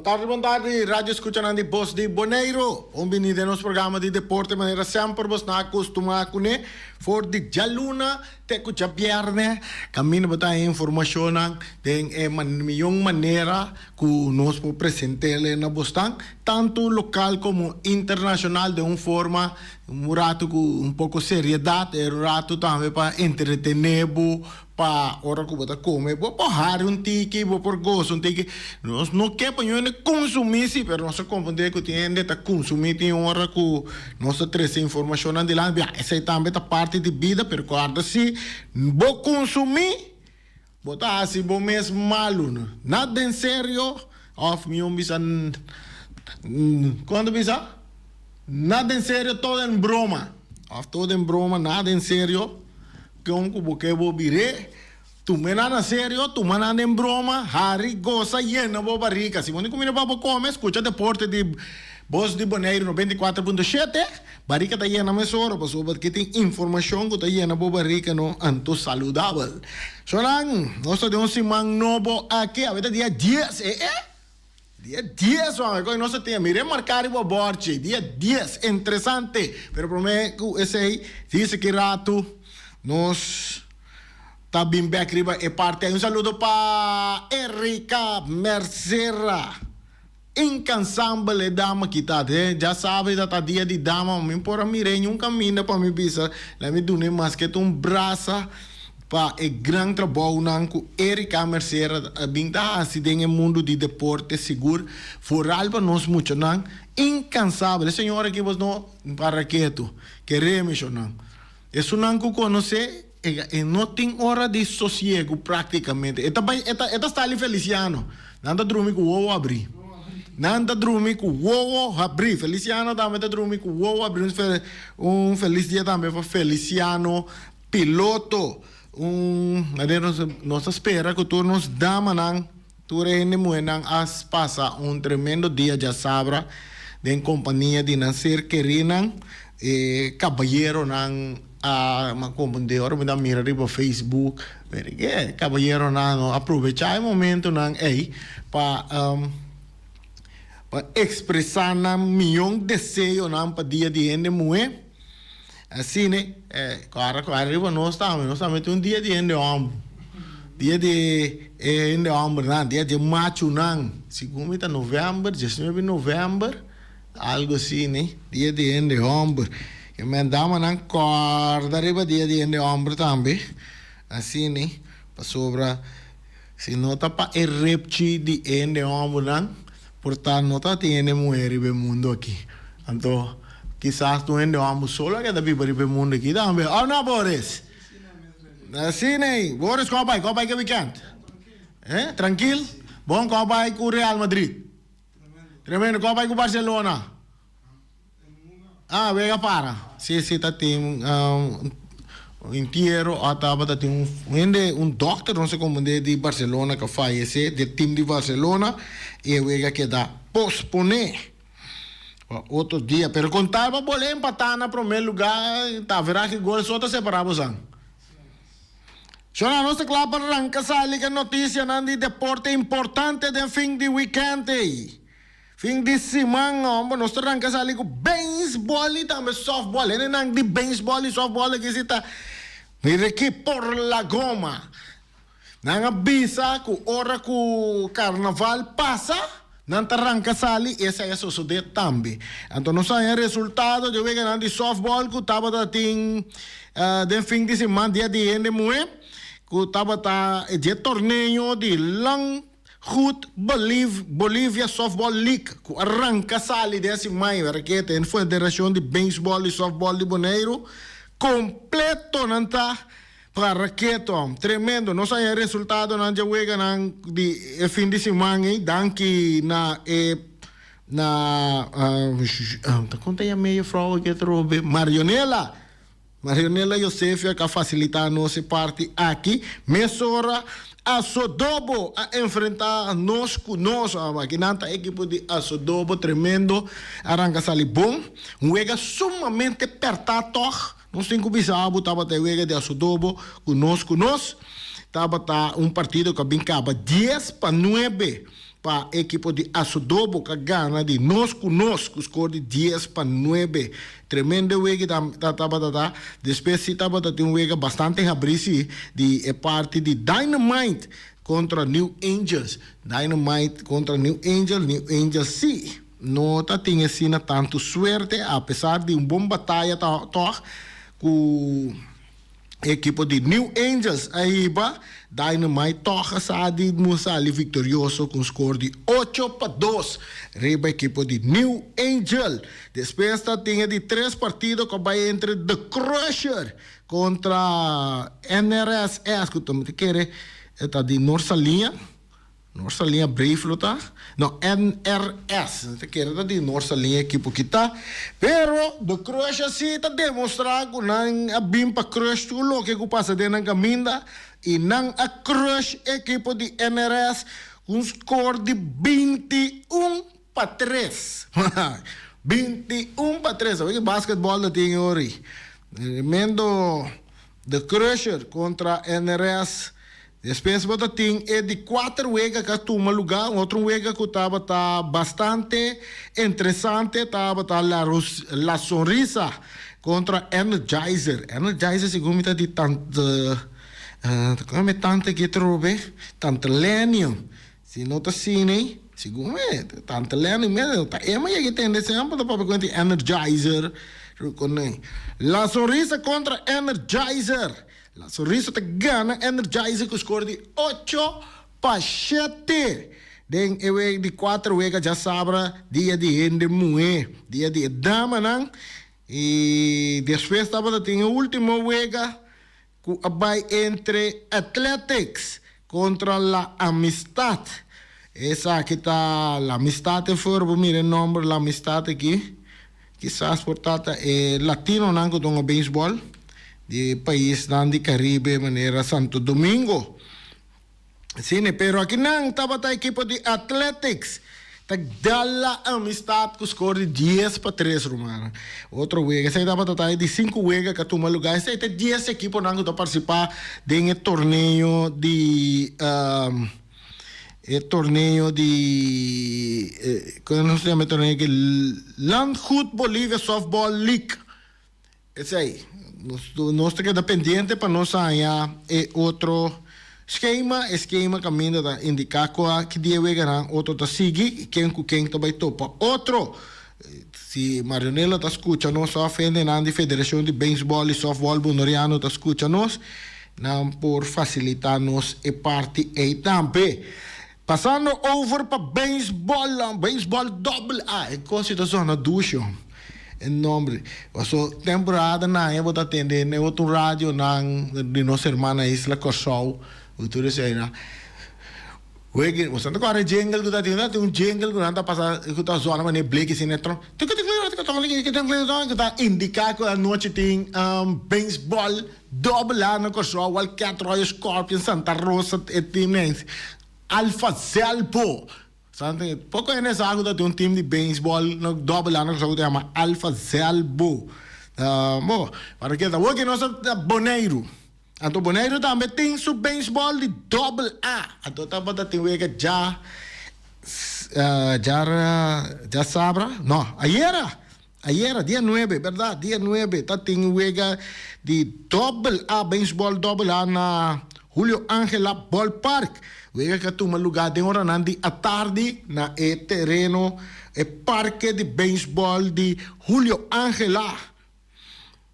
Boa tarde, rádio escuchando de Voz de Boneiro. Bem-vindo ao nosso programa de deporte, maneira sempre você está acostumado com né? For de jaluna, te escucha viernes, caminho botar informação de maneira que nós podemos apresentar na Boston, tanto local como internacional, de uma forma rato com pouco seriedade, rato também para entretener, para hora que você come, para har tiki, para gozo tiki. Nós não queremos consumir, sim, mas nós compreender que tem que consumir tem hora que nós trazemos informação de lá, essa também é parte de vida, mas guarda-se, vou consumir, botar assim, vou mesmo malo, nada em sério, of me bisa, quando bisa, nada em sério, todo em broma, of todo em broma, nada em sério. Que vou virei, tu me nada sério, tu me nada em broma, Harry goza llena bo barriga. Se você comer para comer, escucha deporte de Voz de Boneiro 94.7, barriga está llena mais hora, porque tem informação que está llena bo barriga no anto saludável. Solang, nós temos um novo aqui, a dia 10, Dia 10, homem, nós temos, mirei marcar o borte, dia 10, interessante, pero para mim, esse aí, diz que rato, nós tá bem back riba e parte. Um saludo para Erika Mercera, incansável dama que tá, já sabe da dia de dama, me por mirei um caminho para me bisa, lá me dune mais que um braço para o grande trabalho não com Erika Mercera, bem da acidente no mundo de deporte seguro, foral para nós muito não, incansável, senhora que você não para quieto, queremos não. Isso não conhece e não tem hora de sossego praticamente. Esta está ali Feliciano. Nada dormir com o ovo abrir. Nada dormir com o ovo abrir. Feliciano também está dormir com o ovo abrir. Feliz dia também para Feliciano, piloto. Nós espera que todos nos damos tu reine muenan as passa tremendo dia já sabra de companhia de Nasser Querinan caballero nang compreender ahora me da mirar riba Facebook, caballero no aprovechar el momento nang para expressar um desejo nang para dia de ende mué assim né claro riba nós estamos dia de ende dia de ende nang dia de macho nang segundo está novembro 19 de novembro algo assim né dia de ende que me dama nang corda riba dia de homem também assim né para sobra se nota para repti de ende homem nang portanto nota tiene mulher no mundo aqui então quizás tu ende homem solo que deve vir no mundo aqui também ah não Boris assim né Boris qual vai que weekend tranquilo bom qual vai com Real Madrid tremendo qual vai com Barcelona. Ah, vega para. Se tá tem inteiro, atava tem doctor, não sei como de Barcelona que falece, do time de Barcelona, e vega que dá posponer outro dia, pero contava boleia empatar na primeiro lugar, tá verá que gol só tá separado sang. Só na nossa clapa arranca sali que notícia de deporte importante de fim de weekend. Fim de semana, nós arrancamos ali com beisebol e também softball. Ele não de beisebol e softball que está mira aqui por la goma. Não avisa que hora que o carnaval passa, não arrancamos ali, essa é a suceder também. Então, nós temos resultado de ver que de softball que estava de fim de semana, dia de ende moe, que estava de torneio de long Goed Bolivia Softball League, que arranca sali desse maio, porque tem Federação de Beisebol e Softball de Boneiro, completo, não tá, para raqueto, tremendo, não sai resultado, não já wega, de fim de semana, danke conta aí meio frau que trouxe, Marionela Josefia, que facilita a nossa parte aqui, mesora, a Sodobo a enfrentar nós conosco, a maquinanta equipe de Sodobo tremendo, arranca sali bom, uega sumamente apertado, nós temos que bisabo, estava a uega de Sodobo conosco, estava um partido que brincava 10-9 para equipo de Asodobo que gana de nos conosco, score de 10-9. Tremendo wege da. Después sí tem um wege bastante abrisi de parte de Dynamite contra New Angels. Dynamite contra New Angels. New Angels sim. Não tinha assim tanto suerte, apesar de bom batalha com equipo de New Angels. Aí, Dynamite toca sabe ali vitorioso com score de 8-2. Reba equipo de New Angel. Depois tinha de 3 partidos que vai entre The Crusher contra NRS. Que tu quer está de Norsalinha Brave, tá? Não, NRS. Te quer de Norsalinha equipo que tá. Pero The Crusher sim está demonstrando que não bem para Crush tudo que passa dentro da caminha. E não a Crush equipo de NRS com score de 21-3. 21-3. Sabe que basquetebol da tem hoje. Tremendo The Crusher contra NRS. Depois você tem de 4 wegas que toma lugar. Outro wega que estava bastante interessante. Estava La Sonrisa contra Energizer. Energizer, segundo me de tanto... come tante che trovi, tante lenio, se non ti sini, segundo me, tante lenio, ma io tende sempre da proprio quanti Energizer, La Sonrisa contra Energizer, La Sonrisa te gana Energizer con score di 8-7. Den e di 4 wega già sabra, dia di ende mue, dia di dama nang, e después stava da tinha ultimo wega, vai entre Athletics contra la Amistad. Esa aquí está la Amistad voor, mire el nombre, la Amistad aquí. Quizás por tata latino nango donga baseball. De país nan di Caribe, manera Santo Domingo. Sine, pero aquí nang tabata equipo de Athletics. Dalla Amistad com score de 10-3, Romana. Outro wega, essa aí dá para de 5 wega que toma lugar. Essa aí tem 10 equipes que participar de torneio de como se chama torneio que Landgoed Bolívia Softball League. Esse aí. Nós temos dependente para nós ganhar outro esquema caminho da indicar que dia vai ganhar outro tá seguir quem vai topa outro se Marionela tá escuta nós só ofende na Federação de Beisebol e Softball Bonoriano tá escuta nós não por facilitar nos e parte e também passando over para beisebol AA é consideração na ducha em nome so temporada na eu vou atender né outro rádio na de nossa irmã Isla Corsol Uturo say na wege mo santo kare jingle ko dati na tem jingle ko nanta pasa ko ta zona mane blake sinetron tika ta indica ko a noite tem baseball double ano ko so wal Royal Scorpion Santa Rosa e times Alpha Zelpo santo pouco é nessa água da um time de baseball no double ano ko so chama Alpha Zelpo mo para que da wege nossa Boneiro Anto Boneiro também tem seu beisebol de double A. Anto também tem wega já sabra? Não, ayer, dia 9, verdade? Dia 9, tá tem wega de double A, beisebol double A na Julio Ángela Ballpark. Wega que toma lugar de hora nandi à tarde na terreno e parque de beisebol de Julio Ángela.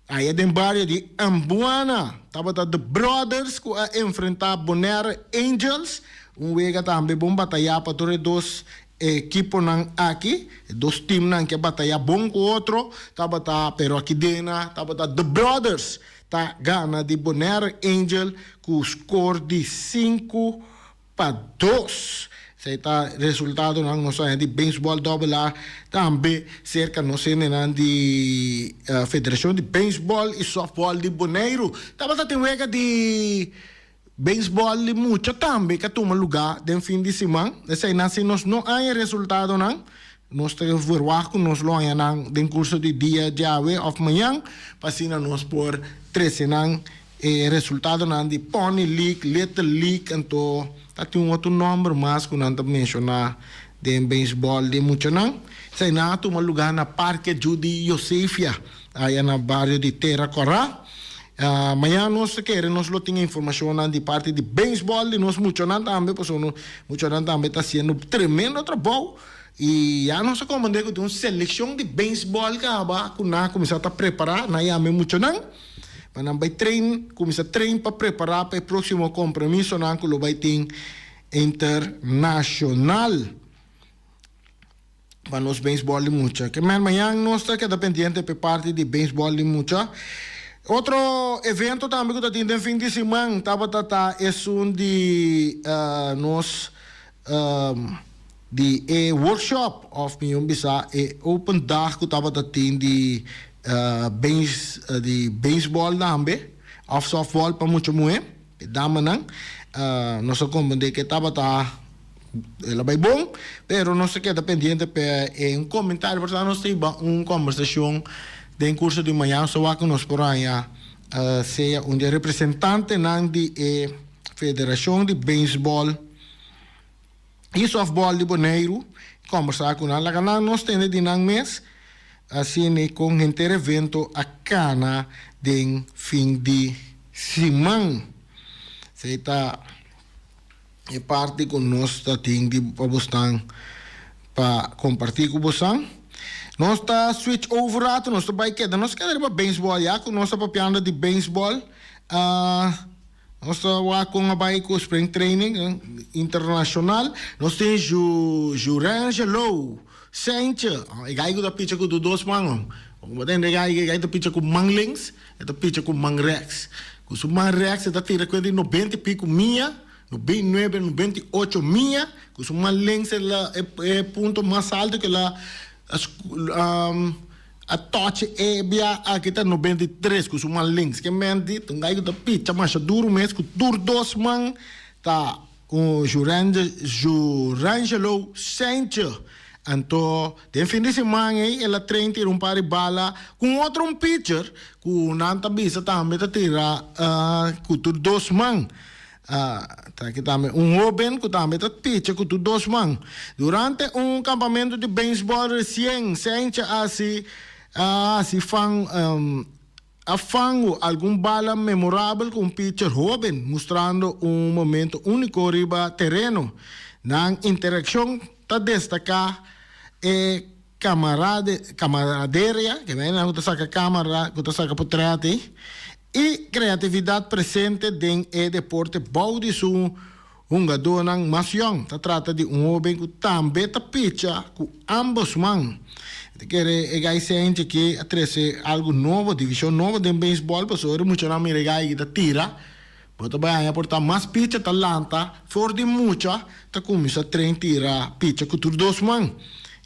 Aí tem barrio de Ambuana. Tava The Brothers que a enfrentar Bonaire Angels. Wega também bom batalhar para todos dois equipos aqui. Dois times que batalhar bom com o outro. Tava pero aqui dentro tava The Brothers. Tá gana de Bonaire Angel com score de 5-2. Esse está resultado não de beisebol double A também cerca não sei de Federação de Beisebol e Softball de Bonaire. Tava tem wega de beisebol de muito também que toma lugar de fim de semana. Esse aí nós não há resultado não. Nós temos verwacht nós lo há no curso de dia de ave of manhã, passina nós por 13 resultado nandi Pony League, Little League, então tem um outro nome mais que não mencionar de beisebol de muito não. Sei na um lugar na Parque Judy Josefia, aí no bairro de Terracorá. Amanhã nós queremos nós tinha informação de parte de beisebol de nós muito não também, porque muito não também está sendo tremendo trabalho. E já nós comandamos que tem uma seleção de beisebol que acaba começar a preparar, na já muito não. Para vai começar a treinar para preparar para o próximo compromisso não que vai ter internacional. Para nós beisebol de muito. Que amanhã nós está dependente por parte de beisebol de muito. Outro evento também que está tendo fim de semana, é um de nós de workshop of minha bisa open dag que estava tendo de beisebol também, of softball para muito muito, dama não, nós compreendemos que estava ela vai bom, pero não se queda pendente para um comentário, portanto nós temos uma conversação de curso de manhã, só que nós por aí seja um representante da Federação de Beisebol e Softball de Bonaire, conversar com ela, que nós temos de mês, assim com um evento a cana de fim de semana. Você está é parte com nós, para compartilhar com vocês. Nós está switch over rato, nós está queda, nós queremos beisebol já, com nós está papiando de beisebol. Nós está com a baiko spring training internacional. Nós temos o Rangelo Sanchez, e gaigo da pitcha com dos mangos. Mas tem gaigo da pitcha com manglings, e da pitcha com mangrex. Com o mangrex está tira com de 90 e pico minha. 99, 98 milha, que o manglings é ponto mais alto que lá a touch é bia aqui está 93 com o manglings que mente tem aí da pitcha mas duro mês com duro dos man tá o Jurangelo Sanchez então tem fim de semana aí ela treina um par de bala com outro pitcher com nanta bisa também tá tira com duro dos man aqui também jovem que também está pitcher com dos man durante campamento de beisebol recém sente assim fango algum bala memorável com pitcher jovem mostrando momento único riba terreno na interação está destacar camaraderia que vem na saca câmara que saca portrete e criatividade presente dentro do deporte baude su jogador mais young. Se trata de jovem que também está pitcha com ambos mãos. Quer gente que atrece algo novo, divisão nova de beisebol, mas hoje muito não me regai que tira, porque vai aportar mais pitcha talanta, for de muita, tá começa a treinar pitcha com tudo dos mãos.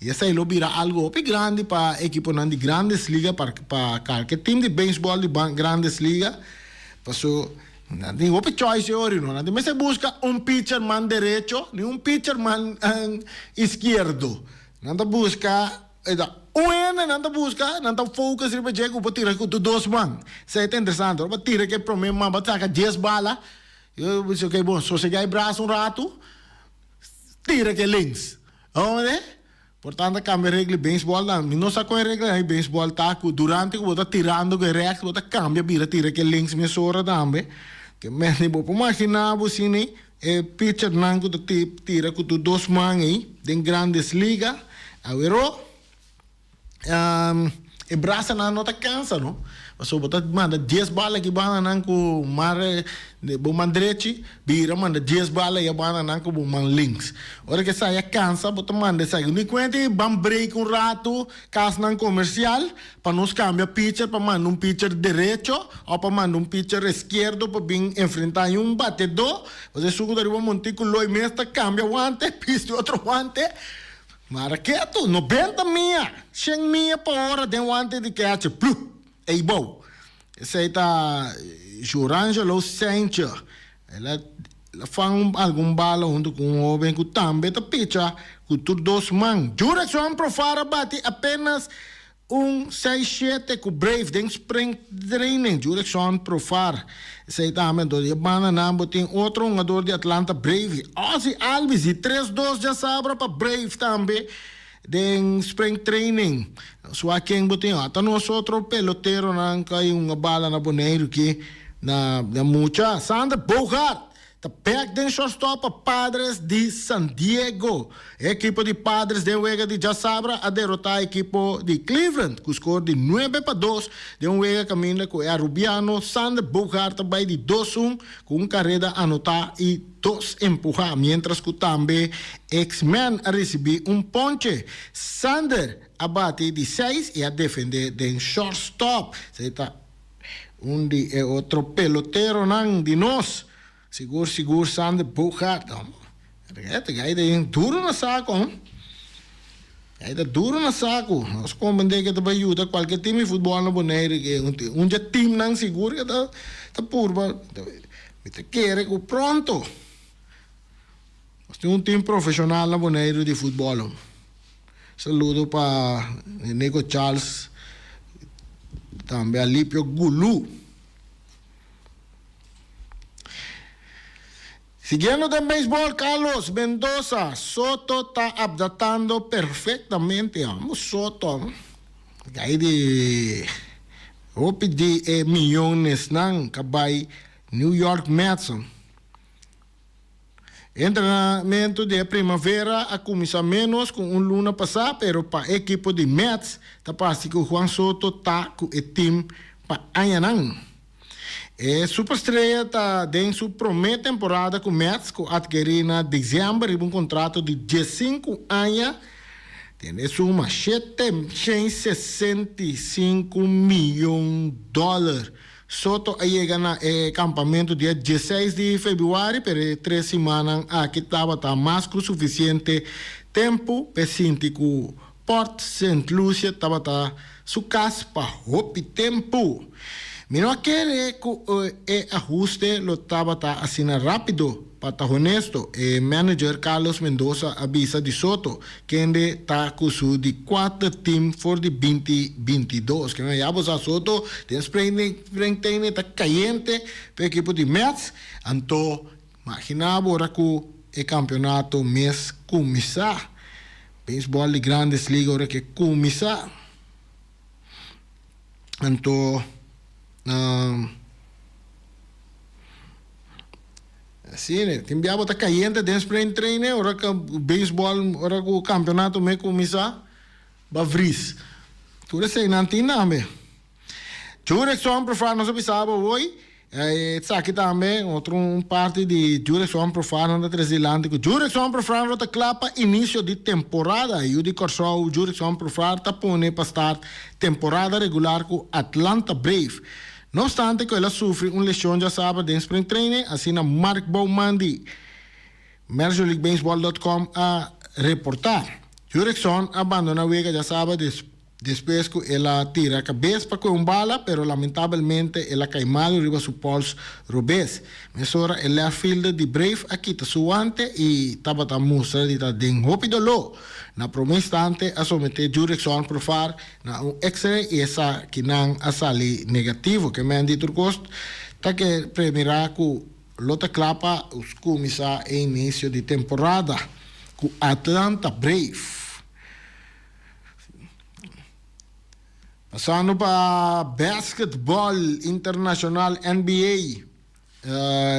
E essa aí vira algo grande para equipo de grandes ligas, para qualquer time de beisebol de grandes ligas. Passou, não tem choice hoje, não. Mas você busca pitcher man derecho, nem pitcher man esquerdo. Não busca, não busca, não focus, para chegar para tirar com dois man. Isso é interessante, para tirar que problema, para sacar 10 balas. Eu disse, ok, bom, se você ganha braço rato, tira que links. Onde? Portanto, cambia a regra de beisebol. Não só com a regra de beisebol, durante que você está tirando que rex, você cambia, tira que links me sora também. Que me vou imaginar você pitcher nango que tira com dois mãos aí, de grandes ligas. Agora, e braça não está cansa, não? So bota manda 10 balas que bana nanko mare de boman direito, bira manda 10 balas e bana nanko boman links. Ora que sai cansa, bota manda sai. Ni quente bam break um rato, cas nan comercial, para nos cambia pitcher para mandar pitcher direito ou para mandar pitcher esquerdo para vir enfrentar batedor. Você sugo dari montico loi mesta cambia guante, piste outro guante. Mara quieto, 90 milha, 100 milha por hora de guante de catch. Ei, bom, esse aí está Jurangelo Sanchez. Ela faz algum bala junto com um homem que também está pitcha com tudo dos mãos. Direção para fora bate apenas 6-7 com Brave, den spring training, direção Profar. Sei também, do dia banana, tem outro jogador de Atlanta Brave. Ozzy Alves, e 3-2 já sabe para Brave também. Den spring training. Sua quem botinho, até nós outro pelotero não cai uma bala na boneiro que na mucha. Sander Bogart. The back den shortstop Padres de San Diego. Equipo de Padres de Wega de Jasabra a derrotar equipo de Cleveland, com score de 9-2. De Wega caminha com a Rubiano. Sander Bogart também de 2-1, com carreira anotar e 2 empurrar. Mientras que também X-Men a receber ponche. Sander abate de 6 e a defender de shortstop. Você está de outro pelotero não de nós. Seguro, Sander Bogart. Hij is duro na saco. Hij is duro na saco. Nós comandamos que te ajuda qualquer time de futebol na boneira que time não seguro que tá purba. Te quer que pronto. Nós temos time profissional na boneira de futebol. Saludo para Nico Charles, também Alipio Gulu. Siguiendo del béisbol, Carlos Mendoza. Soto está adaptando perfectamente. Vamos, Soto. Hay de millones ng kabay New York Mets. Entrenamiento de primavera a começar menos com luna passada, pero para equipo de Mets, tapos que Juan Soto está com o time para amanhã. Superestrela está em sua primeira temporada com o Mets, que adquiriu em dezembro um contrato de 15 anos. Tem suma $765 milhões. Soto chega no campamento dia 16 de fevereiro, pero 3 semanas aqui estava mais que o suficiente tempo para sentir que o Port St. Lucia estava su casa para o tempo. Mino aquele que ajuste lo estava assim rápido, para estar honesto. Manager Carlos Mendoza avisa de Soto que está com su de 4 team for de 2022. Que me llamo a Soto, tem sprint está caliente para o equipo de Mets. Então, imaginava agora que o campeonato mês começar. Beisebol de grandes ligas agora que começar. Então, assim, né? Tem biabo tá caindo dentro spring training, ora que o beisebol, ora que o campeonato me começar, bavris. Tudo isso aí não tem nada. Direção Profar, não sabia hoje. Está aqui também outra parte de Direção Profar na Transilândia. Direção Profar está clapa início de temporada. E o de Corsol, Direção Profar está pondo para estar temporada regular com Atlanta Brave. No obstante que ela sofre lesão já sábado em spring training, assim na Mark Bowman de MajorLeagueBaseball.com a reportar. Jurickson abandona a Vega já sábado depois que ela tira a cabeça para com bala, pero lamentavelmente ela cai mal arriba su pulso rubés. Mesora el left fielder de Brave aqui está suante e estava a mostrar de den rápido lo. Na primeiro instante, a someter Jurickson Profar na X-ray e essa que não a sali negativo, que me han dito gosto, tá que primeira que lota clapa os começar em início de temporada com Atlanta Brave. Passando para basquetebol internacional NBA.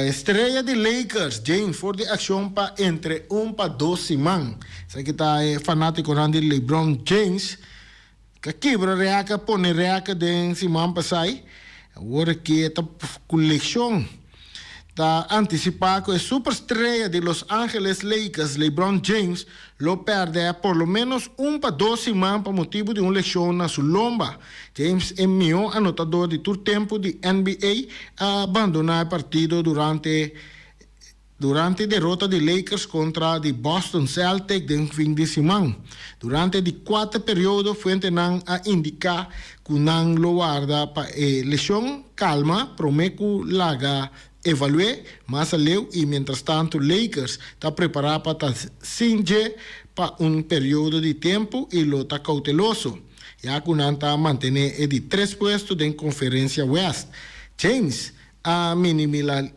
Estrela de Lakers, James, for de ação para entre 1 para 2 semanas. Você que está fanático de LeBron James, que quebra reaca, põe reaca de semana passada. Agora que esta coleção está antecipado que a superestrela de Los Angeles Lakers, LeBron James, lo perde por lo menos 1 para 2 semanas por motivo de uma lesão na sua lomba. James é o melhor anotador de todo tempo de NBA a abandonar o partido durante a derrota de Lakers contra de Boston Celtics no fim de semana. Durante de 4 períodos, fuente não a indicar que não lo guarda para lesão calma, promete que laga evaluar mais aleu e, mientras tanto, Lakers está preparado para cinge para período de tempo e lo está cauteloso. ya kunanta mantener de 3 puestos en Conferencia West. James a minimalizar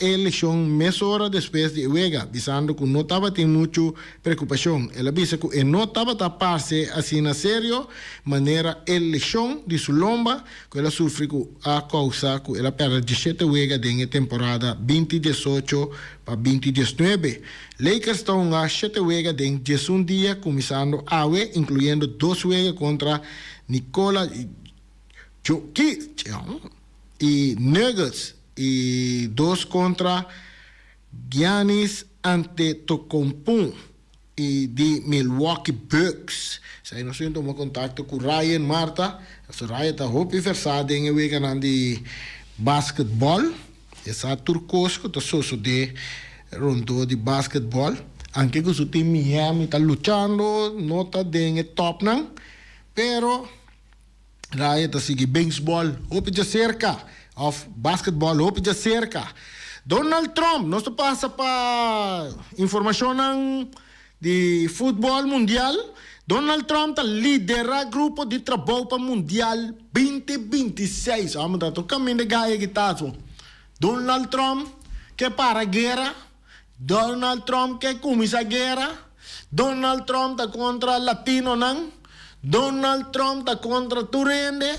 a eleição meia hora depois de Uega, dizendo que não estava tendo muita preocupação. Ela disse que não estava tapar-se assim na sério, maneira eleição de Sulomba, que ela sofreu a causa que ela perde 17 Uega na temporada 2018 para 2019. Lakers estão a 7 Uega em 11 dias, começando a incluindo 2 Uega contra Nikola Jokic e Nuggets e 2 contra Giannis Antetokounmpo e de Milwaukee Bucks. Zij nog zijn om contact com Ryan Marta. So Ryan está hoop versado em week de basketball. Essa turcos que está só de rondo de basketball. Anche que o time Miami está lutando, não está dando top não. Pero Raya está seguindo baseball, hoop de cerca, of basketball, hoop de cerca. Donald Trump, nós passa para informação de futebol mundial. Donald Trump está lidera grupo de trabalho para mundial 2026. Vamos dar o caminho de Gaia que está. Donald Trump que para a guerra. Donald Trump que começa a guerra. Donald Trump está contra latino não. Donald Trump está contra Turende.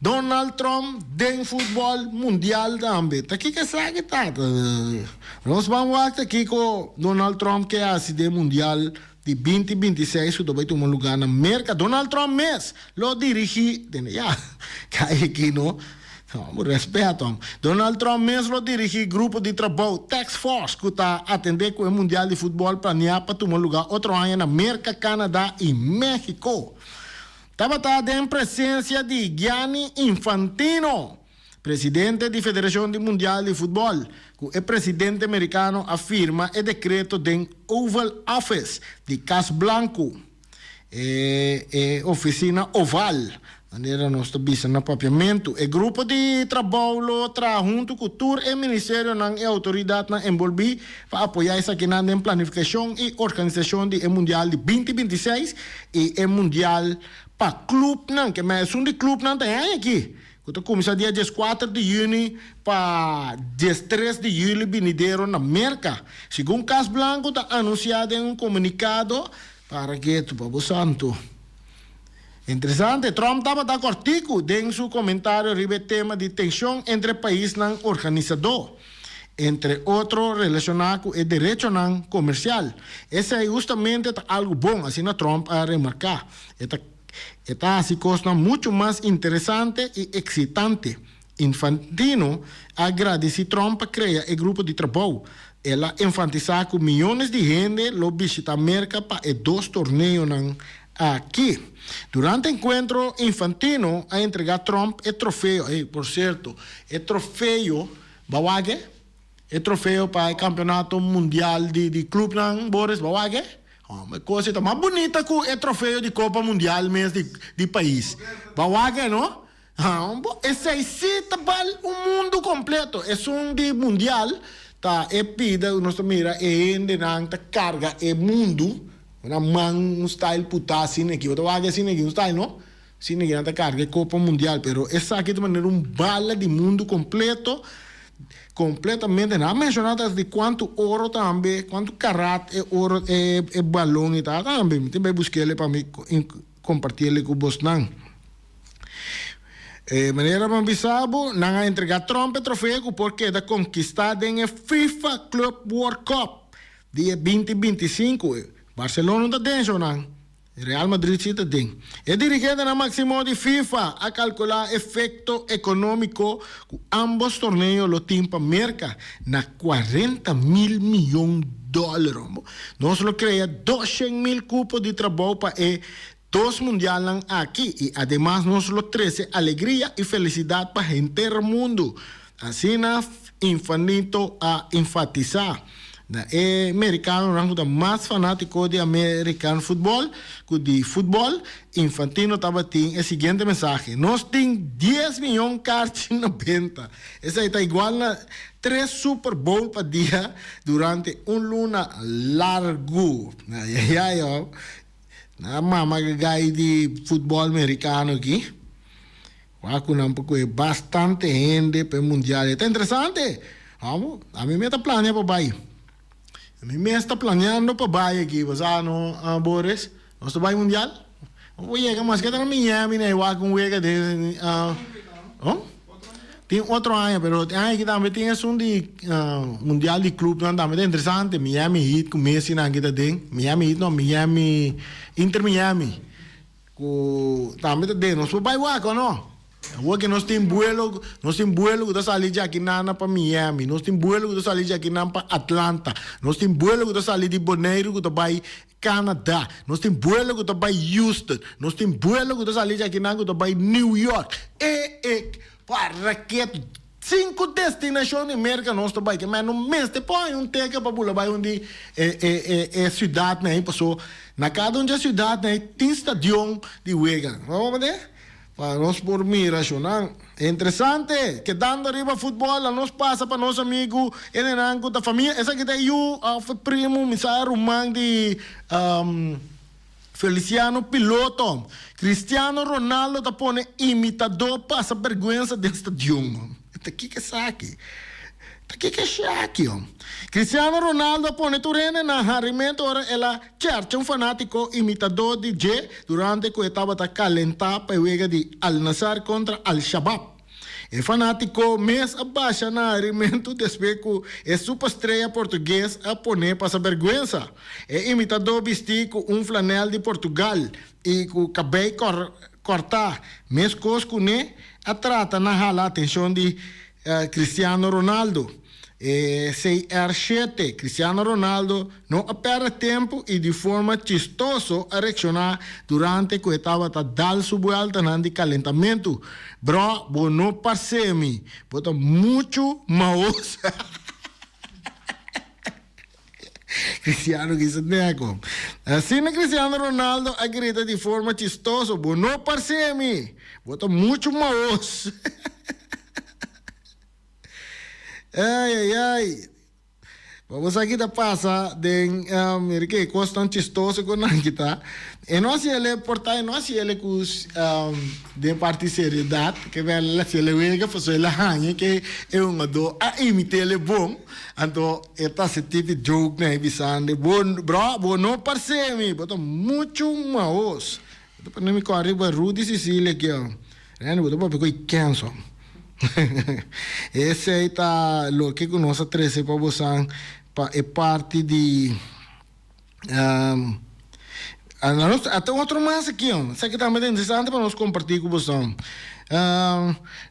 Donald Trump tem futebol mundial também. Tá aqui que sabe tá. Nós vamos aqui com Donald Trump que é a cidade mundial de 2026 que vai tomar lugar na América. Donald Trump mesmo lo dirige, já, cai aqui não. Vamos respeito. Donald Trump mesmo lo dirige grupo de trabalho Task Force que está atendendo com o mundial de futebol planeado para tomar lugar outro ano na América, Canadá e México. Estava em presença de Gianni Infantino, presidente da Federação Mundial de Futebol, que o presidente americano afirma o decreto do Oval Office de Casablanca, oficina oval, maneira nós estamos no papiamento. O grupo de trabalho trabalha junto com o Tour e o Ministério e a autoridade envolvida para apoiar essa aqui na planificação e organização do Mundial de 2026 e o Mundial para clube, não, que é um de clube não tem aqui. Que começa dia 14 de junho para 13 de julho venideiro na América. Segundo Casablanca, está anunciado em comunicado para que tu Pabo Santo. Interessante, Trump estava cortico em seu comentário sobre o tema de tensão entre países não organizador, entre outros relacionado com o direito não comercial. Esse é justamente algo bom, assim Trump a remarcar. Está así cosa mucho más interesante y excitante. Infantino agradece Trump para crear el grupo de trabajo. Ela enfatiza que millones de gente lo visita América para 2 torneos aquí. Durante el encuentro, Infantino ha entregado a Trump el trofeo. Por cierto, el trofeo, ¿bawague? El trofeo para el campeonato mundial de club, Boris, ¿bawague? Uma coisa tá mais bonita que o troféu de Copa Mundial mesmo de país. Bawaga, não? Esse aí cita o mundo completo. É de mundial, tá? É pida, nós mira, é ainda não tá carga, é mundo. Um style puta assim aqui. Bawaga assim aqui, um style, não? Assim aqui não tá carga, é Copa Mundial. Pero essa aqui de maneira bala de mundo completo. Completamente, não mencionado de quanto ouro também, quanto carat é ouro é balão e tal, também tem que buscar ele para me compartilhar ele com você não. Maneira para bisabo, não entregar Trump o troféu porque da conquistada em FIFA Club World Cup dia 2025, Barcelona está dentro não. Real Madrid está dentro. É dirigente na máximo de FIFA a calcular efeito econômico que ambos torneios lo tienen para América na 40 mil milhões de dólares. Nós lo crea 200 mil cupos de trabalho para 2 mundial aqui e además nós lo 13 alegria e felicidade para gente do mundo. Assim na Infantino a enfatizar. É americano rango mais fanático de americano futebol que de futebol. Infantino estava tendo a seguinte mensagem: nós temos 10 milhões de cartas na venda. Essa está igual a 3 Super Bowl para dia durante luna largo. Na mama gai de futebol americano aqui. Waku nampak bastante gente para mundial. Está interessante. Vamos, a mim me está planeando para bair. A mim me está planeando para bair aqui. Você não, Boris? Nós está bair mundial? Vamos chegar mais que está na Miami, né? Waku wega de, tem outro ano, mas aqui também tem de mundial de clube, também é interessante. Miami Heat com Messi na kita tem. Miami Heat não, Miami Inter Miami. Também tem. Nós vamos para Waco, não? Porque nós temos vuelo que está saindo aqui para Miami, nós temos vuelo que está saindo aqui para Atlanta, nós temos vuelo que está saindo de Bonaire que está para Canadá, nós temos vuelo que está para Houston, nós temos vuelo que está saindo aqui para New York. Para que 5 destinações de América nós estamos mas no mês depois teca para pular vai onde cidade né passou na cada uma cidade né tem estadião de wega vamos ver para nós por mim racional é interessante que dando arriba futebol nós passa para nosso amigo ele não da família essa que tem eu primo misar romang de Feliciano Piloto, Cristiano Ronaldo tá pone imitador passa vergonha desse estadião. Tá aqui que saque. Tá aqui que saque, ó. Cristiano Ronaldo pone turene na harrimento ora ela cerca fanático imitador de J durante que estava tá calentar para o de Al Nassr contra Al Shabab. O fanático mês abaixa na alimento despeco é superestrela português a poner passa vergonha. É imitador vestir com flanel de Portugal e com cabelo cortar. Mês cosco né a trata na hala atenção de Cristiano Ronaldo. CR7, Cristiano Ronaldo não perde tempo e de forma chistosa a reaccionar durante que estava a dar sua volta de calentamento. Bro, não passe-me, bota muito maus. Cristiano que se nego. Assim, Cristiano Ronaldo grita de forma chistosa, não passe-me, bota muito maus. Ai. Vamos aqui da passa de que costan chistoso com a kita. E nós ele portar nós ele com de parte seriedade que vai lá se ele vega fazer lá hanha que é do a imitar ele bom. Então esta se tipo de joke né bisande bom bro não parece-me, botou muito maus. Depois não me corre para Rudy Sicília aqui ó. Né, botou para pegar canso. Esse aí tá lo que conosco 13 para você é parte de até outro mais aqui ó. Isso aqui também é interessante para nós compartilhar com você.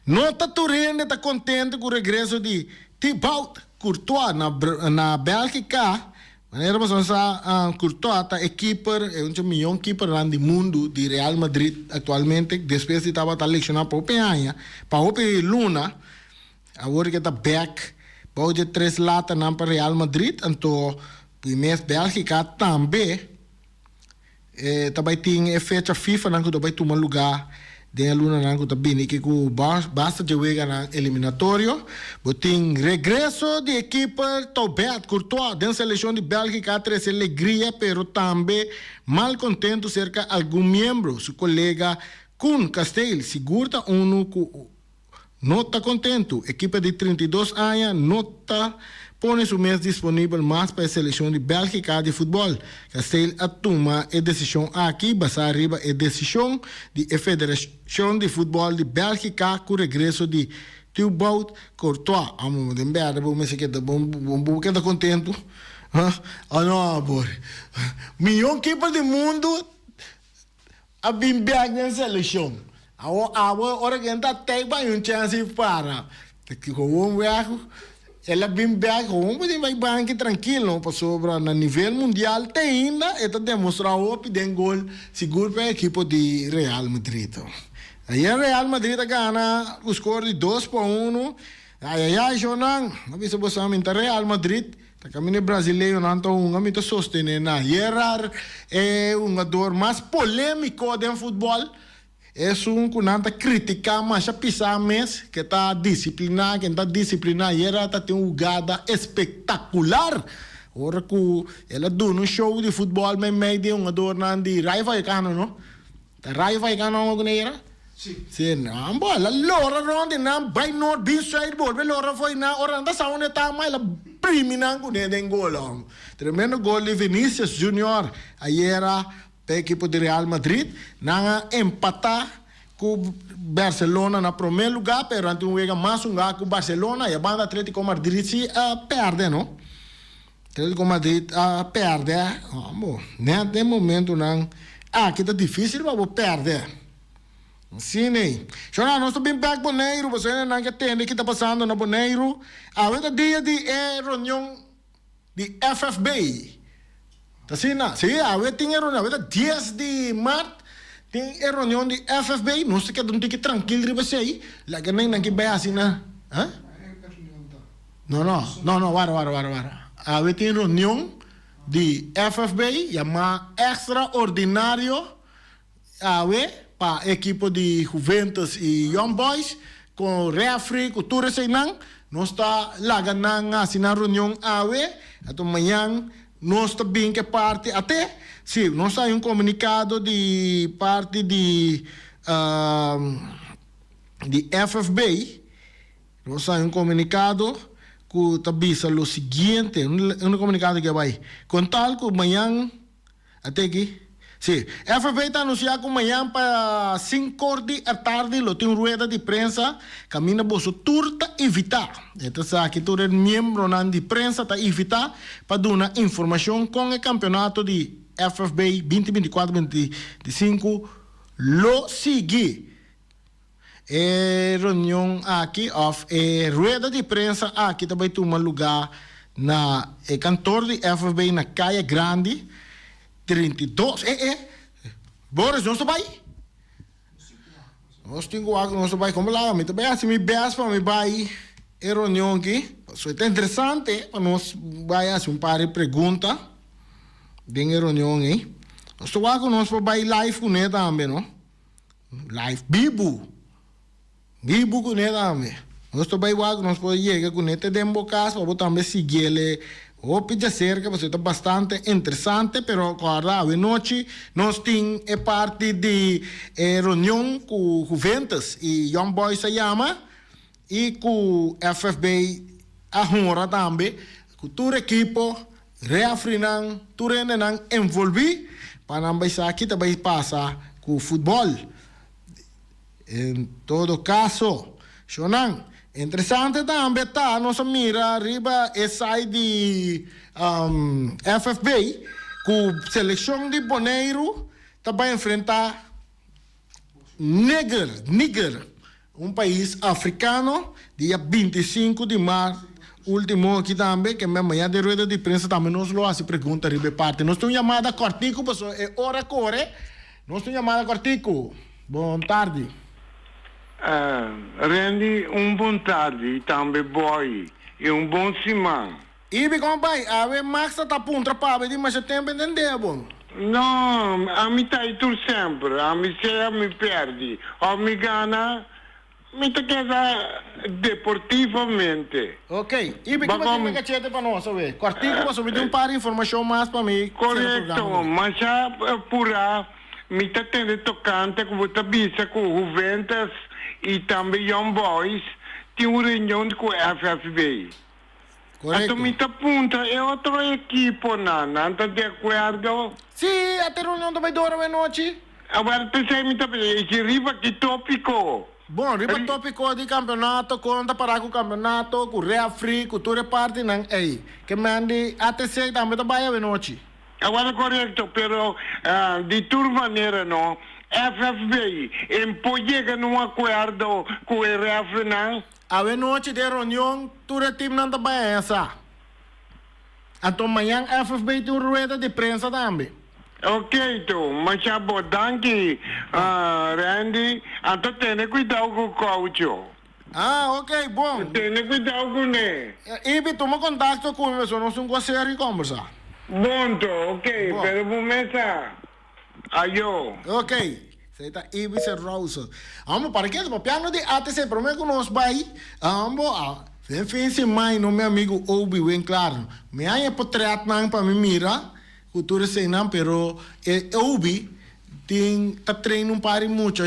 Não está turendo, está contente com o regresso de Thibaut Courtois na Bélgica. Maneira para nós Courtois tá keeper é um melhor keeper do mundo de Real Madrid atualmente depois de estava selecionado para o Penha para o Luna agora que está back para o 3 lata para Real Madrid então primeiro Bélgica também também tem fecha FIFA não que também toma lugar de Luna não que também que basta de jogar na eliminatório tem regresso de equipe Thibaut Courtois da seleção de Bélgica traz alegria pero também mal contento cerca algum membro seu colega Koen Castell segura não está contente equipe de 32 anos não está põe o mês disponível mais para a seleção de Bélgica de futebol. Castell toma a decisão aqui, basta arriba a decisão da Federação de Futebol de Bélgica com o regresso de Thibaut Courtois. Vamos ver, vamos ver que está contente. Não, amor. Melhor equipe do mundo a bem back na seleção. Agora que está tem um chance para. Que vamos ver. Ela bem back home, mas vai banque tranquilo, para sobra no nível mundial tem ainda, ela demonstrou que tem gol seguro para a equipe de Real Madrid. Aí o Real Madrid ganha o score de 2-1. Jonan, não sei se você sabe, Real Madrid, tá caminho brasileiro, não está muito sustentando. Gerard é um jogador mais polêmico do futebol. É que não está criticando, mas pisar mais, que está disciplinado, e ela tem uma jogada espetacular. Ora que ela doen een show de voetbal met mij die jongen door naar die rijvaai kan no. De rijvaai kan ook nera. Sì, no, boh, la loro ronde na by North Beach side board, be loro foi na ora anda sa one ta mai la primi na ku ne den gol. Tremendo gol de Vinicius Junior ayer pe equipo de Real Madrid na empata com Barcelona na primeiro lugar, pero ante um mais um lugar com Barcelona e a banda Atlético Madrid se perde, não? Atlético Madrid perde, bom, nesse momento não, que tá difícil para perder. Sim, né? Chora, nós estamos bem back Boneiro, você não quer entender o que está passando na Boneiro. A outra dia de reunião de FFB. Tá assim, não? Sim, a outra tem reunião, a outra 10 de março tem reunião de FFB. Não sei que não tem que tranquilo de você aí. Lá que nem que vai assim, né? Hã? Não, vara. A outra tem reunião de FFB, chama extraordinário. A outra para equipo de Juventus e Young Boys, com refri, com tudo isso aí, nós está lá ganhando assim na reunião AWE, até amanhã nós está bem que parte, até, sim, nós está um comunicado de parte de FFB, nós está um comunicado que está dizendo o seguinte, um comunicado que vai, com tal que amanhã, até aqui, sim, a FFB está anunciando que amanhã para 5 da tarde tem uma rueda de prensa caminha bolso turta evitar. Então, aqui todo é membro de prensa está evitar para dar informação com o campeonato de FFB 2024-2025 lo sigue. Reunião aqui, rueda de prensa aqui também toma lugar na cantor de FFB na Caia Grande 32. Boris, não vai? Nós temos algo, não vai. Como lá, me também assim me beas para me vai reunião aqui. Isso é interessante para nós vai assim par de pergunta bem reunião aí. Nós temos algo, nós vai live com ele também, não? Live Bibu com ele também. Nós vai algo, nós podemos chegar com ele dentro da casa para também seguir ele. O pizza cerca, porque está bastante interessante, pero guarda, a noite nós temos parte de reunião com Juventus e Young Boys se chama, e com FFB agora também, com todo o equipo, reafrinando, tudo envolvido, para não deixar aqui também passar com o futebol. Em todo caso, Shonan, interessante também tá, nós mira arriba essa de FFB, com a seleção de Boneiro, também enfrentar Níger, um país africano, dia 25 de março, último aqui também, que amanhã de rueda de prensa também nos lo hace pergunta arriba parte. Nós temos chamada Cortico, pessoal, é hora corre, nós temos chamada Cortico. Boa tarde. Randy, bom tarde, também boy, e bom semana. Ibi, como vai? A Max está punta para ver, mas eu tenho que entender, bom. Não, a mim está aí tudo sempre, a mim se me perde, a mim gana, me te queda deportivamente. Ok, Ibi, como tem que chegar para nós, sabe? Cortico, posso me dar um par de informação mais para mim? Correto, mas já pura, me está tendo tocante com a bisa com o Juventus e também Young Boys, tem uma reunião com a FFB. Correto. Então, me apunta, é outra equipe, não está de acordo? Sim, até reunião também dura a noite. Agora, pensei, me está pensando, que riba que tópico? Bom, riba tópico de campeonato, conta para com o campeonato, com o refri, com toda parte, não, ei, que mande ATC também trabalha a noite. Agora, correto, pero de toda maneira, não, FFB, empollega num acordo com o refri, não? A noite de reunião, todo time não está bem essa. Então amanhã a FFB tem uma rueda de prensa também. Ok, então, mas já vou dar aqui, Randy, então tenha cuidado com o coach. Ok, bom. Tenha cuidado com ele. Ibi, toma contato com ele, nós não conseguimos conversar. Bom, ok, bom. Pero vou começar. Ayo. Ok. Você está Ibi Rosa. Vamos para que? Para piano de ATC, prometo que nós vai, vamos Vem sem mãe, no meu amigo Obi, bem claro. Me há portrait não para me mira, cultura sem não, pero Obi tá treino um pare muito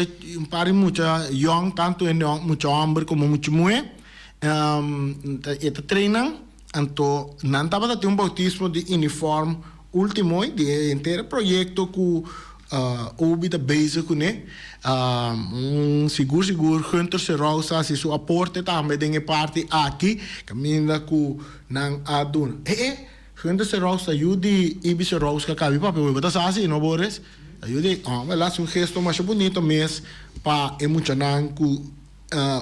young, tanto muito homem como muito mulher. Tá treinando, então não estava tendo um bautismo de uniforme último de inteiro projeto que Obi está basic, né? Seguro, Hunter Serosa, se seu aporte também tem parte aqui, caminha com não aduna. Hunter Serosa, ajuda Ibi Serosa, que cabe para o botar assim, não Boris? Ajuda, lá um gesto mais bonito mesmo para emocionar com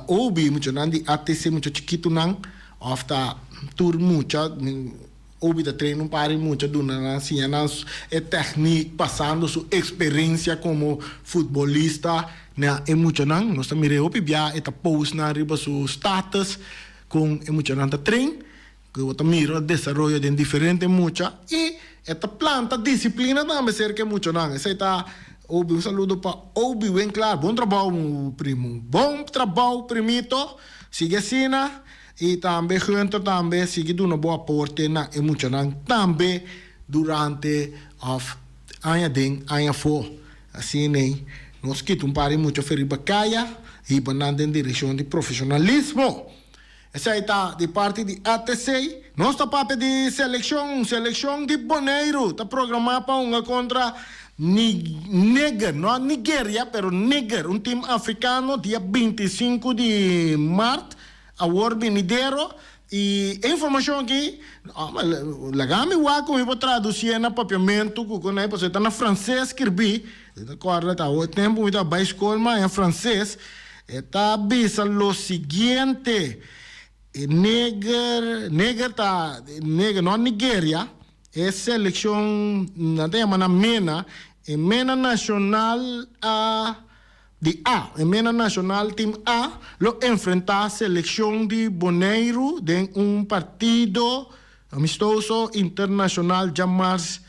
Obi, emocionar de ATC muito chiquito não, after tour muito Obi da treino para muito duna assim é técnica passando sua experiência como futebolista na emocionante nós também Obi já está post na riba seu status com emocionante treino que eu também desenvolve de diferente muito e esta planta disciplina também ser que emocionante essa está Obi um saludo para Obi bem claro bom trabalho primo bom trabalho primito sigue assim e também junto também seguido uma boa aporte na emocionante também durante a for assim né nós que pare muito feri bacaia e banando em direção de profissionalismo essa aí tá de parte de ATC nós tá papo de seleção de Boneiro tá programado para uma contra Niger, não Nigéria, pero Niger, um time africano dia 25 de março a World Venidero e a informação aqui lagame wa como eu vou traduzir na papiamento que né você tá na francês escrevi agora tá o tempo muito a escola mas em francês está bisa lo seguinte Niger não Nigéria é seleção na tema na MENA nacional de A, en MENA Nacional Team A, lo enfrenta a selección de Boneiro en un partido amistoso internacional ya marzo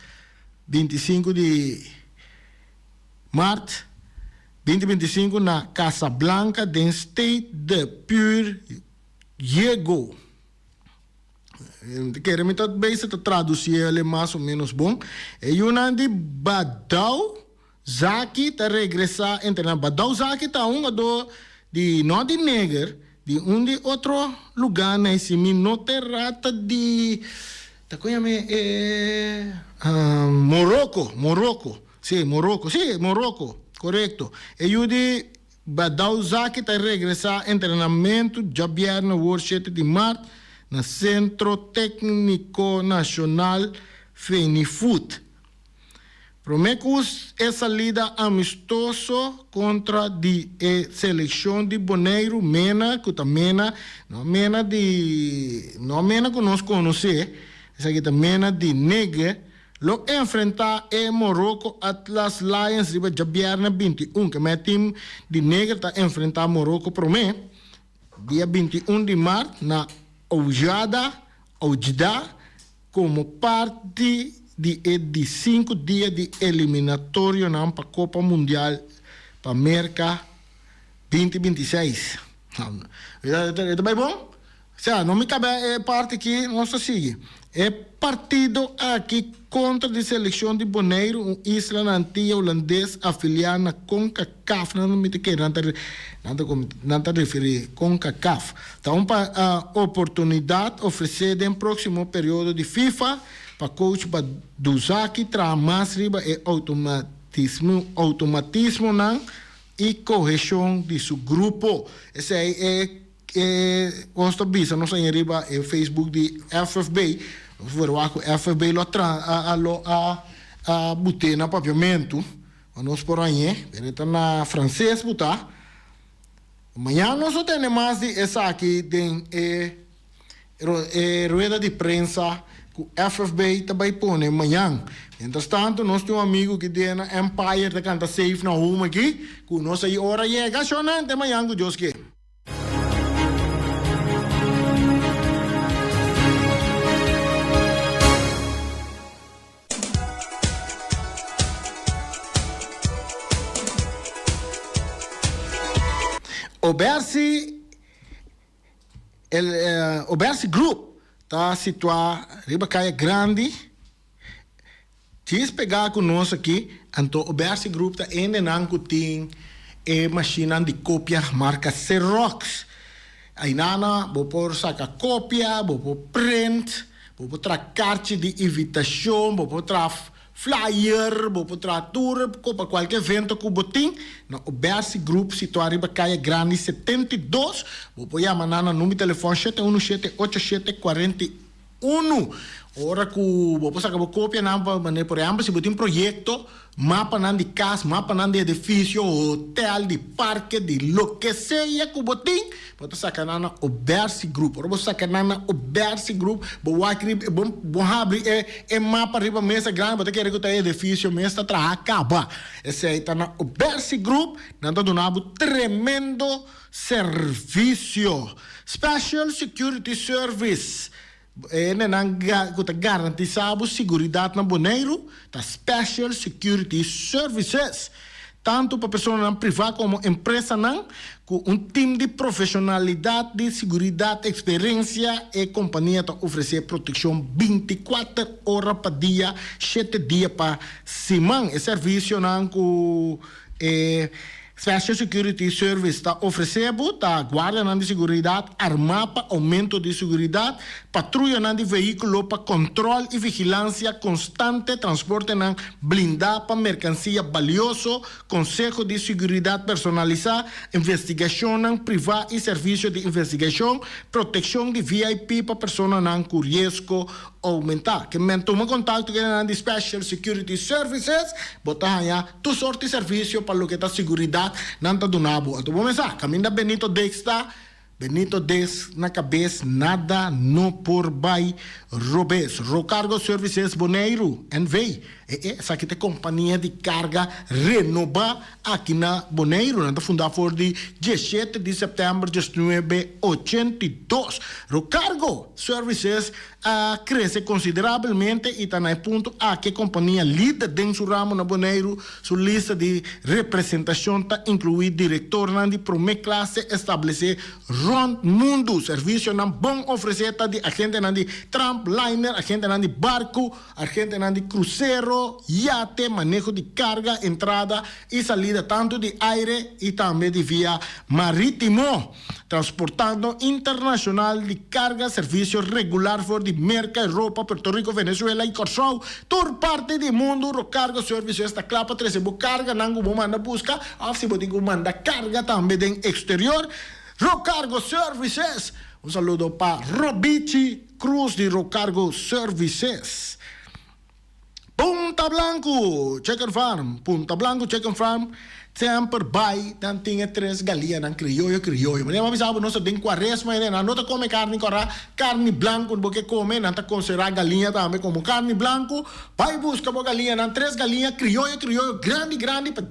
25 de marzo 2025 na Casablanca den state de Pur Diego. Quero me traduzir ele mais ou menos bom. E uma de Badau Zaki tá regressar entre Badau Zaki tá de não de Neger de de outro lugar né se me não terrata de tá conhece Morocco correto e eu de Badau Zaki tá regressar em treinamento já viernes World 7 de março no Centro Técnico Nacional FENIFUT. Promecus é salida amistoso contra a seleção de Boneiro, não mena que nós conhecemos, essa aqui também de Neger, lo enfrentar é Morocco Atlas Lions, riba já viernes 21, que meu time de Neger está enfrentar Morocco, dia 21 de março, na Oujda, como parte de 5 dias de eliminatório para a Copa Mundial para América 2026. Está bem bom? Não me cabe parte aqui, nós seguimos. É partido aqui contra a seleção de Boneiro, isla antiga holandês afiliada na CONCACAF, não me quero não referir CONCACAF. Então, a oportunidade oferecida em próximo período de FIFA para coach Duzaki traz mais riba e automatismo e correção de seu grupo. Esse aí gosto bisa não sei riba e Facebook de FFB o FFB lo a botei na papiamento nós por aí está na francês botar amanhã nós temos mais de essa aqui tem rueda de prensa que o FFB também põe amanhã. Entretanto, nós temos um amigo que tem na Empire que canta safe na home aqui que nós aí hora chega chonante amanhã que Deus quer. O Bersi Obersi Group está situado riba Caia Grande. Se pegar conosco aqui, então o Obersi Group está ainda não tem máquina de cópia marca Xerox. Aí nana, vou pôr saca cópia, vou pôr print, vou pôr carta de invitação, vou pôr flyer, vou pôr tour, para qualquer evento que você tem. No Obersi Group situado em Caia Grande 72. Vou pôr a nana número de telefone 717-8741. Ora que vou passar a cópia na por exemplo, se você tem um projeto, mapa de casa, mapa de edifício, hotel, de parque, de lo que seja que você tem, você sacar na Obersi Group. Ora você sacar na Obersi Group, vou abrir mapa riba mesa grande, você quer que o edifício mesa tra acaba. Esse aí está na Obersi Group, nada do nabo tremendo serviço. Special Security Service. Garantizado segurança na Bonaire, da Special Security Services, tanto para pessoas privadas como empresa, com um time de profissionalidade, de segurança, experiência e companhia para oferecer proteção 24 horas por dia, 7 dias para semana. E serviço com Special Security Service está oferecendo, está guarda de segurança, armapa, aumento de segurança, patrulha de veículo para controle e vigilância constante, transporte blindado para mercancia valioso, consejo de segurança personalizado, investigação privada e serviço de investigação, proteção de VIP para pessoas com risco aumentar. Que me toma contato com de Special Security Services, botar aí tu sorte de serviço para o que está segurança nanta do nabo. Então vamos lá, caminho Benito Dexta, Benito Dex na cabeça, nada no por by Robes. Rocargo Services Bonaire, NV. Essa aqui é a companhia de carga renova aqui na Bonaire. Nanta fundada por de 17 de setembro de 1982. Rocargo Services cresce consideravelmente e está no ponto a que a companhia líder dentro do ramo na Bonaire, sua lista de representação está incluída diretor de primeira classe estabelecer rond mundo, serviço na bom oferecer de agente de trampliner, agente de barco, agente de cruzeiro, iate, manejo de carga, entrada e salida tanto de aire e também de via marítimo, transportando internacional de carga, serviço regular for de merca, Europa, Puerto Rico, Venezuela e Corsol, toda parte do mundo, Rocargo Serviço esta clapa, se você carga, não vou mandar busca, ou se você manda carga também do exterior, Rocargo Services. Um saludo para Robici Cruz de Rocargo Services. Punta Blanco Chicken Farm. Punta Blanco Chicken Farm. Sempre vai, dan tinha 3 galinhas ng criollo. Mas não sabe, nós tem quaresma, não te come carne blanco, porque come, não te considera galinha também como carne blanco. Vai busca uma galinha, 3 galinhas, criollo, grande, para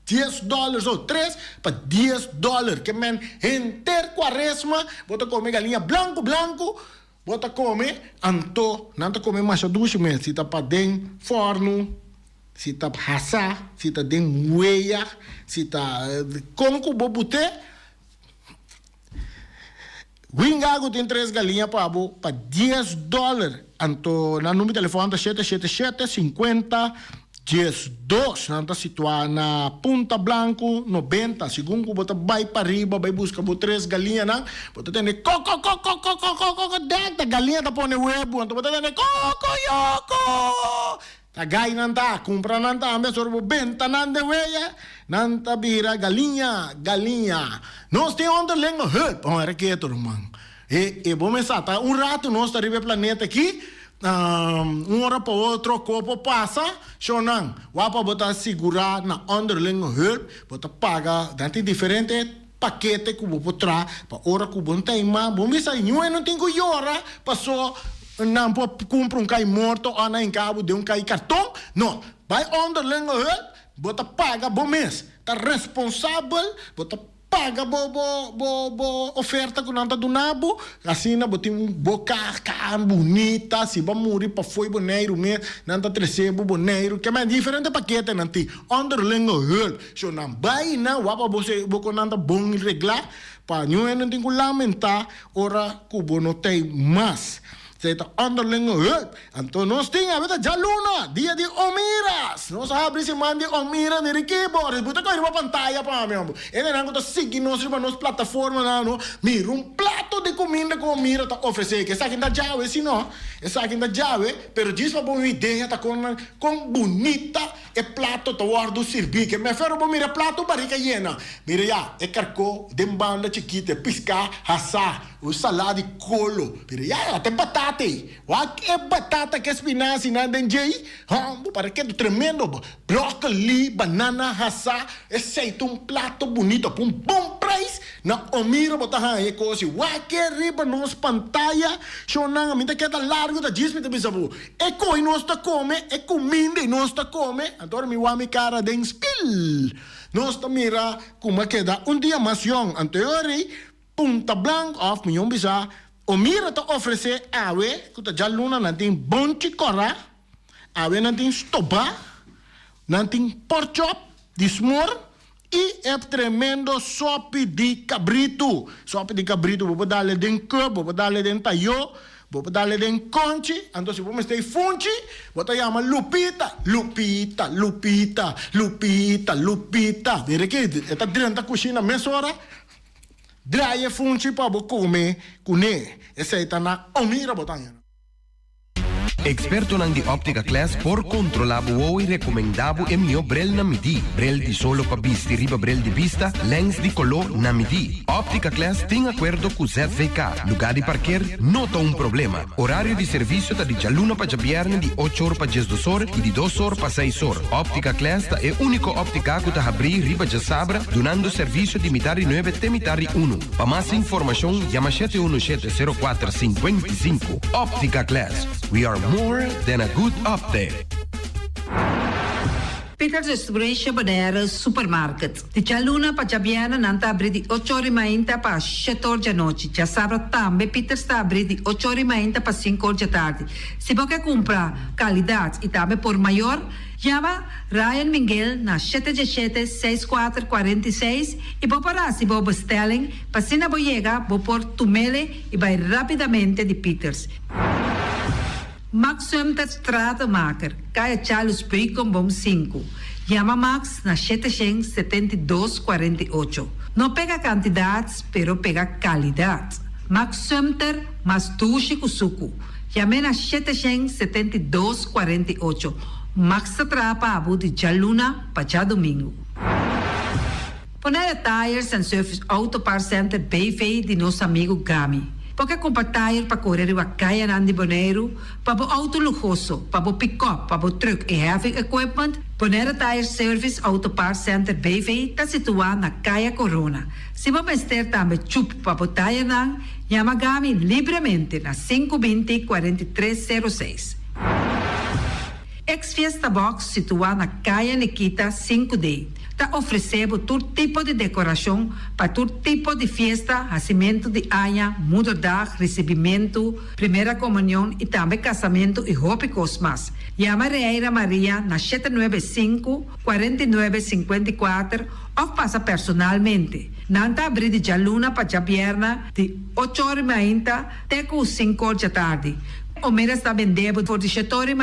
$10 ou 3 para $10. Que men, enter quaresma, bota comer galinha blanco, bota comer, anto, não te come mais duas meses, se tá para dentro, forno, se tá hasa, se tá dentro hueia, se tá como que vou botar. Wingago tem 3 galinhas para $10. Anto, na número de telefone da 777-50 10-2, não está situado na Punta Blanco, 90. Segundo você vai para riba, vai buscar 3 galinhas, não? Você tem coco, dentro, galinha está pondo huevo, então você tem coco. Tagay nanta, compra nanta, ambe sorbo benta nanda weya, nanta bira galinha. Nós temos underling help, era que é man. E vamos estar, rato nós está ribe planeta aqui, hora para outro, copo passa, shonang, wapa bota segurar na underling help, bota paga, dante diferente paquete que vou botar, para hora que vou ter uma, vamos sair, não tem que hora, passou. Não pode comprar cai morto ou em cabo de cai cartão. Não. Vai underling bota paga bom mês. Está responsável, bota paga bo oferta com nada do nabo, assim na botim boca bonita, se vai morrer para foi boneiro mesmo, nada recebo boneiro, que é mais diferente paquete nanti, underling hul, so não vai na wapa você boko nada bom reglar, para não é não tem que lamentar, ora cubo não tem mais. Saya tak underling anto nós tem a beta jaluna dia de omiras nós abre se mande omira de keyboard buta ko riba pantalla pa meu ele não tá seguindo nós riba nos plataforma não mira prato de comida com omira tá oferecer que essa aqui da jave se não essa aqui da jave pero diz para boa ideia tá com bonita e prato tá guardo servir que me fero bom mira prato barriga llena mira já é carco de banda chiquita pisca hasa o salada de colo mira já até batata wak é batata que espinaci nada em jei para que tremendo brócoli banana hasa esse um prato bonito um bom preço na omira botar aí coisa wak é riba nos pantalla chonanga minta que tá largo da disme de bisabu é coi nós tá come é comida e nós tá come agora me wami cara den spill nós tá mira como queda dia mais young anteriori punta blanco of milhão bisa omira te oferecer awe kuta jaluna nanting bonchi kora awe nanting stopa nanting pork chop di smor e é tremendo sopa de cabrito bobo dale den curb bobo dale den tayo bobo dale den conchi então se vamos ter funchi bota chama lupita vere que tá dentro da cozinha mesora draie funci pa bo come cune essa está na omira botanya. Experto nang di Optica Class por controlabo o recomendabo e mio brel na midi. Brel di solo pa bisti riba brel di vista, lens di color na midi. Optica Class tem acordo com ZVK. Lugar de parquear, nota um problema. Horário de serviço tá de jaluna pa jabierne di 8 horas pa 12 horas e di 2 horas pa 6 horas. Optica Class tá é único óptica que tá abrir riba de sabra, donando serviço de mitari 9 te mitari 1. Para mais informação, chama 717-0455. Optica Class. We are more than a good update. Peter's Restoration Banera Supermarket. Di Jaluna pa Jabiana nanta abri di 8 ore mainta pa 7 ore noite. Já sabra tambe Peter sta abri di 8 ore mainta pa 5 ore tarde. Se você compra qualidade e também por maior, chama Ryan Miguel na 717-6446 e vou parar se vou bestelling, pa sina vou chegar, vou por tumele e vai rapidamente de Peters. Max Sumter Stratenmaker, Kaya Charles Bricom Bom 5. Chama Max na 772-48. Não pega quantidades, pero pega qualidade. Max Sumter, mas tuxi kusuku. Chame na 772-48. Max Atrapa Abu de Jaluna, Pachá Domingo. Ponera Tires and Service Auto Part Center BV de nosso amigo Gami. Porque compra tire para correr o caia nandi boneiro, para o auto luxuoso, para o pick-up, para o truck e heavy equipment, Ponera Tire Service Auto Part Center BV está situado na Caia Corona. Se você ter também chup para o tire nan, chama Gami livremente na 520-4306. Ex-Fiesta Box situado na Caia Nikita 5D. Está oferecendo todo tipo de decoração para todo tipo de festa, nascimento de anha, mudança, recebimento, primeira comunhão e também casamento e roupa cosmas. Chama Reira Maria na 795-4954 ou passa personalmente. Nanta abrir de Jaluna para Jabierna de 8 horas até 5 horas da tarde. O mera está vendendo por 17 horas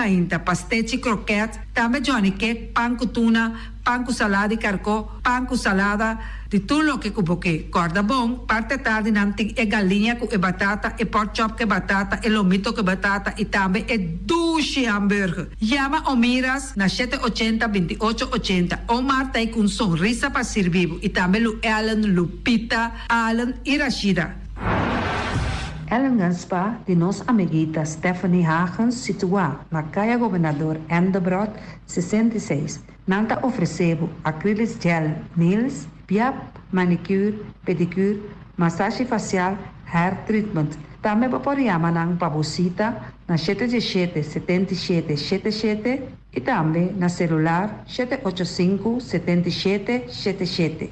pastete croquete, também Johnny Cake, pão com tuna, pão com salada e carcó, pão com salada, de tudo o que cuboque. Corda bom, parte tarde nanting é galinha com batata, e pork chop com batata, e lomito com batata, e também é duche hambúrguer. Chama Omiras na 780-2880, ou Marta aí com sonrisa para servir, e também Lu Ellen, Lupita, Alan e Rashida. Ellen Ganspa, de nossa amiguita Stephanie Hagens, situada na Caia Governador Endebrot 66. Nanta oferecemos acrylic gel, nails, piap, manicure, pedicure, massagem facial, hair treatment. Também podemos chamar ng pabosita na 777-7777 e também na celular 785-7777.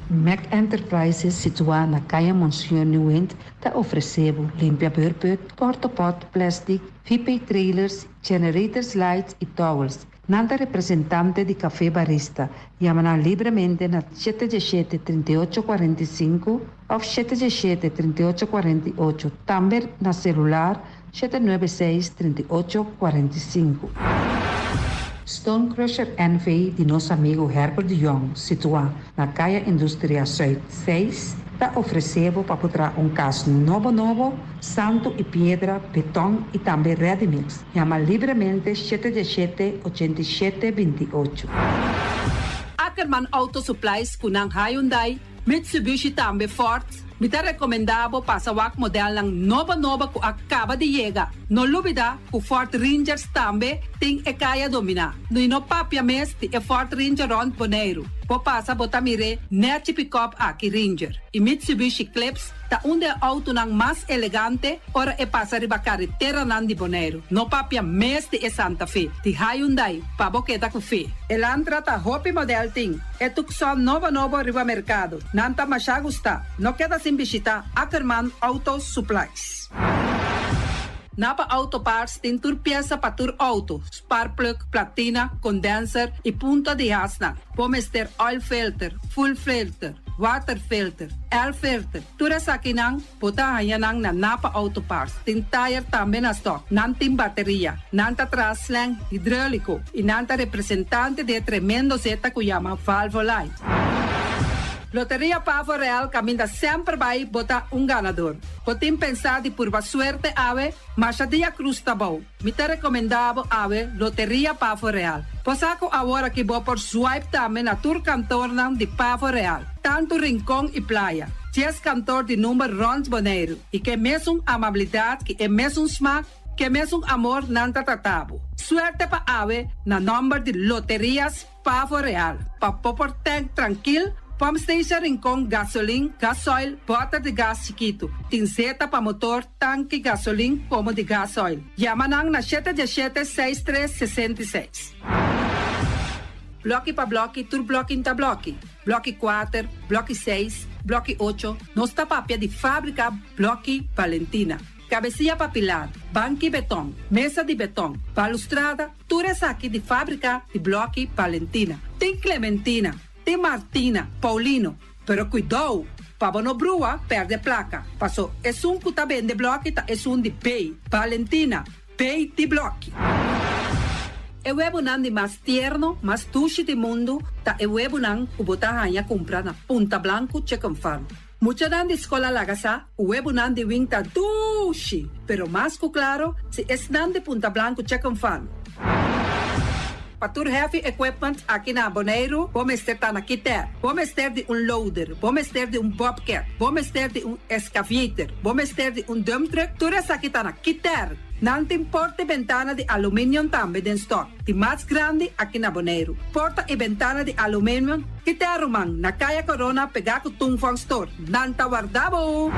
Mac Enterprises situada na Caia Monsenhor Nieuwend te ofereceu limpia beurput, cortopot, plastic, VP trailers, generators lights e towels. Nanta representante de Café Barista, llama livremente na 717-3845 ou 717-3848, também na celular 796-3845. Stone Crusher NV de nosso amigo Herbert de Jong, situado na Caia Indústria Zuid 6, está oferecendo para botar caso novo, santo e pedra, beton e também ready mix. Chama livremente 717-8728. Ackerman Auto Supplies kunang Hyundai, Mitsubishi também Ford. Mita recomendado para o modelo ng nova que acaba de chegar. No lubida, o Ford Rangers também tem e kaya domina. No papia mes ti e Ford Ranger Ron Boneiro. Po pasa botamire net pick-up aqui Ranger. E Mitsubishi Eclipse ta onde auto nang mas elegante ora e passa riba carretera nan di Boneiro. No papia mes ti e Santa Fe. Ti Hyundai pa boqueta ku fe. Elantra ta hopi model ting. E tukson novo riba mercado. Nanta masya gusta. No queda sin visita Ackerman Auto Supplies. Napa Auto Parts tem tur pieza para tur auto, spark plug, platina, condenser e punta de asna. Pomos ter oil filter, full filter, water filter, air filter. Tura sa kinang, puta hayanang na Napa Auto Parts. Tem tire também na stock, nantim bateria, nanta traslang, hidráulico e nanta representante de tremendo zeta que chama Valvoline. Loteria Pavo Real caminha sempre vai botar ganador. Potem pensar de por suerte ave, mas a dia cruz tá bom. Me te recomendava ave Loteria Pavo Real. Posaco agora que vou por swipe também na tour cantor de Pavo Real. Tanto Rincón e Playa. 10 cantor de número Rons Boneiro. E que mesmo amabilidade, que é mesmo smack, que mesmo amor nanta tratabo. Suerte pa ave na número de Loterias Pavo Real. Pa popor tank tranquilo. Pump Station Rincón, gasolina, gasoil, bota de gás chiquito. Tinseta para motor, tanque, gasolina, como de gasoil. Yamanang na 717-6366. Bloque para bloque, tur bloque inta bloque. Bloque 4, bloque 6, bloque 8. Nossa papia de fábrica, bloque Valentina. Cabecilla papilar, banque betão, mesa de betão, balustrada, tudo isso aqui de fábrica de bloque Valentina. Tem Clementina. Tem Martina, Paulino, pero cuidado, para não brua, perde placa. Passou, é que tá bem de bloco, é de pay. Valentina, pay de bloco. É o webunan de mais tierno, mais tuche do mundo, tá é o webunan que botar a comprar na Punta Blanco Chicken Farm. Mucha dan de escola lagasa, o webunan de winta tuche, pero mais que claro, se es dan de Punta Blanco Chicken Farm. Patur heavy equipment aqui na Boneiro, vamos ter na Kiter, vamos ter de loader, vamos ter de bobcat, vamos ter de excavator, vamos ter de dump truck, tudo isso aqui na Kiter. Não tem porta e ventana de alumínio também em stock. De mais grande aqui na Boneiro. Porta e ventana de alumínio, Kiter Roman, na Caia Corona, pegar com Tungfang Store. Não tá guardado.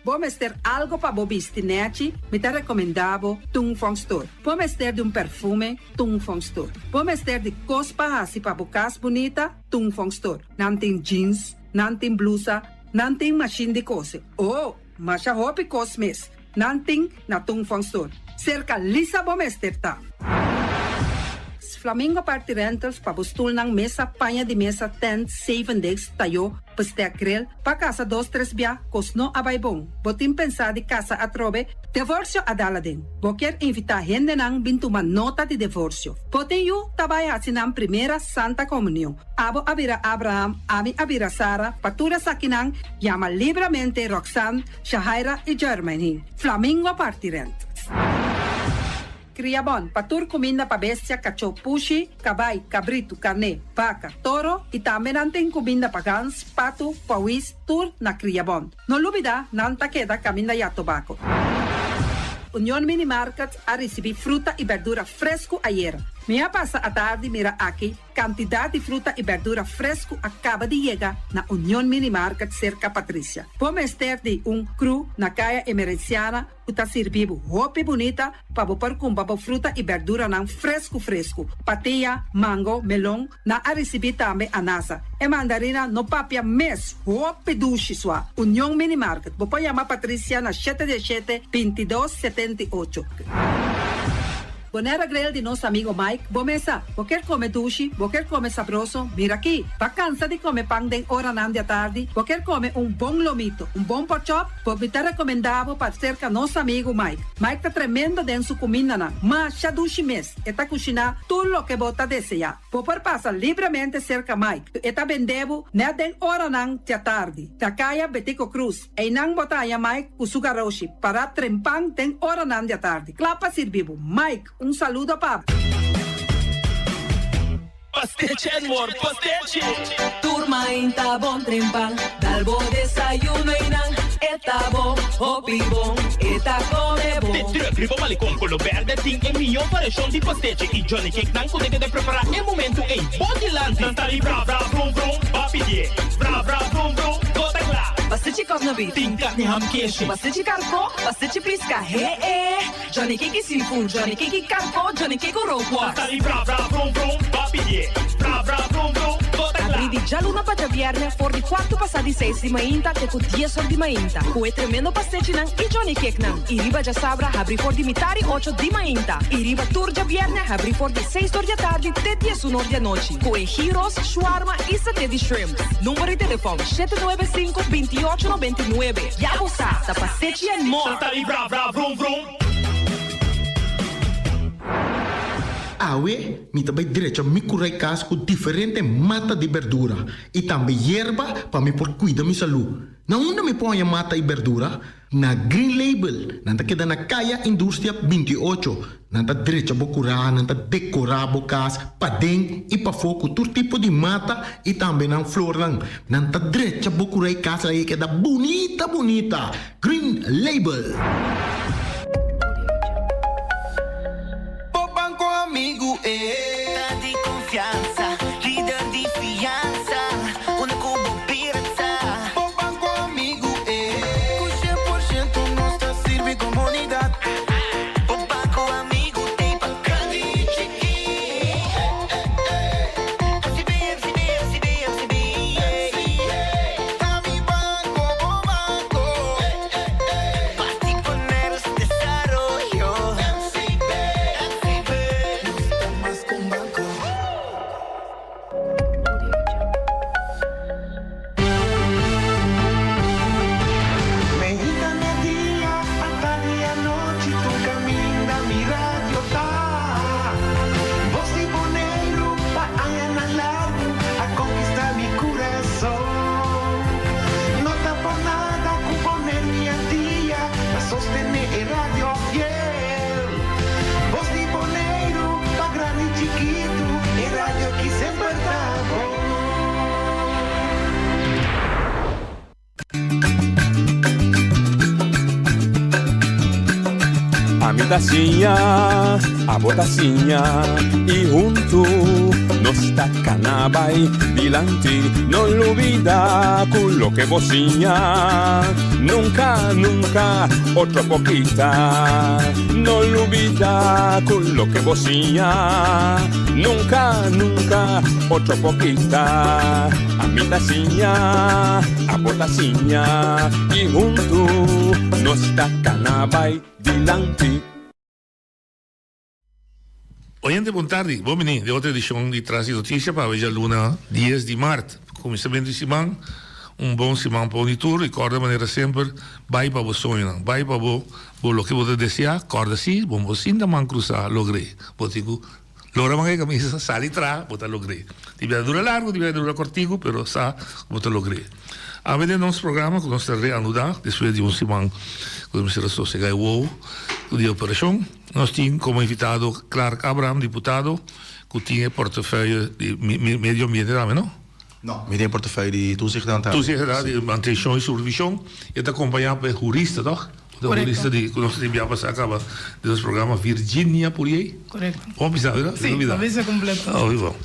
Vamos ter algo para bobistinete, me te recomendavo Tungfang Store. Vamos ter de perfume, Tungfang Store. Vamos ter de cospa assim para bocas bonita, Tungfang Store. Não tem jeans, não tem blusa, não tem machine de coser. Oh, mas a roupa cosmes, não tem na Tungfang Store. Cerca lisa vamos ter tá. Flamingo Party Rentals para bustul ng mesa, panha de mesa, tent, 7 days, tayo, paste grill, pa casa 2-3 bia, kosno abay bong. Botin pensa di casa atrobe, divorcio adala din. Boker invita gente nang bintuman nota de divorcio. Botin yu tabay hasinang primera Santa Comunión. Abo abira Abraham, ami abira Sara, patura sakinang, llama libremente Roxanne, Shahaira y Germany. Flamingo Party Rentals. Criabon, patur comida para bestia, cachorro, pushi, cabay, cabrito, carne, vaca, toro e também tem comida para gans, pato, pauis, tur na Criabon. No lubida, nanta queda caminda ya tobacco. Unión Mini Market a receber fruta e verdura fresco ayer. Minha passa a tarde, mira aqui, quantidade de fruta e verdura fresco acaba de chegar na União Mini Market cerca Patrícia. Vamos ter de cru na caia emergenciana, que está servindo roupa bonita para você comprar fruta e verdura não fresco. Patia, mango, melão, na a receber também anasa. E mandarina no papia mês, roupa duche sua. União Mini Market. Você chama Patrícia na 717-2278. Bonera grel de nosso amigo Mike. Bomesa, você quer comer duche? Você quer comer sabroso? Mira aqui. Tá cansado de comer pão de hora não de tarde? Você quer comer bom lomito, bom pork chop? Você está recomendado para cerca nosso amigo Mike. Mike tá tremendo dentro sua comida, mas já duche mês. Está cozinhando tudo o que você deseja. Você passa livremente cerca Mike. Está vendendo na de hora não de tarde. Da caia Betico Cruz. E não botaia Mike com sugaroshi para trempang de hora não de tarde. Clapa servivo. Mike, saludo, papo. Pastiche, amor, pastiche. Turma inta bom trempang, dalbo desayuno inang, eta bom, hopi bom, eta come bom. Te trigo malicom con lo verde, ting e mio variação de pastiche. E Johnny Cake não consegue de preparar em momento em Bodyland. Não tá ali, bra, vrum, vrum, papi die. Bra, vrum, vrum, toda lá. Pastiche cosnobi, Ting carne ham queijo. pastiche carco, pastiche pisca, Johnny Cake seafood, Johnny Cake carco, Johnny Cake roquas. Tá ali, bra, vrum, vrum, papi die. Bra, vrum, vrum, toda lá. Abri di già luna pa già viernes, for di 4 passati 6 di mainta, che con 10 di mainta. Cue tremendo pastiche nan, i Johnny Cake nan. I riba già sabra, abri for di mitari 8 di mainta. I riba tur già viernes, abri for di 6 di tardi, te 10 di noci. Cue gyros, shawarma e satè di shrimp. Numero di telefono 795-2899. Ya lo sa, da pastiche and more. Tá ali, bra, vrum, vrum. Awe, mi também direito a me curar casa com diferente mata de verdura e também erva para me por cuidar da minha saúde. Na onde me põe a mata e verdura? Na Green Label, nanta queda na Caia Indústria 28. Nanta direito a curar, nanta decorar a casa, para dentro e para fogo, todo tipo de mata e também na flor. Nanta direito a curar casa aí queda bonita. Green Label. Amigo, tá de confiança, líder de fiança, onde como pirata. O banco amigo, com 100% nossa serve comunidade. O banco amigo tem bacana e chique. FCB. Tá mi banco, bom banco. Particular desarrollo. A botacinha e junto nos tacanabay dilante, no olvida con lo que vocinha, nunca, otro poquita, no olvida con lo que vocinha, nunca, otro poquita, a mi tacinha, a botacinha e junto nos tacanabay dilante. Oyente, buon tardi. Bom menino, de outra edição de Traz Notícia para hoje, luna 10 de março. Começamento de semana, bom semana para o tour. Recorda maneira sempre, vai para o sonho, vai para o que você deseja, corda sim, bom você ainda man cruzar, logrei. Botigo, lora mangai camisa, sali tra, bota logrei. Tiver dura largo, tiver dura cortigo, pero sa, bota logrei. A ver, nosso programa, que nós reanudar, depois de semana, quando me será sossegado, de operação. Nós tínhamos como invitado Clark Abraham, deputado, que tinha portefeuille de meio ambiente também, não? Não, me tem portefeuille de toezicht aan Toezicht, de manutenção e supervisão. E está acompanhado por jurista, toch? Da lista de nós enviamos acaba dos programas Virginia por aí. Correto. Vamos pensar, Sim, talvez é completo. Oh, bom.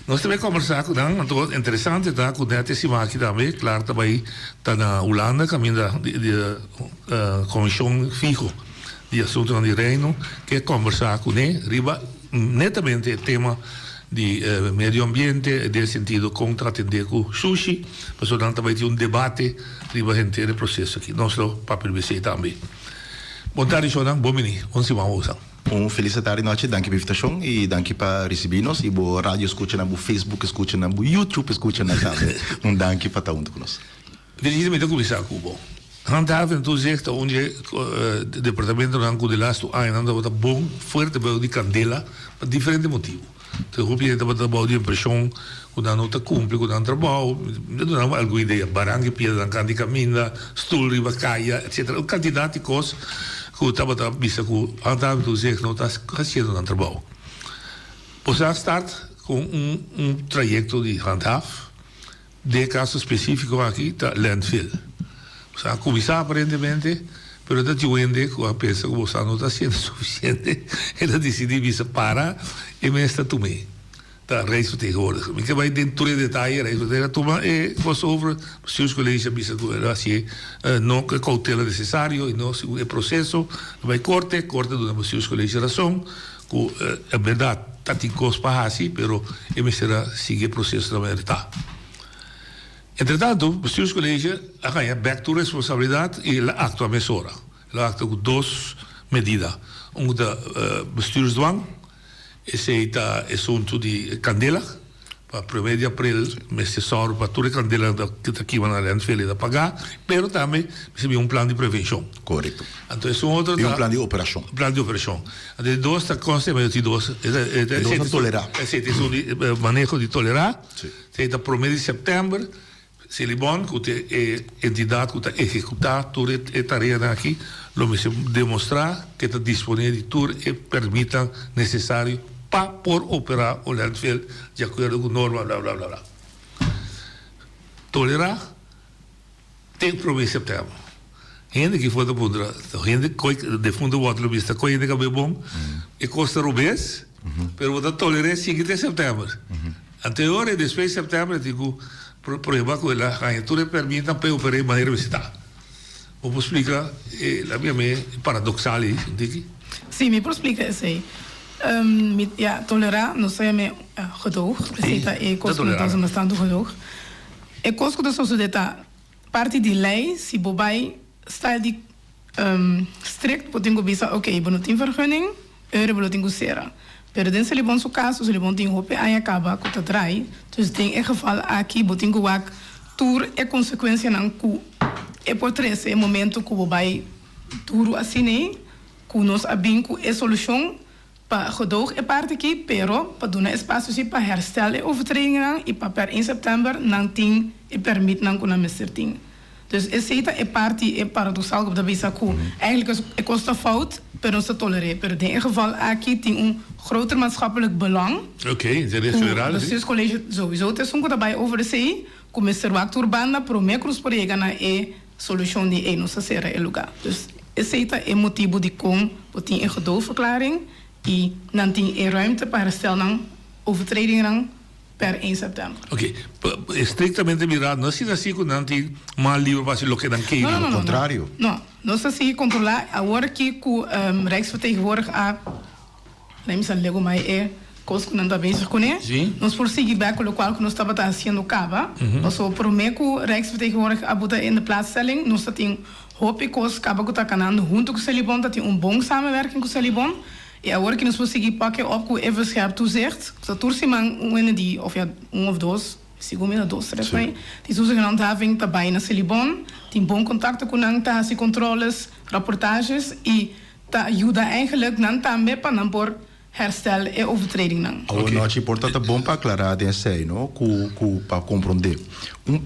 Nós também conversar com ele, então interessante tá com ele esse aqui também, claro, também tá na Holanda, caminho da comissão fijo de assuntos do reino, que conversar com ele, riba netamente tema de meio ambiente, no sentido contra atender com sushi, mas também tem debate riba gente do processo aqui, nosso papel BC também. Boa tarde, Jonan, bom menino, vamos lá. Feliz tarde noite, danke pela invitação e danke para receber-nos. E bo rádio escuta na bo Facebook, escuta na bo YouTube, escuta na também. Danke para estar junto conosco. Virginia, me dá começar com o bom. Handhaven tu zegt onde o departamento não de laatste ano anda wat bom forte bij die candela por diferente motivo. Então o cliente vai trabalhar de impressão, quando não está cumpre, quando não trabalha, não há alguma ideia, barang que pia dan canti caminda, stoel riba caia, etc. Uma quantidade de coisas que estava a vista que handhaven tu zegt não está fazendo no trabalho. Você start com trajeto de handhaven, de caso específico aqui, tá landfill. Você a começar aparentemente, pero da gente que pensa que você não está sendo suficiente, ela decidiu se parar e me está tomando. Tá, reis tegenwoordig. Ik heb bij den toer detail, reis tegen toma e was over bestuurscollege bisa que era assim, não que cautela necessário e não o processo vai corte do bestuurscollege razão, que é verdade, tá tem coisa para assim, pero e me será seguir processo da verdade. Entretanto, o bestuurscollege ganha back to responsabilidade e ela actua mesora. Ela actua com duas medidas. Da bestuursdwang, esse é assunto de candela, para 1 de abril, mês de souro, para toda a candela que está aqui na landfill de pagar, mas também precisa plano de prevenção. Correto. Então, é outro. E plano de operação. Plano de operação. Então, dois está constante, mas dois. Dois tolerar. Esse é o manejo de tolerar. Esse é para 1 de setembro. Se ele bom, que a entidade que está executar toda a tarefa aqui, lo me demonstrar que está disponível de tudo e permita necessário para por operar o landfill de acordo com norma, blá, blá, blá, blá. Tolerar tem para o mês de setembro. Gente que foi da pondra, gente que de fundo o outro vista, que gente que é bom, e custa rubês, pero o tolerar sigue até setembro. Anterior e depois de setembro, digo, provar que a rainha permita para operar de maneira visitar. Vou explicar, a minha é paradoxal, entende? Sim, me explica isso aí. Ja, tolerar, não sei, me gedoog. Receita é coisa que nós bastante gedoog. É coisa que nós somos parte de lei, se bobai style de strikt, podemos bisa, ok, não tem vergunning, não tem gosera. Pero dan se libon su caso, se libon tem hope aí acaba com a trai. Dus tem em geval aqui botin guak tour é consequência não cu é por três é momento que o vai tour assim né, que nós abinco é solução para gedoog é parte aqui, pero para dar espaço se para herstel é overtreding e para per in setembro não tem e permite não com a mesterting. Dus é parte é paradoxal que da bisa que eigenlijk é costa fout. Pero se tolereren. Pero in ieder geval aqui tem groter maatschappelijk belang. Oké, interesse federal. Dus het college sowieso. Het is ook daarbij over de zee. Como Mr. Wacht Urbana, pro micros por aí na solução de não se será el lugar. Dus esse é motivo de como tem gedoogverklaring e não tem ruimte para herstel overtredingen per 1 setembro. Ok, estrictamente mirado, não é assim que não tem mal livre para o que não quer. Não, ao contrário. Não se assim controlar. Agora que o Rijksvertegenwoordiger lembra se lego mais coisa que não está bezig com ele. Nós por seguir bem com o qual que nós estava fazendo cava. Nós só prometo que o Rijksvertegenwoordiger abuda em plaatsstelling. Nós tem hoop coisas que acaba canando junto com o Celibon, dat tem bom samenwerking com o Celibon. E agora que nós vamos seguir pakken op com even scherp toezicht, dat toersimang die of ja of doos, segundo doos três bem, die toezichthandhaving daarbij na Celibon, tem bom contato com nang tá se controles, rapportages e tá ajuda eigenlijk nang também para não por herstel e overtreding nang. Okay. Não é importante bom para aclarar desse aí, não? Para compreender.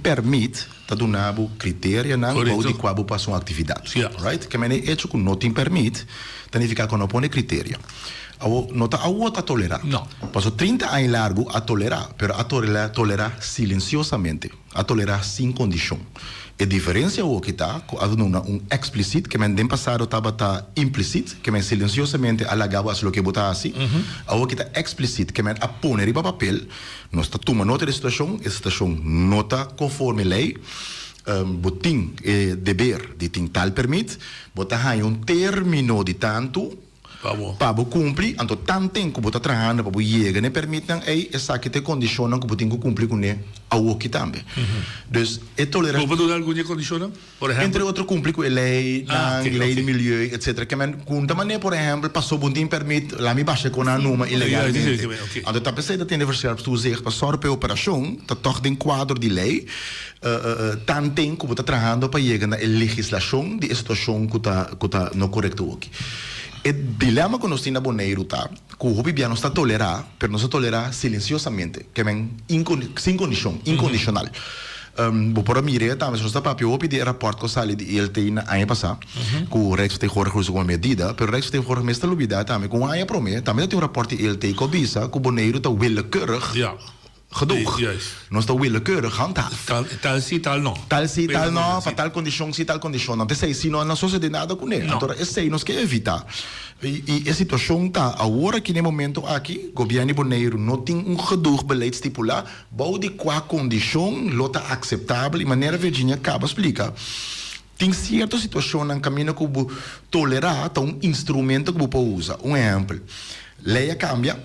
Permite tá donado critério nang ou de qual passar uma atividade, right? Que maneira é que não tem permite significa que não põe critério. Não está a tolerar. Não. Passou 30 anos largo a tolerar, pero a tolerar silenciosamente. a tolerar sem condição. A diferença é o que está, um explícito, que no passado estava implícito, que silenciosamente alagava o que botar assim, o que está explícito, que a pôr em papel, nós tomamos nota da situação, a situação nota conforme lei, botim dever de tal permite, botar término de tanto, para cumprir, então tanto tempo que você trabalhando para chegar, ne permitem essa que te condiciona que você cumprir com ele ao que também. Então, é tolerante. Pode dar alguma condição? Por exemplo, entre outros cumprir com a lei, lei de milieu, etc. Que com maneira, por exemplo, passou bom tempo permite lá me baixa com a numa ilegalmente. Então, tá pensando que tem universidade para dizer para só para operação, tá todo em quadro de lei, tanto tempo que você trabalhando para chegar na legislação de situação que tá no correto aqui. O dilema que nós temos na Bonaire está que o governo está tolerar, mas não se tolerar silenciosamente, que é sem condição, incondicional. Por mim, também nós está para o pedir rapport que saiu de ELT na ano passado, que o Rex tem agora com medida, mas o Rex tem agora mesmo lubida também com a ano promessa, também tem um rapport de ELT que avisa que o Bonaire está willekeurig. Gedoog. Nós estamos willekeurig handhaven. Tal sim, tal não. Tal sim, tal não, para tal condição, sim, tal condição. Não tem se não sucede nada com ele. Então, esse aí nós quer evitar. E a situação está, agora que no momento aqui, o governo Bonaire não tem gedoog beleid estipular, bom de qual condição lota aceitável, e maneira Virginia acaba explicar. Tem certa situação no caminho que você tolerar, um instrumento que você usa. Um exemplo, lei cambia.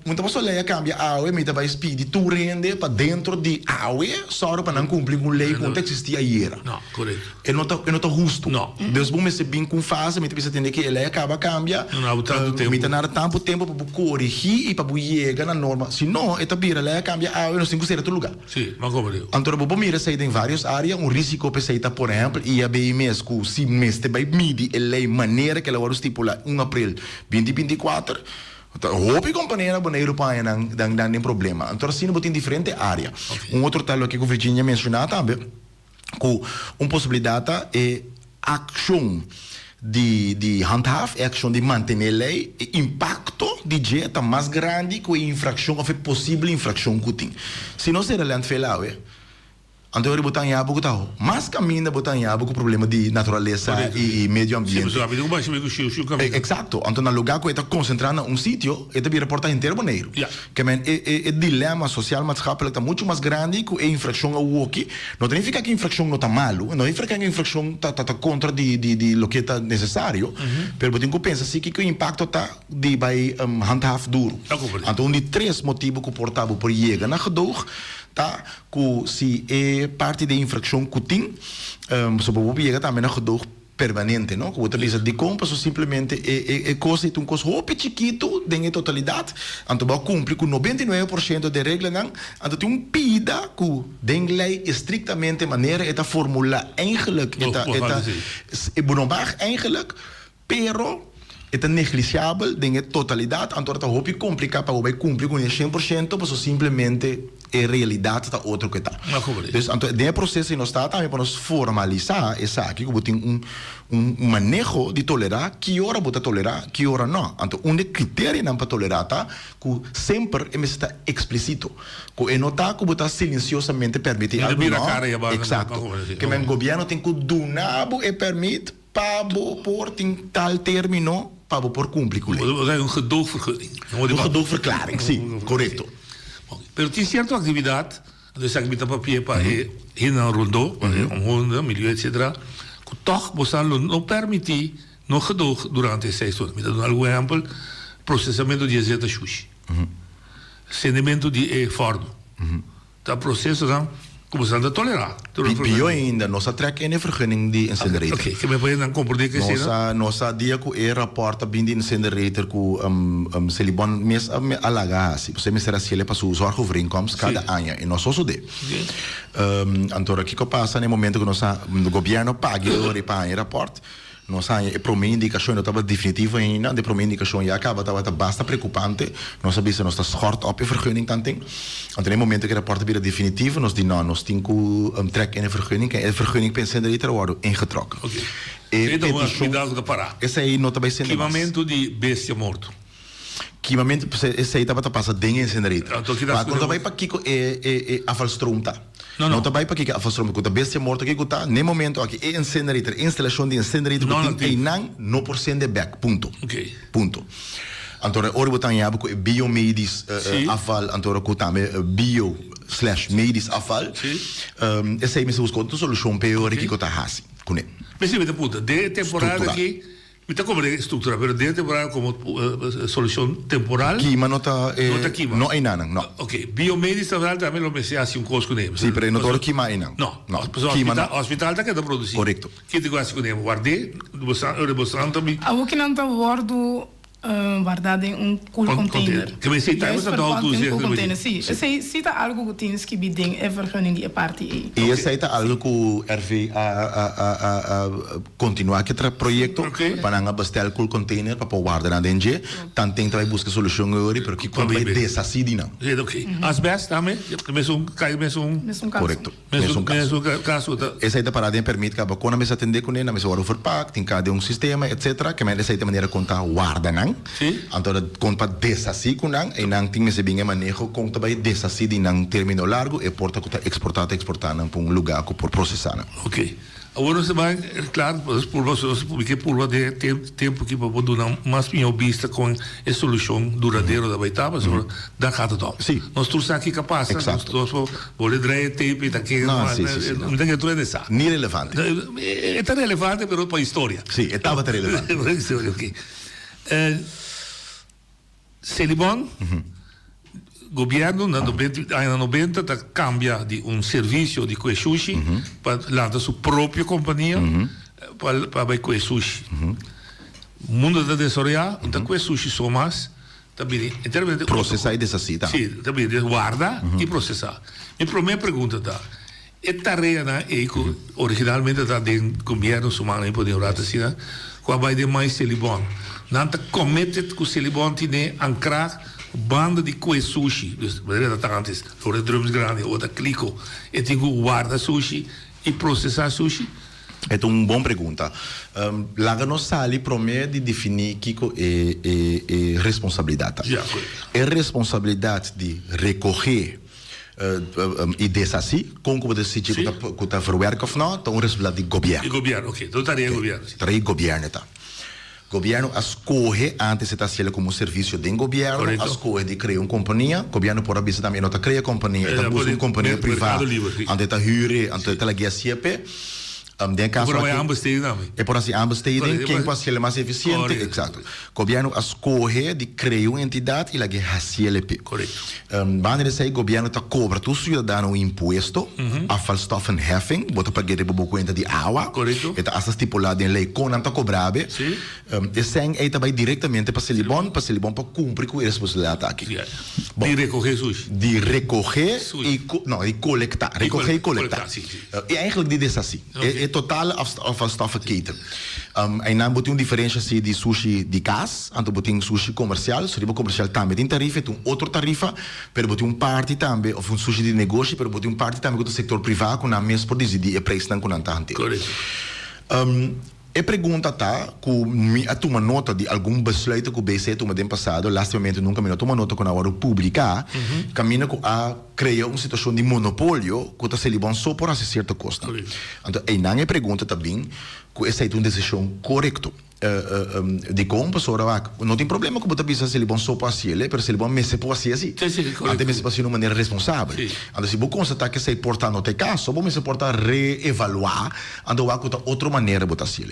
Muita pessoa lei cambia a AUE, mas vai pedir tu rende para dentro de AUE só para não cumprir com lei que existia aí. Não, correto. E não está justo. Não. Deus bom se bem com fase, mas você tem que a lei acaba cambia. Não há tanto tempo. Mas não há tanto tempo para corrigir e para chegar na norma. Se não, é a lei cambia a AUE, não tem que ser outro lugar. Sim, mas como eu. Então, vou mirar sair em várias áreas, risco para sair, por exemplo, e a BMS que se mestre vai medir a lei maneira que ela vai estipular 1 abril 2024. Hope companhia na Bonaire para não tem problema. Então, assim, tem diferente área. Outro tal aqui que o Virginia mencionou também, que uma possibilidade é ação de handhaven, ação de manter a lei, e impacto de jeito mais grande que a infração, ou a possível infração que tem. Se não será lento feio, então ele botar em abo que tal, mas caminha botar em abo com problema de natureza e meio ambiente. Exato. Então no lugar que está concentrado em sítio, ele vai reportar inteiro Bonaire. Que é dilema social maatschappelijk está muito mais grande que a infração ao walkie. Não significa que a infração não está malo, não significa que a infração está contra de lo que está necessário. Mas você tem que pensar assim que o impacto está de vai handhaven duro. Então de 3 motivos que portava por chegar na gedoog. Tá, que se é parte da infração que tem, se você chega também a gedoog permanente, não? Que você pensa de compra, ou simplesmente é coisa, um coisa muito chiquito, em totalidade, então vai cumprir com 99% de regras, não? Então tem pida que den lei estritamente maneira é formula eigenlijk, é bonobag eigenlijk, pero é negligiável em totalidade, então é muito complicado para você cumprir com 100%, mas simplesmente a realidade está outra que está. Então, nesse processo nós está também para nós formalizar essa aqui, que tem manejo de tolerar, que hora você tolerar, que hora não. Então, critério não para tolerar, tá? Que sempre está explícito. Que não está que você silenciosamente permite algo não. Exato. Que o governo tem que donar e permite para por tal término para por cumprir com ele. Gedoogvergunning. Gedoogverklaring, sim, correto. Pero tem certa atividade, dus ik met dat papier para ir na rondo, ronda, milieu, etc. Que toch você não permite no gedoog durante 6 horas. Me dá um exemplo, processamento de azeite sushi, sedimento de forno, tá processo não começando a tolerar. Pior ainda, nós trekken een vergunning die incinerator. Oké, que me pode não compreender que seja. Nós dia que é rapporta bem de incinerator que se libon mes alaga, se você me será se ele para sua zorg over inkomsten cada ano e nós só de. Então aqui que passa no momento que nós o governo paga o para rapport. Nós a promessa indicação não estava definitiva ainda, de promessa indicação já acaba estava bastante preocupante. Nós sabemos que nós está schort op a vergunning tanting. Então no momento que o rapport vira definitivo, nós dizemos nós temos que trekken in vergunning en vergunning pensando in worden ingetrokken. Oké. Então vamos cuidar da parar. Esse aí não também sendo. Queimamento de bestia morto. Queimamento esse aí estava passando dentro incinerator. Quando vai para Kiko é afalstroom tá. Não tá para que a afastromi que tá beste morto que tá, nem momento aqui é incinerator, instalação de incinerator que tem não por cento de back, ponto. Ok. Ponto. Antora ora botan yabo ko biomedisch afval, antora ko também bio/medisch afval. Essa aí me se buscou outra solução pior que ko tá hasi. Kune. Mas sim, puta, de temporada aqui, está como estrutura, pero de temporada como solução temporal. Quima não tá não é nada, não. Ok, biomedisch afval também lo messe assim conosco nem. Sim, pero não tô quima aí não. Não, hospital tá que tá produzindo. Correto. Que te gosta com nem guardei, você também. A o que não tá guardo guardado em container. Que me sei tá você dá um container, sim. Se tá algo que tens que bidem é vergunning die parte aí. E essa aí tá algo que o RV a continuar que tra projeto para não bestel cool container para guardar na dentro. Tanto tem que buscar solução agora porque quando vai desacidi não. Ok. Asbest também, mesmo correto. Mesmo caso. Essa aí tá parada permite que quando me se atender com ele, na mesa overpack, tem cada sistema, etc. Que essa aí tá maneira contar guarda não. Então, quando para desassi com não, e não tem se bem manejo com também desassi de não termino largo e porta que exportar para lugar que por processar. Ok. Agora você vai, claro, por você porque por de tempo que para dar mais minha vista com a solução duradoura da baitaba sobre da cada tal. Sim. Nós trouxe aqui capaz, nós trouxe vou dreie tape daqui, não tem que tudo essa. Nem relevante. É tão relevante, mas para a história. Sim, estava relevante. Ok. Celibon, governo na 90 cambia de serviço de Kue Sushi para lançar sua própria companhia para Kue Sushi. Mundo da desarrollar, então Kue Sushi só mais também processar e desaceitar. Sim, também guarda e processar. Minha primeira pergunta tá, é tarefa na eco originalmente da do governo sumano em poder orar assim, qual vai de mais Celibon. Nanta committed que o Celibon tinha ancrar banda de Kue Sushi, dus maneira da antes, sobre drums grande, outra clico, e tem que guardar sushi e processar sushi. É uma boa pergunta. Lá não sale promete de definir que é responsabilidade. É responsabilidade de recorrer e desassi, como você se que está verwerken of não, então responsabilidade de governo. E governo, ok. Então estaria governo. Estaria governo, tá. Governo escolhe antes de estar como serviço de governo, escolhe de criar uma companhia. Governo pode avisar também não criar companhia, está buscando uma companhia privada, onde está hyre, onde está a CP. Den caso aqui, é por assim aanbesteding, quem pode ser mais eficiente, exato. Governo escolhe de criar uma entidade e lá que a CLP. Correto. Wanneer o governo está cobra tu cidadão imposto, afvalstoffenheffing, bota para pagar por conta de água. Correto. Está assim estipulado em lei com não está cobrado. Sim. E sem aí também diretamente para Celibon para cumprir com a responsabilidade aqui. De recorrer sushi. De recorrer e de coletar. Recorrer e coletar. E eigenlijk dit is assim. É total afvalstoffenketen. En dan moet je een differentie de sushi de gas, en dan moet je sushi commercial, sushi commercial também tem tarifa, tem outro tarifa, pero moet je een parte também, of een sushi de negócio, pero moet je een parte também com o sector privado, com a mesma produção de preço não com a tante. Correto. E pergunta tá, que a tomar nota de algum besluit que o BC tomou no passado, lastamente nunca me tomou nota quando a hora publicar, caminha a criar uma situação de monopólio que está Celibon só por esse certo custo. Então, aí não é pergunta também que essa é uma decisão correta. De como pessoa não tem problema com botar bisa Celibon só para si, mas Celibon me se pode assim. Até me se pode de uma maneira responsável. Então, se você constatar que se porta não tem caso, você se porta reevaluar, então vai com outra maneira botar assim.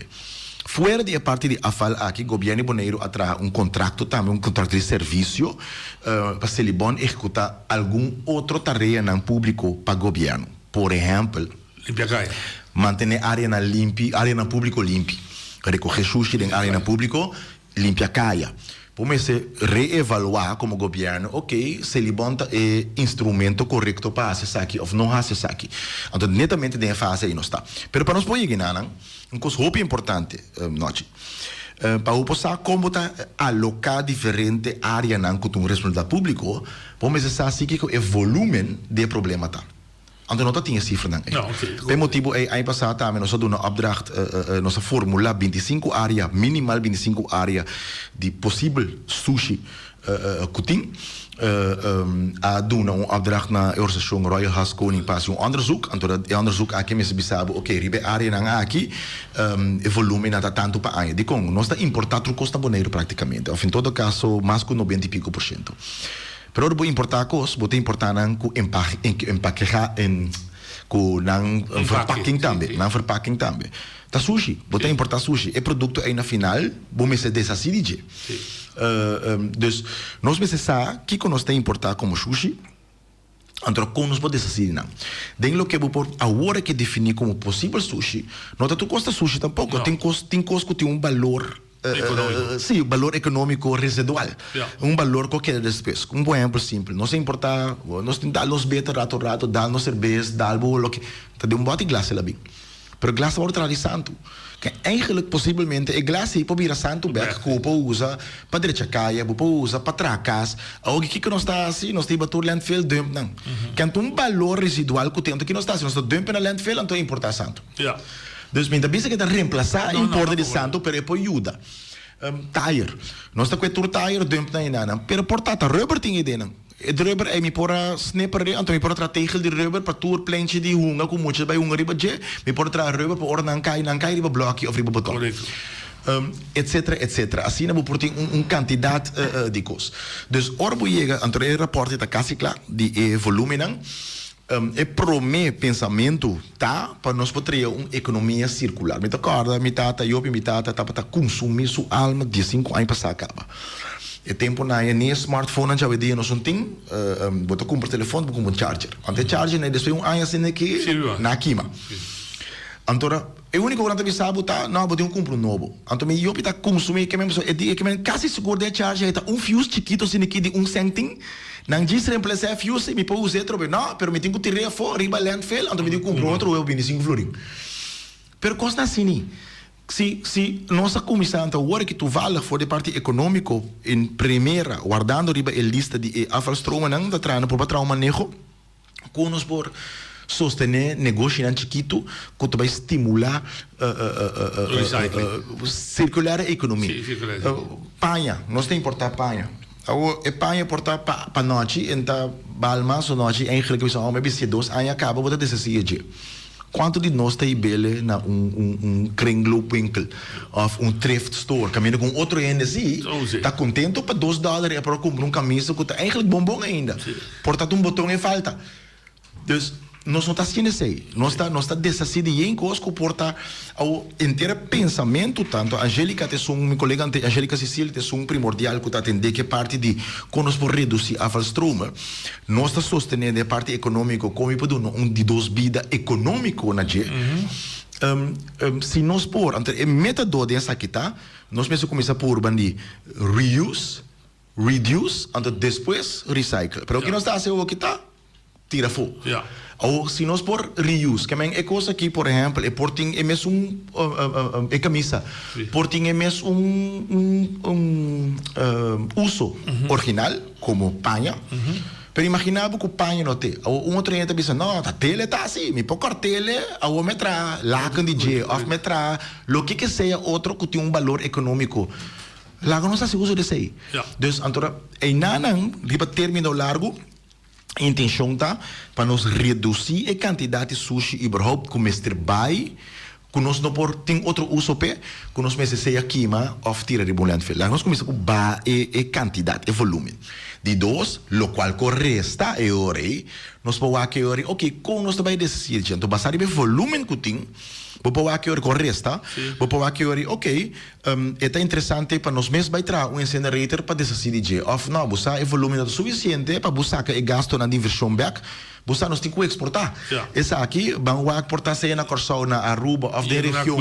Fora de parte de afal aqui, o governo boneiro atrai contrato também, um contrato de serviço para Celibon executar algum outro tarefa não público para o governo. Por exemplo, manter a área na público limpa. Recorrer sushi em área público, limpia caia. Vamos reevaluar como governo, ok, Celibon é instrumento correto para acessar aqui, ou não acessar aqui. Então, netamente, tem fase aí não está. Mas para nós pôr aqui, uma coisa muito importante, para o passar como está alocar diferente área com uma responsabilidade pública, vamos acessar assim que é o volume de problema tá. Ando nota tinha cifra dan. Não, ok. Tem motivo aí passado também nós doen een opdracht, nossa formula 25 área, minimaal 25 área de possível sushi cooking. A doen een opdracht naar Eurostation Royal House Koning Pas een onderzoek. En door het onderzoek aqui mensen bisabu, oké, ribe área na aqui, volume na tanto pa aia. Die kon, nós está importado costa boneiro praticamente. Of in todo caso, mais que 90 e pico por cento. Pero bo importar cos, bote importar nang ku empaquejar en ku nang verpakking também, nang verpakking também. Ta sushi, bote importar sushi, e produto aí na final, bo me se desacidije. Dus nós me se sa que nós tem importar como sushi, antro com nós pode decidir não. Den lo que por a hora que definir como possível sushi, não tá tu custa sushi tampouco, tem costo que tem valor sim, valor econômico residual. Valor qualquer después. Exemplo simples. Nós importar, nós tentamos beter rato, dar cerveja, dar lo que. Tá de bote glas lá bem. Pero glas wordt tradisanto. Que eigenlijk possivelmente é glas aí para virar santo back copa usa para direita caia, para usa para tracas. Algo que nós está assim, nós temos todo landfill dump não. Que um valor residual que tem que nós está assim, nós está dump na landfill, então importar santo. Dus men bisa kita reemplazar importe de santo pero por ajuda. Tire. Nós está com o tire dump na inana, pero portata rubber tinha dena. Het rubber é me pora snipper, então me pora tegel de rubber para tour plantje die hunga com muitos bij hunga riba je, me pora tra rubber para ornan kai riba blokje of riba beton. Etc. Assim não por ter quantidade de coisas. Dus orbo chega entre o rapporto da casicla de volume não. É promê pensamento tá para nós poder uma economia circular. Me acorda, me tata, eu me tata, tá para consumir sua alma de 5 anos para acaba. É tempo na nem smartphone já veio nós não tem, botar comprar telefone, botar um charger. Ante charger né depois ano assim que na quima. Antora, é o único que não sabe tá, não botar comprar novo. Então me eu pita consumir que mesmo é que mesmo quase seguro de charger tá fuse chiquito assim que de 1 centim. Não diz reemplaçar fuse, me pode usar outro, não, pero me tenho que tirar fora, riba landfill, então me tenho que comprar outro, eu vim 5 florim. Pero costa assim, se nossa comissão então agora que tu vale for de parte econômico em primeira, guardando riba a lista de afalstromen não da trana por patrão manejo, com nos por sostener negócio em chiquito, que tu vai estimular circular a economia. Panha, nós tem importar panha. E panha porta para noite, então balmas ou noite, eigenlijk we zouden met z'n 2 anos acaba wat het is quanto de nós tem bele na kringloopwinkel of thrift store, caminho com outro NSI, tá contento para $2 é para comprar camisa que tá eigenlijk bombom ainda, portanto botão em falta. Dus nós não está sendo assim, nós está decidindo em coisas que porta ao inteiro pensamento tanto Angélica tem minha colega Angélica Cecília tem primordial que está atender que parte de quando nós por reduzir a falstroma nós está sostenendo a parte econômica como pode de 2 vida econômico na je se nós por entre a método dessa aqui tá nós mesmo começar por bandi reuse reduce e depois recycle pero o que nós está fazendo aqui tá tira fogo ou se nós por reuse, que é coisa que, por exemplo, é porting é mesmo é camisa, porting é mesmo uso original, como panha, pero imaginava que o panha não tem, ou outro cliente pensa, não, a tele tá assim, me pôr a tele, ou me tra, lacan de je, ou me tra, lo que seja outro que tem valor econômico, lá não está se usa desse aí. Dus, então, é nanang, riba termino largo, a intenção está para nós reduzir a quantidade de sushi überhaupt que nós trabalhamos, que nós não tem outro uso que nós precisamos queimar ou tirar de um landfill. Nós começamos com a quantidade, o volume. De 2, o qual corresta é hora, nós podemos que hora, ok, como nós vamos decidir, então, basar o volume que tem, vou que hora corresta, vou que hora, ok, é interessante para nós mesmos trazer incinerator para decidir, ou não, buscar o volume suficiente para buscar que o gasto na diversão back, buscar nós temos que exportar. Essa aqui, vamos exportar se na Corsão, na Aruba, ou da região.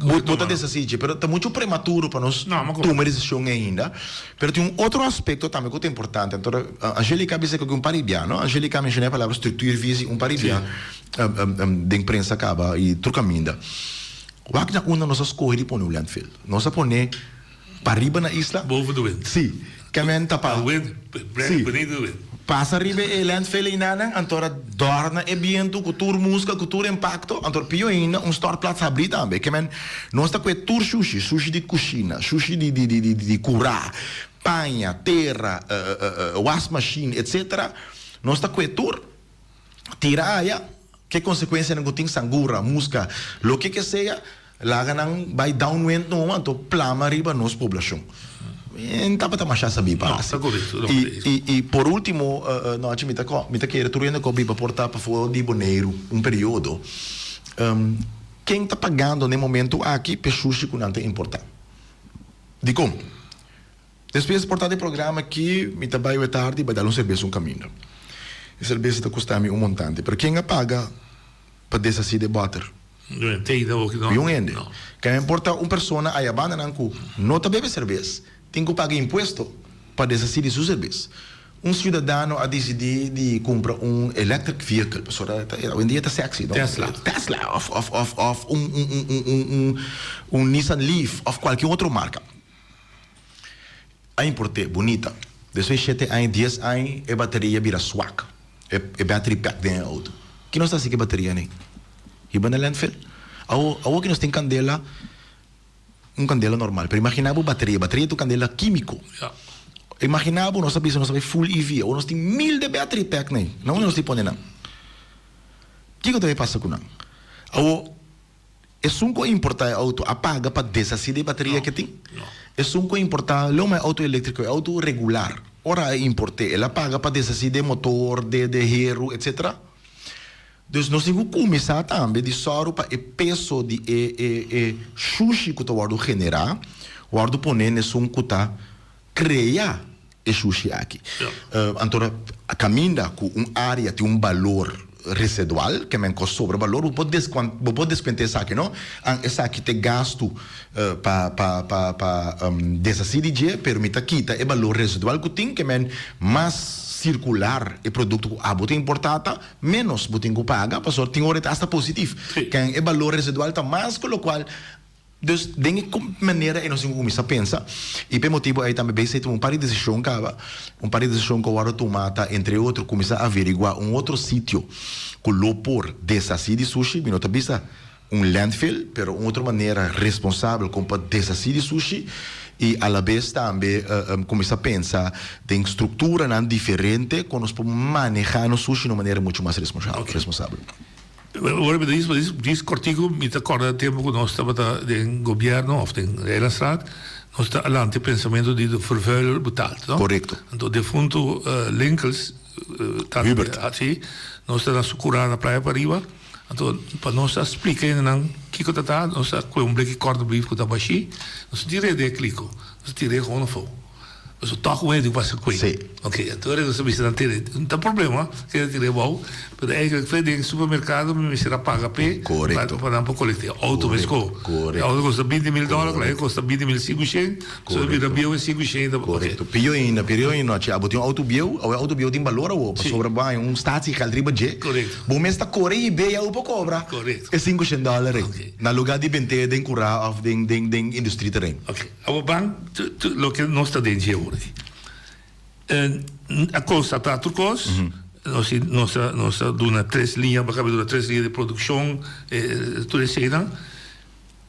Vou decidir, mas está muito prematuro para nós tomar decisão ainda. Mas tem outro aspecto também que é importante. Então, a Angélica disse que é paribiano, a Angélica mencionou a palavra estrutura visi, paribiano. De imprensa acaba e trucaminda. Wak na una nossas corre de pôr no landfill. Nós põe para riba na isla. Boven de wind. Sim. Que men tapa. Sim. Passa ribe e landfill inana, antora dorna e biento, cultura música, cultura impacto, antora pio ainda storplaats abrir também. Que men nós tá com tour sushi de cucina, sushi de curá, panha, terra, wash machine, etc. Nós tá com tour tiraia, que consequência não tem sangura, música, lo que seja, lá ganang by downwind no anto plama riba nos população. Então, para mais saber para e por último, nós me querer turando com biba portar para fora de Boneiro período. Quem está pagando no momento aqui pessoas que não tem importar. De como? Depois de portar de programa aqui, me trabalho tarde vai dar serviço caminho. O serviço está custando montante. Para quem paga para descer de butter? Não entendo o que não. Quem importa pessoa aí abana não tá bebe cerveja. Tem que pagar imposto para decidir seu serviço. Cidadão a decidir de comprar electric vehicle. Hoje em dia está sexy. Tesla. Of Nissan Leaf. Of qualquer outra marca. A importe bonita. Depois 7 anos, 10 anos, a bateria vira swag. A battery pack dentro do auto. Que não está assim que bateria, né? E na landfill. Ao que nós tem candela, candela normal. Pero imaginava bateria tu candela químico. Yeah. Imaginava nós sabe full EV, ou nós tem 1000 de battery pack, né? Não nós tem não. Que deve passar com não? É sunco importar auto apaga para descer de bateria que tem. É sunco importar loma auto elétrico, auto regular. Ora importe, ela paga para descer de motor, de hero, etc. Dus nós temos que começar também de só para o peso de sushi que tu guardo generar, guardo poner nesse que criar o sushi aqui. Então, caminha com área de valor residual, que é sobre valor, pode descontar isso aqui, não? Essa aqui tem gasto para descer de dia, permite quitar o valor residual que tem, que é mais circular e produto a botar importada menos botar que paga para só tem hora está positivo que o valor residual está mais com o qual dus de maneira e nós começar a pensar e por motivo aí também bem sei um par de decisão que o agora tomata entre outros começar a averiguar outro sítio com lopor dessa de sushi me nota bisa landfill pero outra maneira responsável com para dessa de sushi e a la vez também começar a pensar em estrutura diferente que nós podemos manejar o sushi de uma maneira muito mais responsável. Agora me diz cortigo, me acorda do tempo que nós estávamos no governo ou na Eilandstraat, nós estamos falando de pensamento de vervuiler betaald, não? Correto. Então, defunto Linkels, nós estamos sucurar na praia para riba. Então, para nós explicar o que está, nós com um break corda brief que está baixo, nós tirei de clico, nós tirei com o fogo. Nós toco ele passa com ele. Ok, então nós sabemos não tem problema, que ele tirei bom, mas é que foi no supermercado, me será paga p, para dar para coletar. Auto mesco. Auto custa $20,000, lá custa $20,500, só vira bio e $500. Correto. Pio ainda, tinha botar auto bio tem valor ou para sobra bem, static calriba je. Correto. Bom mês tá corre e be o pouco cobra. Correto. É $500 na lugar de vender den cura of den industria terreno. Ok. Agora bang, lo que nós está dentro hoje. A costa está tudo coisa. Nós dona 3 linhas, para dona 3 linhas de produção, tudo isso aí, não?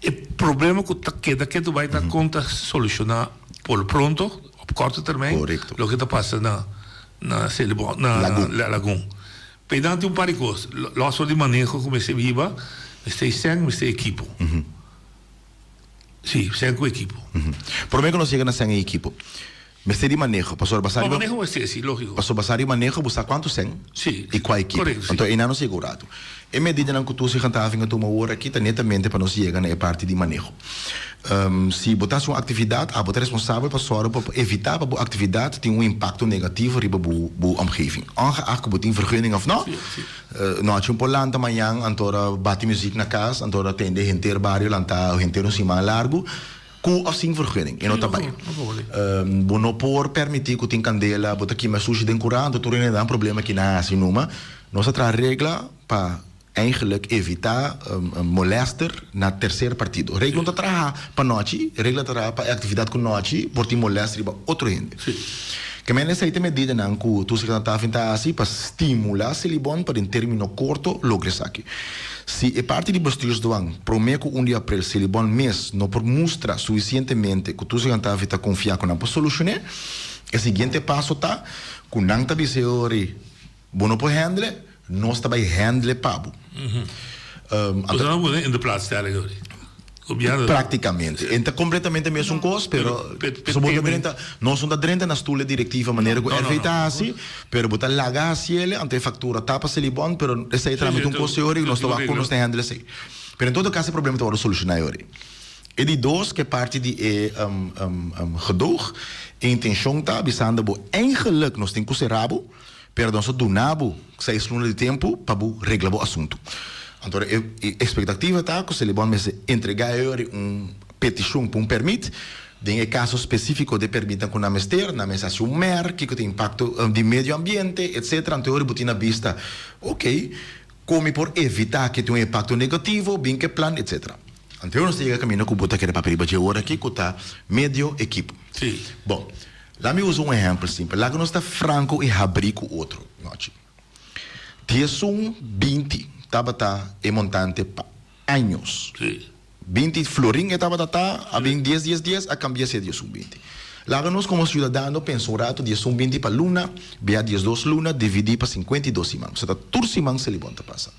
O problema que tu vai dar conta solucionar por pronto, a curto termino, o que está passando na Laguna. Pedante par de coisas. Logo de manejo como se viva, este equipo. Sim, sem equipo. Por mim que nós chegamos sem equipo. Mas de manejo, passou a passar manejo é sim, lógico. Passou a passar de manejo, você quanto sem? Sim. E qual equipe? Correto, então, ainda não segurado. E medida que tu se cantava em uma hora aqui, netamente para nós chegar na parte de manejo. Se botasse uma atividade, a botar responsável para evitar que a atividade tenha impacto negativo sobre a omgeving. Ongeacht que botem vergunning of não. Nós tínhamos por lá amanhã, antora bate muziek na casa, antora atende inteiro bairro, lanta inteiro cima largo. Com assim vergunning, e não está bem. Não por permitir que tem candela, botar aqui mais sushi dentro curando, tu não dá problema que nasce numa. Nós traz regra para eigenlijk evitar molester na terceiro partido. Regla não trabalha para noite, regla trabalha para atividade com noite, por ti molester para outro gente. Que me necessita medida não que tu se canta a assim para estimular se libon para em termino curto lograr isso aqui. Se é parte de bestuurs doang, prometo 1 de abril se libon mês não por mostrar suficientemente que tu se canta a confiar com não para solucionar, o seguinte passo tá com não tá biseori, bom não pode handle, nós também handle pabo. Então não in de plaats stellen hoor. Praticamente. Então, completamente mesmo coisa, pero nós somos da drenta na stule diretiva maneira que é feita assim, pero botar laga assim ele, ante factura tapa se libon, pero esse aí tramite costo hora e nós estamos com nós tem handle assim. Pero em todo caso, o problema está solucionar hora. E de dois, que parte de gedoog, a intenção está avisando que eigenlijk nós temos que ser rabo, pero nós donamos 6 lunas de tempo para reglar o assunto. Então, a expectativa está que se ele vai entregar petição para permit, em caso específico de permitir com a mester, na mensagem mer, que tem impacto de meio ambiente, etc. Então, ele botou na vista, como por evitar que tenha impacto negativo, bem que plano, etc. Então, nós temos que caminhar com o botar que é para perigo de hora aqui, que está meio equipo. Sim. Bom, lá me uso exemplo simples. Lá que nós está franco e abrir com o outro. Tiesum 20. Estava em montante para anos. Sim. 20 florin estava a 10 a cambiar se 20. Lá nós como cidadão pensamos rato 20 para luna, via 12 luna, dividir para 52 semanas. Ou seja, todos semanas se libonta passa.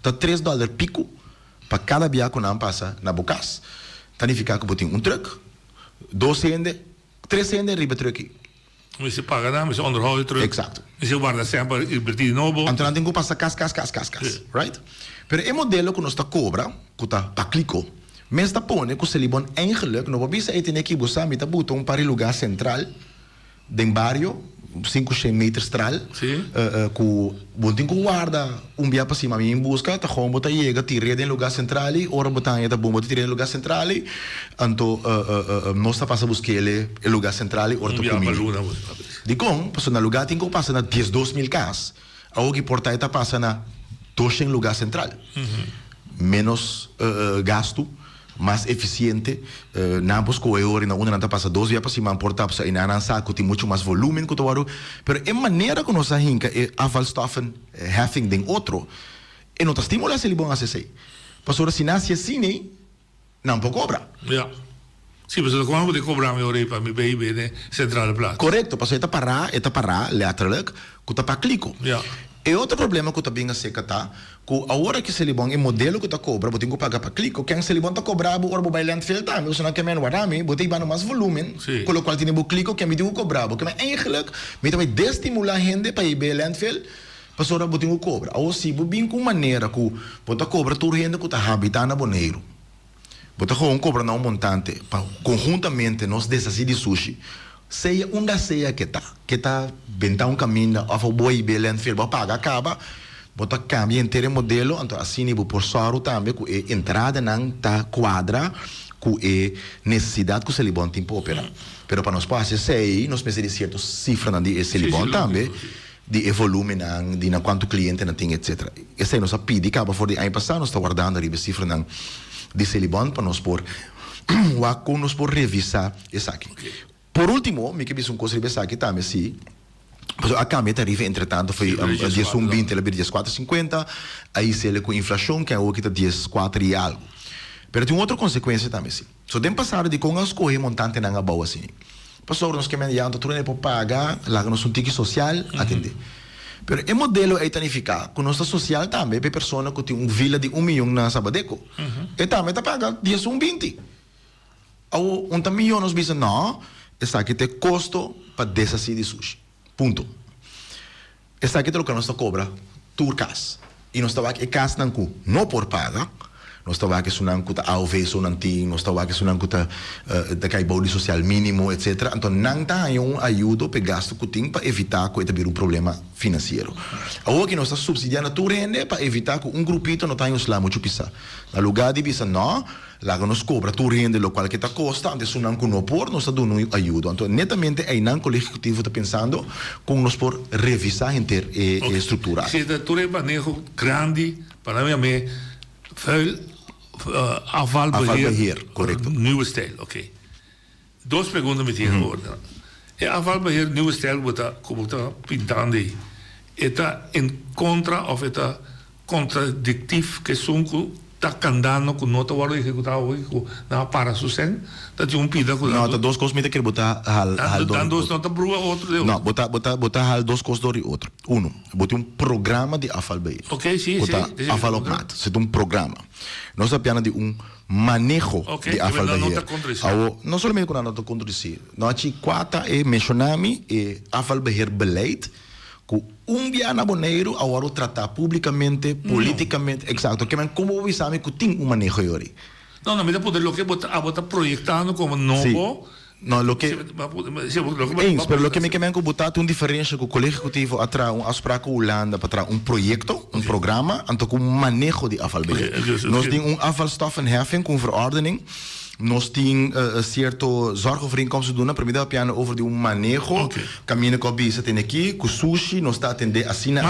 Tá $3 pico para cada via que não passa na bocas. Significa que botem truck, 2 cende, 3 cende riba truck. Mas se paga não, mas onderhoud je terug. Exacto. Mas se guarda sempre il bertino novo. Então não tem que passar cas, right? Pero o modelo que nós está cobra, que está para clico, mas está põe que se libon eigenlijk, não vai ser tem que buscar, me tá botando para o lugar central, do barrio, 500 metros central, que botem que guarda via para cima, em busca, tá como botar chega, tira do lugar central, ora botar aí tá bom, botar tira do lugar central, então nós está passando buscar o lugar central, ora tá comigo. De como, passou no lugar tem que passar na 12.000 casas, algo que porta está passando na 200 lugar central, menos gasto, mais eficiente, não busco hora na não passa 2 dias para cima portar para na não saco tem muito mais volume que tu pero é maneira que nós hinca é afvalstoffen having den outro e não tá estimula se ele bom assim passou se nasce assim não pode cobrar. Ja. Sim, mas eu como de cobrar meu rei para me baby né central plaats. Correto, passou eta para letterlijk que tá para clico. Ja. E outro problema que eu também sei que tá, que a hora que se libon é modelo que tá cobra, botem que pagar para clico, quem se libon tá cobrar, o orbo vai landfill tá, mas não quer menos warami, botem bano mais volume, com o qual tem o clico que me digo cobrar, porque eigenlijk me também destimular gente para ir bem landfill, para só botem o cobra. Ou se bem com maneira que bota cobra toda gente que tá habitando na boneiro. Bota com cobra não montante, para conjuntamente nós desassi de sushi. Seja onde seja que tá bentar caminho, a boi belen fil, vai pagar acaba, bota cambia inteiro modelo, então assim nível por soro também com a entrada não tá quadra com a necessidade que o celibon tem para operar. Pero para nós passar sei, nós precisamos de certas cifras de celibon também, de volume não, de quanto cliente não tem, etc. Esse aí nós pedi acaba for de ano passado, nós está guardando a cifra não de celibon para nós por revisar isso aqui. Por último, me que um coisa de aqui também, sim. A câmbio tarifa, entretanto, foi dia 20, ela vira 4,50, aí se ele com inflação, que é o que está 4 e algo. Mas tem outra consequência também, sim. So, tem passado de com as coisas montante na boa, assim. Passou, nós que me diam, tudo é para pagar, lá nós um ticket social, atender. Mas o modelo é tanificar, com nossa social também, para pessoa que tem vila de 1 milhão na Sabadeco, e também está pagando dia 20. Ou milhão nós dizem, não, essa aqui tem custo para desassi de sushi. Ponto. Essa aqui é o que nós cobra turcas. E nós estamos aqui casa não por paga. Nós estamos aqui sunang kuta AOV sunanti, nós estamos aqui sunang kuta da caibo social mínimo, etc. Então não tá um ajuda para gasto que tem para evitar que tenha um problema financeiro. Agora que nós estamos subsidiando tu rende para evitar que grupito não tenha lá muito pisa. No lugar de bisa não, lá que nós cobra tu rende lo qual que tá costa, antes sunang que não por, nós estamos dando ajuda. Então netamente aí não o executivo está pensando com nós por revisar inteiro e estruturar. Se tu rende manejo grande Para mí, vuil afvalbeheer. Correcto. Nieuwe stijl, oké. Dos perguntas me tienen ahora. El afvalbeheer nieuwe stijl como está pintando ahí. ¿Está en contra o está contradictivo que son está candando com nota hora ejecutado hoje na para su sen tá de pida com não tá duas coisas que botar hal dos nota brua outro de não botar hal duas coisas do outro botar programa de afvalbeheer sim botar afval op maat c'est programa nós apenas de manejo de afvalbeheer não somente com a nota conduzir nós aqui quatro mencionamos afvalbeheer beleid com dia na boneiro agora tratar publicamente, politicamente, exato, que como we sabe que tem manejo aí. Não, mas poder lo que bota proyectando como novo. Não, lo que pero lo que me quemen com botar uma diferença com o colégio executivo atrás afspraak com Holanda para projeto, programa, então com manejo de afvalbeheer. Nós temos afvalstoffenheffing com verordening. Nós temos certo zorgovereenkomsten doen, primeiro apenas over de manejo, caminho com a bisa tem aqui, com sushi, nós está atender assina,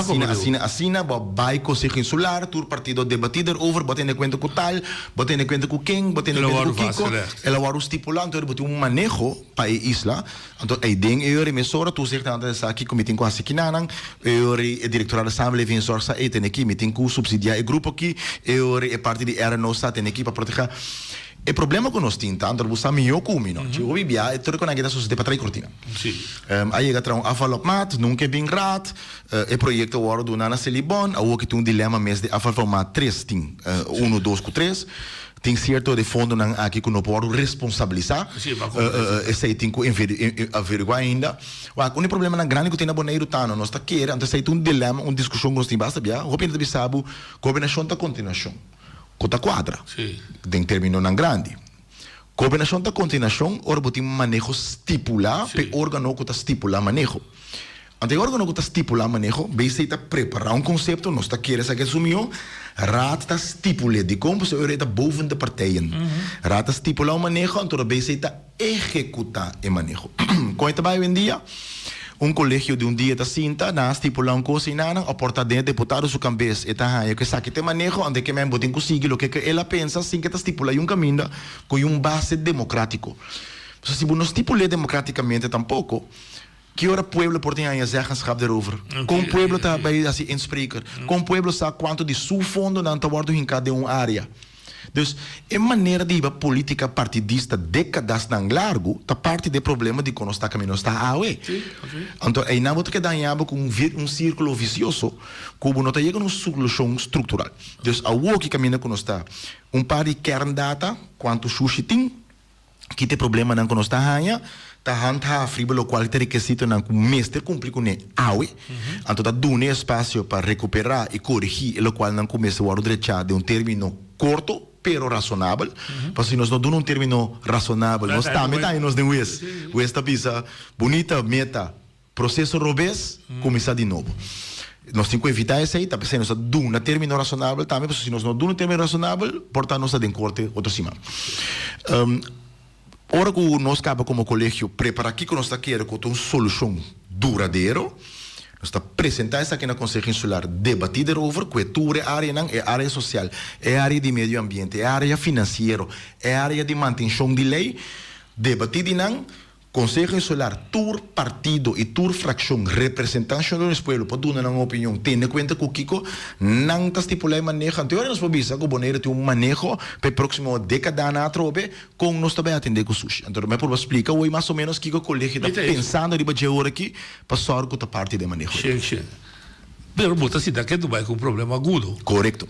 vai conseguir insular, tur partido debatido over, batendo conta com tal, batendo conta com quem, batendo conta com Kiko, ela vai estipular, então ele um manejo para a isla, então aí ding eu emissora, tu zegt aan de aqui com meeting com a Sikinanang, eu diretor da samenleving zorg sa tem aqui meeting com subsidiar o grupo aqui, eu parte de era nós tem aqui para proteger. O problema que nós temos, tanto você me ocupia, não? Se eu vivia, é tudo que nós temos para trazer cortina. Sim. Aí chega a afval op maat, nunca bem rat, o projeto agora do Nana Celibon, a que tem dilema mês de afval op maat 3, tem 1, 2, 3. Tem certo de fundo aqui que não pode responsabilizar. Esse aí tem que averiguar ainda. O único problema grande que tem na Boneiro Tano, nós está querendo, então tem dilema, uma discussão que nós temos bastante, o que nós sabemos, combinação da continuação. Cota quadra, tem termino na grande. Combinação da continuação, ora botem manejo estipular, pe órgão que está estipular manejo. Ante órgão que está estipular manejo, bem se está preparar conceito, nós está querendo essa que assumiu, raad está estipular de como se está boven de partijen. Raad está estipular manejo, então bem se está executar o manejo. Como está bem em dia? Colégio de dia da cinta, na estipular coisa e nada, a porta de deputado su cabeça, e tá aí que sabe que manejo, onde que me botem conseguir o que ela pensa, assim que está estipular caminho com base democrático. Se não estipular democraticamente tampouco, que hora o povo pode ter zeggenschap daarover? Como o povo está bij assim inspreker? Como o povo sabe quanto de seu fundo não está guardado em cada área? Dus, em maneira de política partidista décadas tão largo, tá parte do problema de quando está caminhando está aue. Então, aí não que danhava com círculo vicioso, como não está chegando uma solução estrutural. Dus, a que caminha quando está par de kerndata, quanto sushi tem, que tem problema não quando está ganha, tá handha fribolo qualquer requisito não com mestre cumprir com ne aue. Então, tá dando espaço para recuperar e corrigir, o qual não começa a direita de término curto, pero razonável, porque se nós não damos término razonável, nós também nós não o esta pisa bonita meta, processo robês, começar de novo. Nós temos que evitar isso aí, se nós damos término razonável também, porque se nós não damos término razonável, portanto nós temos corte outro cima. Ora que nós acaba como colégio preparar aqui que nós está querendo com uma solução duradoura. Nós está apresentar isso aqui na Conselho Insular, debatir over que é área não é área social, é área de meio ambiente, é área financeira, é área de manutenção de lei, debatir de não Conselho Insular, tur partido e tur fração representação do pueblo, para dar uma opinião, tendo em conta que o Kiko não está estipulado manejo, anterior nós podemos que o Boneiro tem manejo para o próximo década na trobe, com nós também atender com o sushi. Então, eu posso explicar hoje mais ou menos que o colégio está pensando de hora aqui, para sorte que a parte de manejo. Pero bota se daqui tu vai com problema agudo. Correto.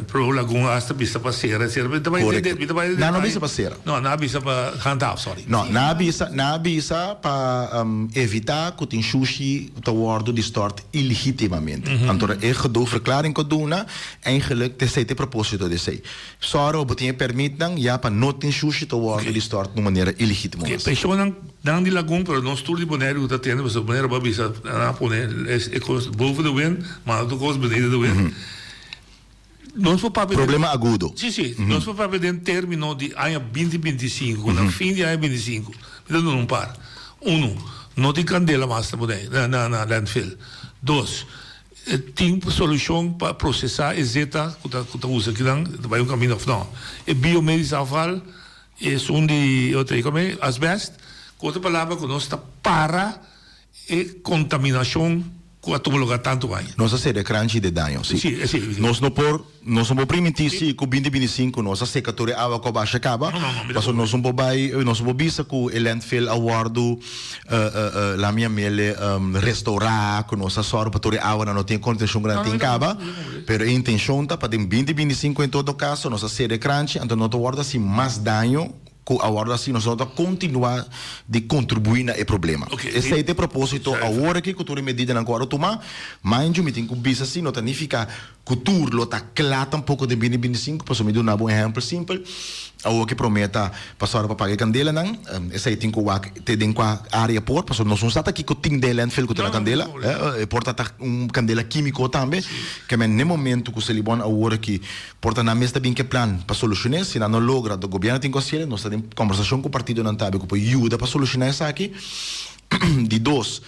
Problema com hasta vista passeira, não vista passeira. Não, na vista para handhaaf, sorry. Não, na vista para evitar que o sushi te worden distort illegitimamente. Então, de verklaring que dona, eigenlijk te sei te propósito de sei. Só o botinha permite já para não ter sushi te worden distort de maneira ilegítima. Pessoa não de lagoon, pero não estudo de Bonaire está tendo, mas o Bonaire vai bisa na poner é coisa boven de wind, maar ook coisa beneden de wind. Problema agudo. Sim. Nós vamos para dentro termino de ano 2025, no fim de ano 25. Então não para. Não tem candela mais na Bonaire, na landfill. Dois, tem solução para processar e zeta que usa que não vai caminho não. E biomedicina afval é de outra como é asbest, com outra palavra que nós está para e contaminação com a lugar tanto vai. Nossa série grande de dano, sim. Nós não por permitir se com 2025 nossa secatoria água com baixa acaba. Mas nós não por bisa com o landfill award la minha mele restaurar com nossa sorte para água não tem condição grande em caba. Pero a intenção tá para 2025 em todo caso nossa série grande, então não guarda se mais dano agora assim nós vamos continuar de contribuir no problema. Esse é o propósito agora que cultura medida não agora tomar, mas eu me tenho que bisa assim não significa cultura lo tá claro um pouco de 2025, posso me dar um bom exemplo simples. Agora que prometa passar para pagar candela não, esse aí tem que ter dentro a área por, porque nós não estamos aqui com tem de landfill com a candela, porta tá candela químico também, que mas no momento que se libona agora que porta na mesa bem que plan para solucionar, se não logra do governo tem que ser, nós temos conversação com o partido não tabe que ajuda para solucionar isso aqui. De dois,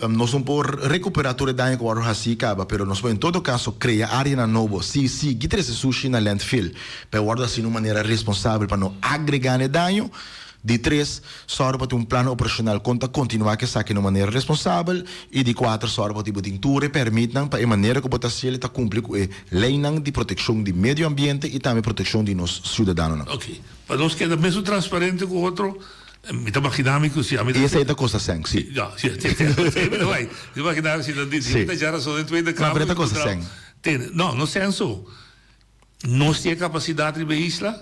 nós vamos por recuperar todo o dano que o ar assim acaba, mas nós vamos em todo caso criar área na novo, se que esse sushi na landfill, para guardar assim de uma maneira responsável para não agregar dano. De 3, só para ter um plano operacional conta continuar que saque de maneira responsável e de 4, só para ter pintura permite para a maneira que o Botaciel está cumprir com a lei de proteção do meio ambiente e também proteção de nós cidadãos. Ok, para nós que é mesmo transparente com o outro. Me está imaginando se e essa é da coisa sem, sim. Já, sim, vai. Imaginar se não diz, muita geração dentro da câmara. Mas é coisa sem. Não, no senso, nós temos capacidade de isla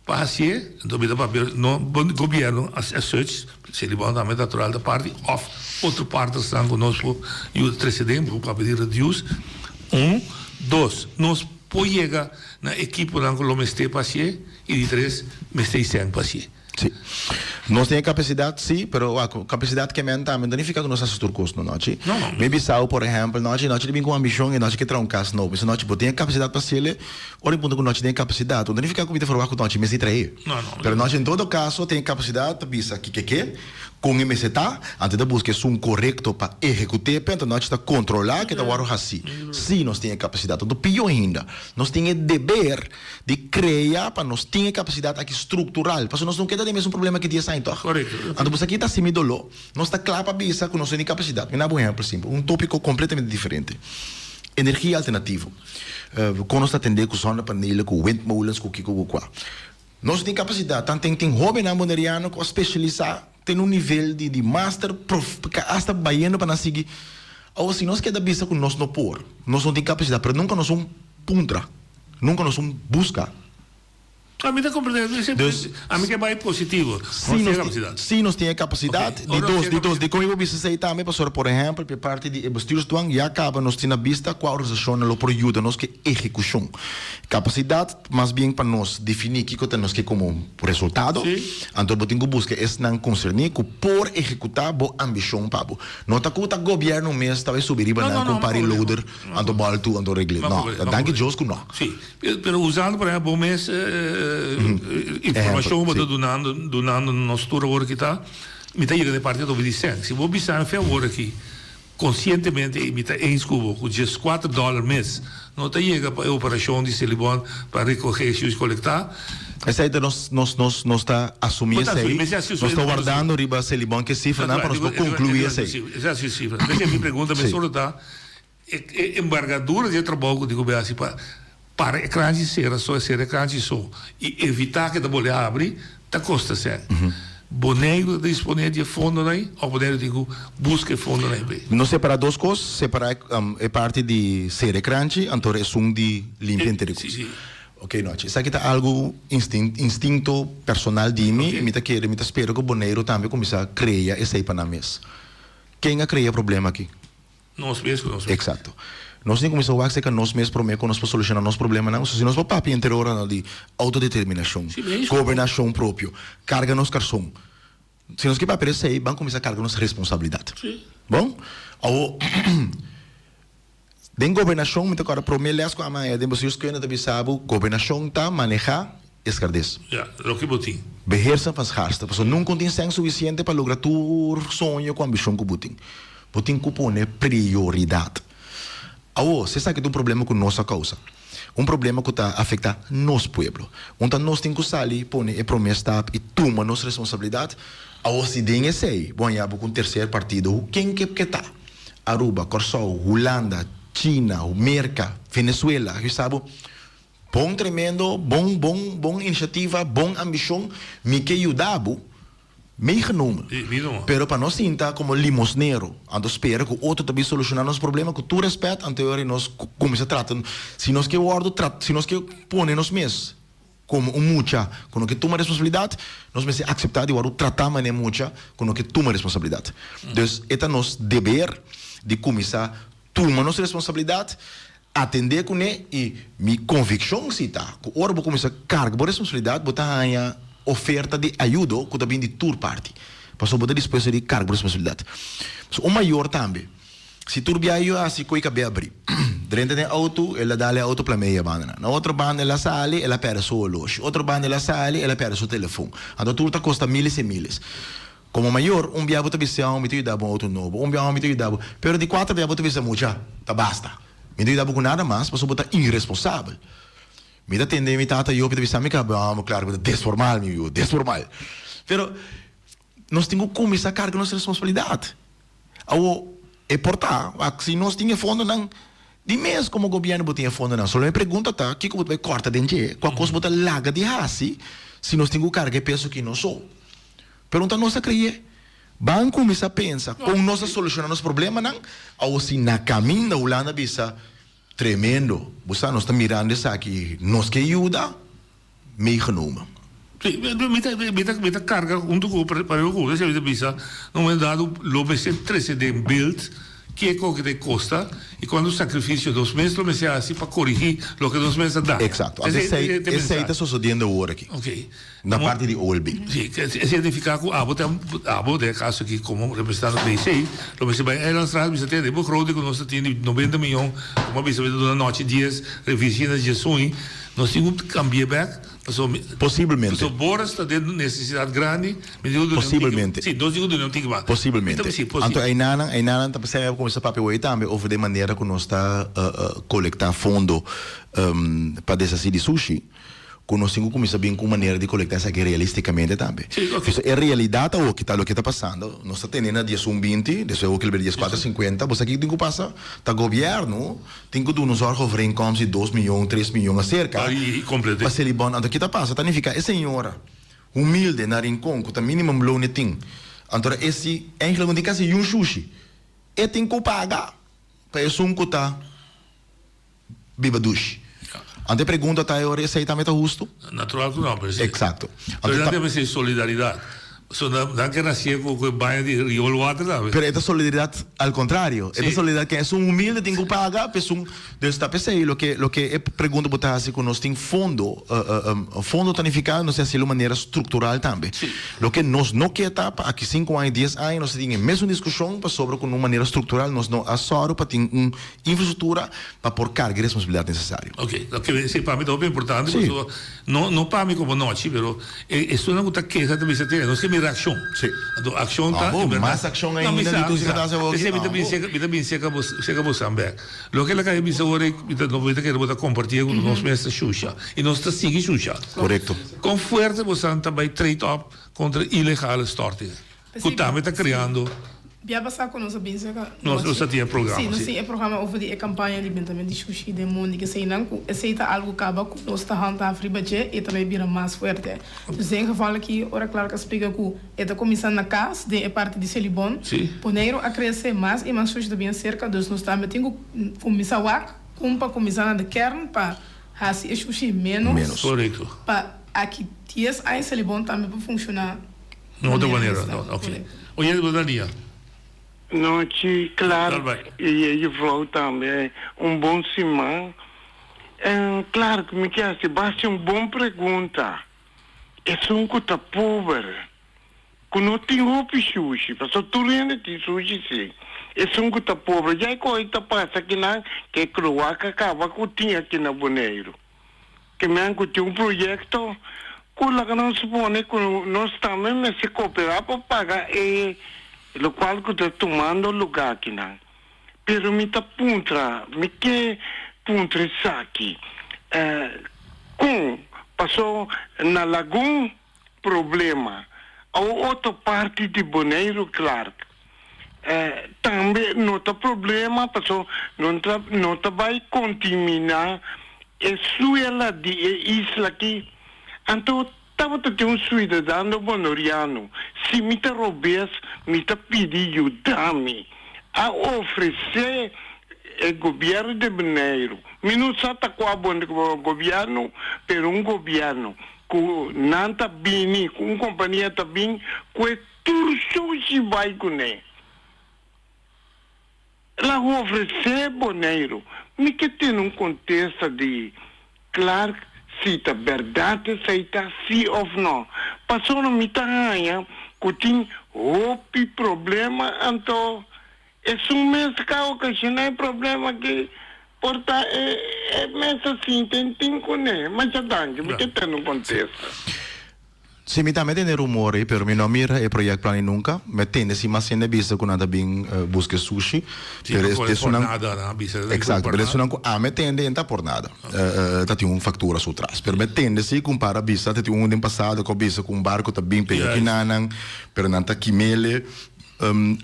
para ser, então me dá papel, no governo a search, se ele vai também natural da parte, of outra parte estão conosco e o precedente para pedir reduce. 2, nós podemos chegar na equipe que não meste para ser e de 3, meste sem para ser. Sim. Nós temos capacidade, sim, mas a capacidade que também não significa que nós somos turcos, não é? Não. Maybe Sao, por exemplo, nós temos uma ambição e nós que temos um caso novo. Se nós temos capacidade para ser, olha ponto que nós temos capacidade. Não significa que nós temos que nós trair. Não. Mas nós, em todo caso, temos capacidade para pensar que com o MCTA, antes de buscar um correto para executar, então nós temos que controlar que está o assim. Sim, nós temos capacidade. Então, pior ainda, nós temos dever de criar para nós ter capacidade aqui estrutural, porque nós não queremos ter mesmo problema que dia sai então. Correto. Então, você aqui está sem dolo, nós está claro para pensar que nós temos capacidade. Me dá um exemplo simples, um tópico completamente diferente. Energia alternativa. Quando nós atendemos com solar painel, com windmolens, com o que. Nós temos capacidade, tanto tem jovem amoniano que especializar tem nível de master, hasta baiano para nós seguir. Ou se nós queremos pensar que nós não por, nós não temos capacidade, mas nunca nós somos puntra, nunca nós somos busca. A mim está compreendendo, a mim que é mais positivo. Sim, nós temos capacidade. De como eu disse aí também, pastor, por exemplo, por parte de Bastilhos do Ang, já acaba, nós temos vista qual organização ela por ajuda nós que execução. Capacidade, mais bem para nós definir que nós que como resultado, então eu tenho que buscar esse não concernir que por executar boa ambição para bo. Não está com o governo mesmo, talvez subir para não comparar loader, ando balto, ando regle. Não, danke Deus que não. Sim, mas usando por exemplo, mês informação que donando nossa tour agora que está, me está chegando de parte do Vicente. Se vou pensar em agora aqui, conscientemente, me está em escubo, com $4 mês, não está chegando para a operação de Celibon para recolher e coletar. Essa aí nós está assumindo isso aí, nós estamos guardando riba Celibon que cifra, não para nós concluir isso aí. Essa cifra. Deixa eu me perguntar, mas só está embargadura de trabalho de governo assim para ecrã de cera, só ser ecrã de som e evitar que a bolha abre, tá custa certo. Boneiro disponível de fundo aí, ou boneiro digo busca fundo aí. Não separar duas coisas, separar é parte de ser ecrã, então é som de limpar interior. Ok, noite. Isso aqui está algo instinto personal de mim, me espero que o boneiro também comece a criar esse aí para nós. Quem a criar problema aqui? Nós mesmos. Exato. Nós temos que começar a que nós mesmos prometemos que nós podemos solucionar nosso problema. Não, se nós vamos para a interior de autodeterminação, governação própria, carga nos carção. Se nós queremos para isso aí, vamos começar a carregar nossa responsabilidade. Bom? Tem governação, muito agora prometo que a mãe, tem vocês que ainda sabe, governação está manejar escardez. O que botim? Beherça faz rasta, porque não contém sangue suficiente para lograr tu sonho com a ambição que botim. Botim que põe prioridade. Ahora, você sabe que tem um problema com nossa causa. Um problema que está afeta nosso pueblo. Então, nós temos que sair, pôr a promessa e tomar nossa responsabilidade. Ahora, se tem esse aí, bom, já com o terceiro partido, quem que está? Aruba, Corsol, Holanda, China, Merca, Venezuela, você sabe? Bom tremendo, bom iniciativa, bom ambição, me que ajudava, me genomen. Pero para nós sinta como limosnero, ando espera que outro também solucionar nosso problema, com todo respeito, anterior nós começa a tratar, se nós que se nós que põe nos mesmos, como mucha, quando que toma responsabilidade, nós me aceitar de tratar mané mucha, quando que toma responsabilidade. Então, é nosso dever de começar a tomar nossa responsabilidade, atender com ele e minha convicção se tá, que ora vou começar a carga, boa responsabilidade, botar a oferta de ajuda, que também de tour parte, para só botar disposto de carga, boa responsabilidade. O maior também, se tu viaja assim, coi que abrir, dentro do auto, ela dá a auto para meia banda, na outra banda ela sai, ela perde sua loja, outra banda ela sai, ela perde seu telefone, então tudo custa miles e miles. Como maior, viaja para visão, me te dá um auto novo, viaja me te dá, pero de 4 viaja para visão mucha, tá basta. Me te dá com nada mais, para só botar irresponsável. Me atender, me tata, eu para visão, me acabamos, claro, desformal, desformal. Pero nós temos que começar a carregar nossa responsabilidade. Ao é portar, se nós tínhamos fundo não, de mês como o governo botinha fundo não, só me pergunta tá, que como vai corta dente, qual coisa botar laga de raci, se nós temos que carregar peso que não sou. Pergunta nossa cria. Vamos começar a pensar com nós solucionar os problemas não, ou se na caminho da Holanda bisa tremendo, você nós estamos mirando isso aqui, nós que ajuda, meio genomen. Met carga junto com o governo, você bisa, não é dado lo BC13 de build, que é o que te custa, e quando o sacrifício dos meses, lo meses assim para corrigir o que dos meses dá. Exato. Esse aí está sucedendo agora aqui. Ok. Na parte de Olbi. Sim, significa que abo de caso aqui como representante do ICI, lo meses vai ela traz, bisa tem de grote que nós temos 90 milhões, como bisa na noite 10 revisões de sonho, nós temos que cambiar back. Possivelmente. Se Boras está tendo necessidade grande, possivelmente. Sim, nós digo não tem que mais. Possivelmente. Então, a Inana está percebendo como esse papel aí também, ou de maneira que nós está coletar fundo para descer de sushi, que nós temos que começar bem com maneira de coletar isso aqui realisticamente também. Sim, okay. É realidade o que está passando. Nós está tendo 10-20, desde o que ele 10-4-50, você aqui tem que passar, tá governo, tem que dar nos órgãos de incomes de 2 milhões, 3 milhões a cerca. Para ser bom, então aqui está passando, significa, essa senhora, humilde na rincão, que está mínimo blow netinho, então esse, em relação a casa, um sushi, e tem que pagar, para esse que está, biba duche. Ante pergunta tá agora esse aí também tá justo? Natural que não, mas exato. Pero não deve ser solidariedade. So não que nascer com o banho de rio water, sabe? Pero esta solidaridade al contrario, esta solidaridade que é um humilde tem que pagar, pessoa desta pensei lo que pergunta botar assim que nós tem fundo planificado, não sei se de maneira estrutural também. Lo que nós não quer tá aqui 5 anos, 10 anos, nós tem mesmo discussão para sobre com uma maneira estrutural, nós não assoro para ter infraestrutura para por carga e responsabilidade necessária. Ok, que se para mim é bem importante, não para mim como noite, pero isso não está que também se tem, nós que ação. Sim. A ação está. Mais ação ainda de tudo que está sendo feito. Também chega Moçambique. O que ela quer dizer agora, não vai ter que compartilhar com nós mesmos Xuxa. E nós está seguindo Xuxa. Correto. Com forte você também trade-off contra ilegal storting. Que também está criando. Já passar com nossa bem, nós temos programa. Sim, nós temos programa over de campanha de alimentamento de sushi de mundo que sei não aceita algo acaba com nós está hanta free budget e também vira mais forte. Então em geval aqui ora claro que explica que está começando na casa de parte de Celibon, poneiro a crescer mais e mais sushi também cerca dos nós também tem que começar a começar na kern para assim sushi menos. Correto. Para aqui dias aí Celibon também para funcionar. De outra maneira, ok. Olha, Dania. Não, claro, e ele falou também, bom Simão. Claro que me quer se basta uma boa pergunta. É um que está pobre, que não tem roupa sushi, mas só tu ainda tem sushi sim. É um que está pobre, já é coisa passa aqui na, que é cruel, que acaba que tinha aqui na Boneiro. Que me tem projeto, que lá que não se põe, que nós também se cooperar para pagar o qual que está tomando lugar aqui, não. pero me que puntra aqui. Com passou na Lagoon problema. A outra parte de Bonaire, claro. Também não tem problema, passou não vai contaminar a suela de isla aqui. Então, estava tendo um cidadão bonoriano. Se me roubes, me pedir ajuda-me a oferecer o governo de Bonaire. Me não sabe qual o governo, mas governo que não está bem, com uma companhia está bem, que tudo se vai com ele. Lá oferecer Bonaire. Me que tem um contexto de, claro, se está verdade, se está sim ou não. Passou no mitanha, que tem outro problema, então, é um mês que ocasiona problema que, porta, mês assim, tem com ele, mas já dangue, me que tem um contexto. Sim, me também tem rumores, pero me não mira o projeto plano nunca. Me tem esse mas ainda vista quando anda bem busca sushi. Pero é nada, na vista. Exato, pero isso não me tem ainda por nada. Tá tem uma factura sur trás. Pero me tem se compara vista, tá tem um ano passado com vista com barco tá bem pequeno, pero não tá quimele.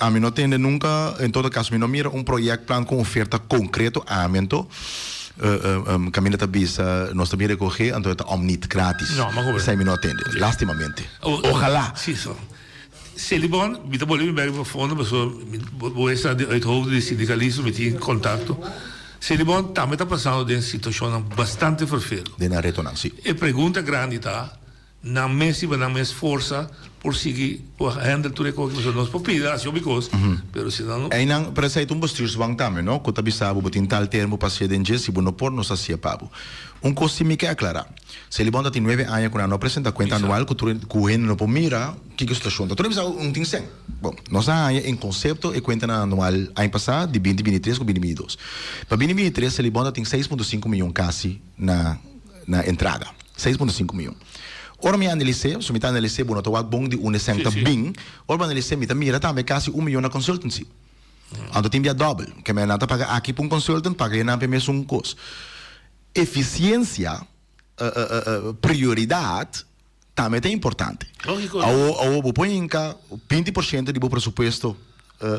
A mim não tem nunca, em todo caso, me não mira projeto plano com oferta concreto a aumento. Caminho da bisa nós também recorrer então é omnit grátis sem me não atende lastimamente ojalá se ele bom me tá bolando bem para fundo pessoa vou estar uit hoofd de sindicalismo met in contato se ele bom também tá passando de situação bastante vervelend de na retornância e pergunta grande tá na messi na mes força por seguir por handle tudo o que nós popida assim because pero se não aí não parece um bestuurs wang também não que tabi sabe botin tal termo passie denje se não por não sacia pabo costo me quer aclarar se ele bom tem 9 anos quando não apresenta conta anual que tu não pode mira que situação tu precisa tem sem bom nós em conceito e conta anual ano passado de 2023 com 2022 para 2023 ele bom tem 6.5 milhões quase na entrada 6.5 milhões. Ora me analisei, se me tá analisei, bom, tô bom de 1,60 bem. Ora me analisei, me tá mira também quase 1 milhão na consultancy. Ando tem via double, que me nata paga aqui para consultant, paga na mesmo um custo. Eficiência, prioridade, também é importante. Ao põe em cá 20% do presupuesto,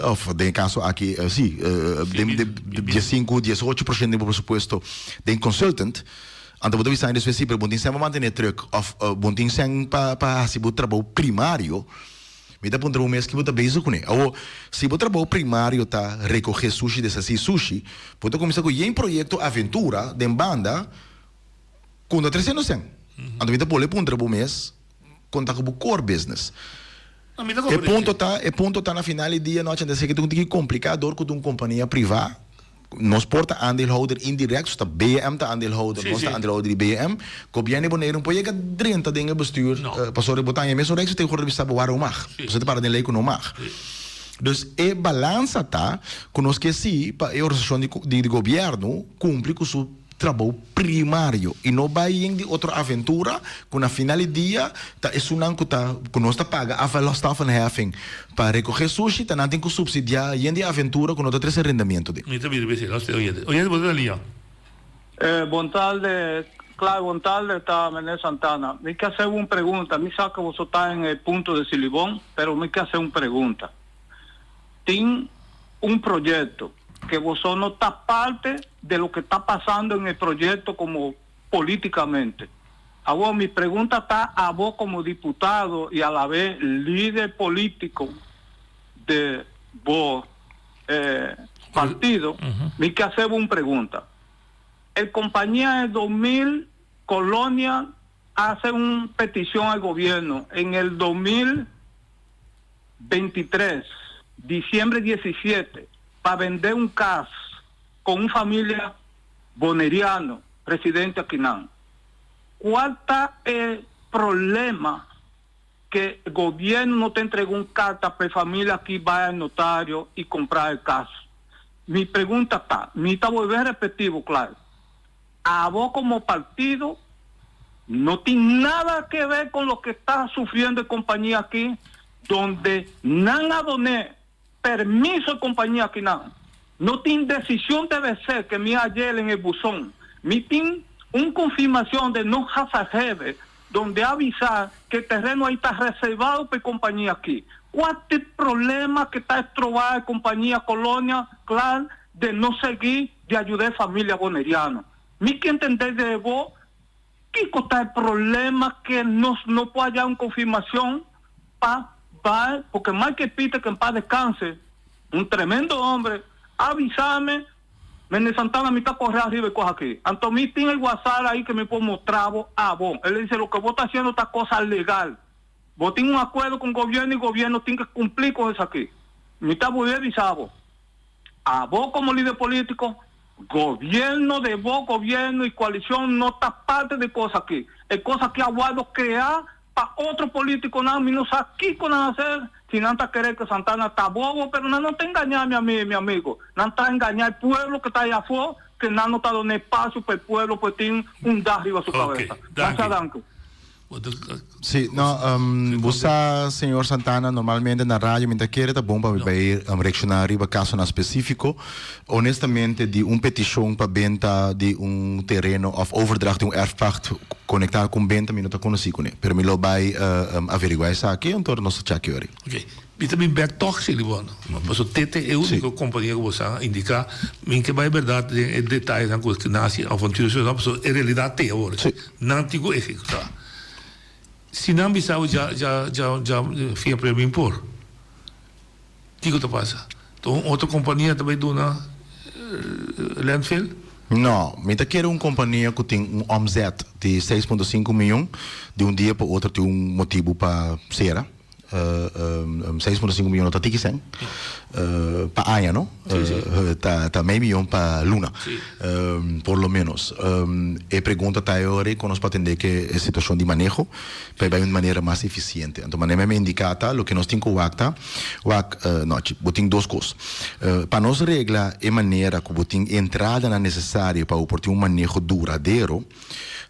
of de caso aqui, sim, de 5, 18% do presupuesto de consultant. Então, você sabe específico, bom, tem sempre manter truck of bom, tem sempre para se botar trabalho primário. Me dá ponto um mês que você beijo com ele. Ou se você trabalho primário tá recolher sushi desse sushi, pode começar com um projeto aventura de banda com 300 cent. Então, você pode pôr trabalho mês contar com o core business. E ponto tá na final do dia, não tinha que ser que complicador com uma companhia privada. Nós porta aandeelhouder indirect, está BM tá aandeelhouder, nós tá aandeelhouder de BM, governo Bonaire pode chegar 30 dingen bestuur, passou de botar em mesmo reis tem que estar boar o mar, você te para de lei com o mar. Dus é balança tá, conosco sim, para a organização de governo cumprir com seu trabalho primário e não vai em outra aventura com na final do dia tá é sunang que tá conosco paga a verlostaffenheffing para recolher sushi tá não tem que subsidiar em a aventura com outra três arrendamento de. Me tá bem bem, nós te ouvimos. Oye, boa tarde. Boa tarde, claro, boa tarde, tá Mené Santana. Me quer fazer uma pergunta. Me sabe que você está em ponto de Silibón, pero me quer fazer uma pergunta. Tem projeto que você não está parte de lo que está pasando en el proyecto como políticamente. A vos, mi pregunta está a vos como diputado y a la vez líder político de vos partido, me que hacer una pregunta. El compañía de 2000 Colonia hace una petición al gobierno en el 2023, diciembre 17, para vender un CAS con una familia boneriano, presidente Aquinán. ¿Cuál está el problema que el gobierno no te entregó una carta para la familia que vaya al notario y comprar el caso? Mi pregunta está, me está volver a repetir, claro. A vos como partido no tiene nada que ver con lo que está sufriendo la compañía aquí, donde no doné permiso de compañía Aquinán no tiene decisión debe ser que me ayer en el buzón. Me tiene una confirmación de no jefe donde avisar que el terreno ahí está reservado por compañía aquí. ¿Cuál es el problema que está estrobada la compañía Colonia Clan de no seguir de ayudar a la familia boneriana? Me que entender de vos, ¿qué está el problema que no puede hallar una confirmación para, porque Michael Peter, que en paz descanse, un tremendo hombre, avísame, Méndez Santana me está corriendo arriba y coja aquí. Antomí tiene el WhatsApp ahí que me puedo mostrar a vos. Él le dice, lo que vos estás haciendo esta cosa legal. Vos tienes un acuerdo con el gobierno y el gobierno tiene que cumplir con eso aquí. Me está muy avisado. A vos como líder político, gobierno de vos, gobierno y coalición no está parte de cosas aquí. Es cosa que aguardo crear para otro político nada menos aquí con hacer. Si no está querer que Santana está bobo, pero no te engañar mi amigo. No está engañar al pueblo que está allá afuera, que no está dando espacio para el pueblo, pues tiene un da arriba a su cabeza. Gracias, Danko. Sí, no, você, senhor Santana, normalmente na rádio, mientras quiere, tá bom para ir reaccionar arriba caso na específico. Honestamente, de petição para venda de terreno of overdracht de erfpacht conectar com venda, eu não conheci com ele. Pero me lo vai averiguar isso aqui, então nós check here. Ok. E também back talk se libano. Mas o TT é a única companhia que você indica, que vai verdade é detalhes na coisa que nasce aventura social, mas é realidade até agora. Não antigo executar. Se não bisau já fica para mim por. Que que passa? Então outra companhia também dona landfill? Não, eu quero uma companhia que tem omzet de 6,5 milhões, de dia para outro tem motivo para ser. 6,5 milhões está tiquisem para año, ¿no? Está meio milhão para luna, por lo menos. E pergunta está agora com nós para atender que a situação de manejo para uma maneira mais eficiente. Então, maneira me indicata o que nós temos com o acta, não, tem duas coisas. Para nós reglar a maneira que tem entrada na necessária para ter um manejo duradouro.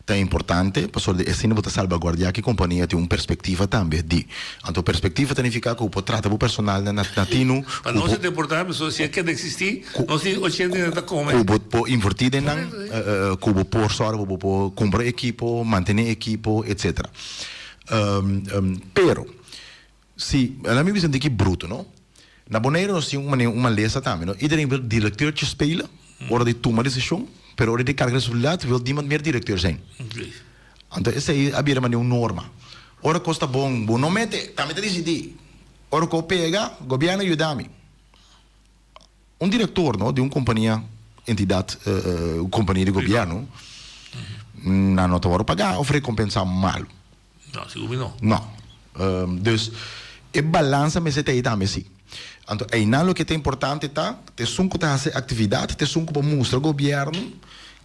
É importante, para de assim você salvaguardar que a companhia tem uma perspectiva também de. Então, perspectiva significa que o trata o personal natino. Para nós é importante, mas se é que existir, nós temos 80 como. Que invertir em que por sorte, por comprar equipo, manter equipo, etc. Pero, se ela me diz que é bruto, não? Na Bonaire nós temos uma lesa também, não? Iedereen wil directeur te spelen, hora de tomar decisão. Pero hora de carga resultado wil niemand meer directeur zijn. Então essa é a uma norma. Ora costa bom não mete, também te decidir. Ora que pega, governo ajuda-me. Diretor, não, de uma companhia, entidade, companhia de governo, não te vai pagar ou recompensar mal. Não, seguro não. Não. Dus a balança me sete aí também sim. Então, aí não o que é importante tá, te sunco tá fazer atividade, te sunco para mostrar ao governo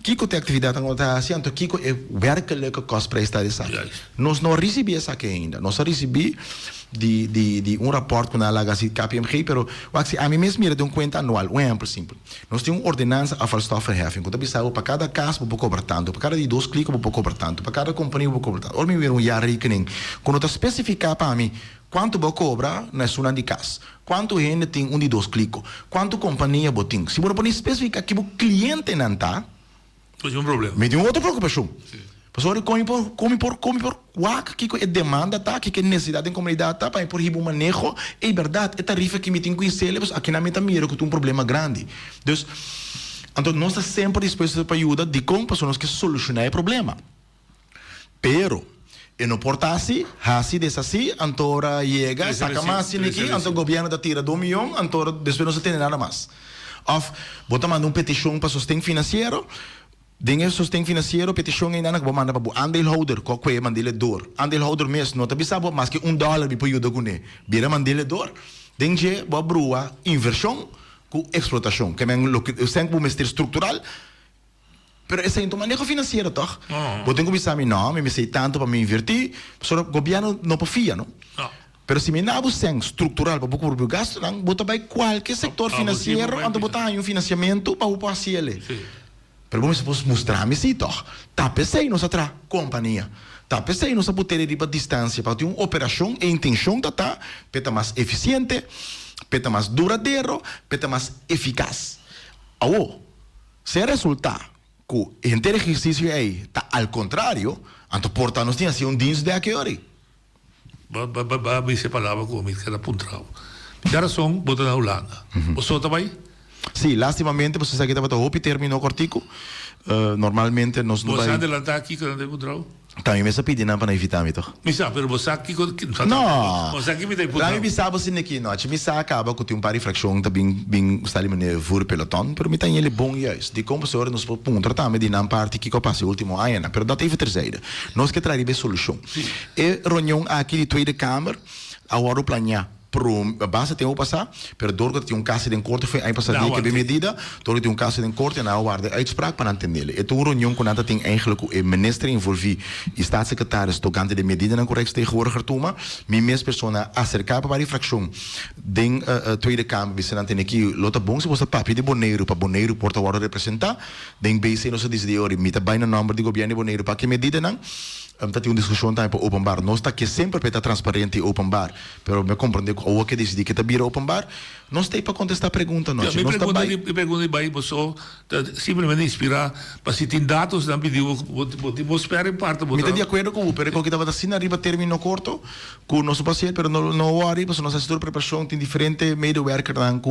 que tem atividade que está fazendo, então que é werkelijke kostprijsstabiliteit. Nós não recebemos isso aqui ainda. Nós recebemos de rapport com a Lagacy KPMG, pero a mim mesmo mira de conta anual, simples. Nós temos uma ordenança afvalstofverheffing, quando bisau para cada caso vou cobrar tanto, para cada de 2 cliques vou cobrar tanto, para cada companhia vou cobrar tanto. Ora me ver jaar rekening. Quando está especificar para mim quanto vou cobrar na sua de casa, quanto gente tem de 2 cliques, quanto companhia vou ter. Se você pode especificar que o cliente não está, pois é um problema. Me tem outra preocupação. Pessoal, come por WAC, que é demanda, tá? Que é necessidade em comunidade, tá? Para por ribo manejo, é verdade, é tarifa que me tem que conhecer, aqui na minha mira que tem um problema grande. Então, nós estamos sempre dispostos para ajudar de como pessoas que solucionar o problema. Pero, e não porta assim, desassi, antora chega, saca mais, então o governo da tira 2 milhões, antora depois não se tem nada mais. Of, bota mandar petição para sustento financeiro, dingen sustento financeiro, petição ainda não vou mandar para o aandeelhouder, qual é mandele door. Aandeelhouder mesmo, não te sabe, mas que $1 me pode ajudar com ele. Vira mandele door, dengue, boa brua, inversão com explotação, que é o sempre mestre estrutural. Pero esse é um manejo financeiro, toch? Vou ter que começar a mim, não, me sei tanto para me invertir, só o governo não confia, não? Pero se me não é estrutural para o gasto, não, botar para qualquer setor financeiro, onde botar um financiamento para o paciente. Pero vamos mostrar-me isso, toch? Tá pensei nossa companhia. Tá pensei nossa poder de distância para ter uma operação e intenção tá, peta mais eficiente, peta mais duradouro, peta mais eficaz. Awo, se resulta que el ejercicio ahí está al contrario, anto porta nos tiene así un dienst de aqui hora. Ba se palavra comigo que era puntrao. Cara son bota na Holanda. O só também? Sim, lastimamente você sabe que estava o hopi terminou cortico. Normalmente nós não vai. Você adelantar aqui que não tem puntrao? Também me sabe não para evitar me toch. Me sabe, pero você aqui não. Você aqui me tem puntrao. Lá me sabe assim aqui, não. Me sabe acaba com um par de fracção tá bem está ali maneira voor peloton, pero me tem ele bom juist. Die compensator nos punto também de não parte que eu passei último ano, pero dat even terzijde. Nós que trazer solução. E reunião aqui de Tweede Kamer, agora o planear. A base tem o passar, pero doordat hij een caso in korte foi passar die que medida, doordat hij een caso in korte nou waar de uitspraak para entender. E toen reunião kon dat ding eigenlijk o minister envolvi, e staatssecretaris tocante de medida na correctie tegenwoordiger toma, mes persona acercar para a fracção ding Tweede Kamer we zijn dan aqui lota bom se você papi de Bonaire para Bonaire porta agora representar, ding BC nos diz de ori mita baina number de governo Bonaire para que medida não dat é uma discussão também para openbaar. Nós está que sempre para transparente e openbaar. Pero me compreende que o que decidi que está bira openbaar, nós tem para contestar a pergunta nós. Me pergunta aí você simplesmente inspirar para se tem dados não pediu vou esperar em parte. Me está de acordo com o pero que estava assim arriba termino corto com o nosso paciente, pero não worry, porque nossa assessor preparação tem diferente medewerker dan que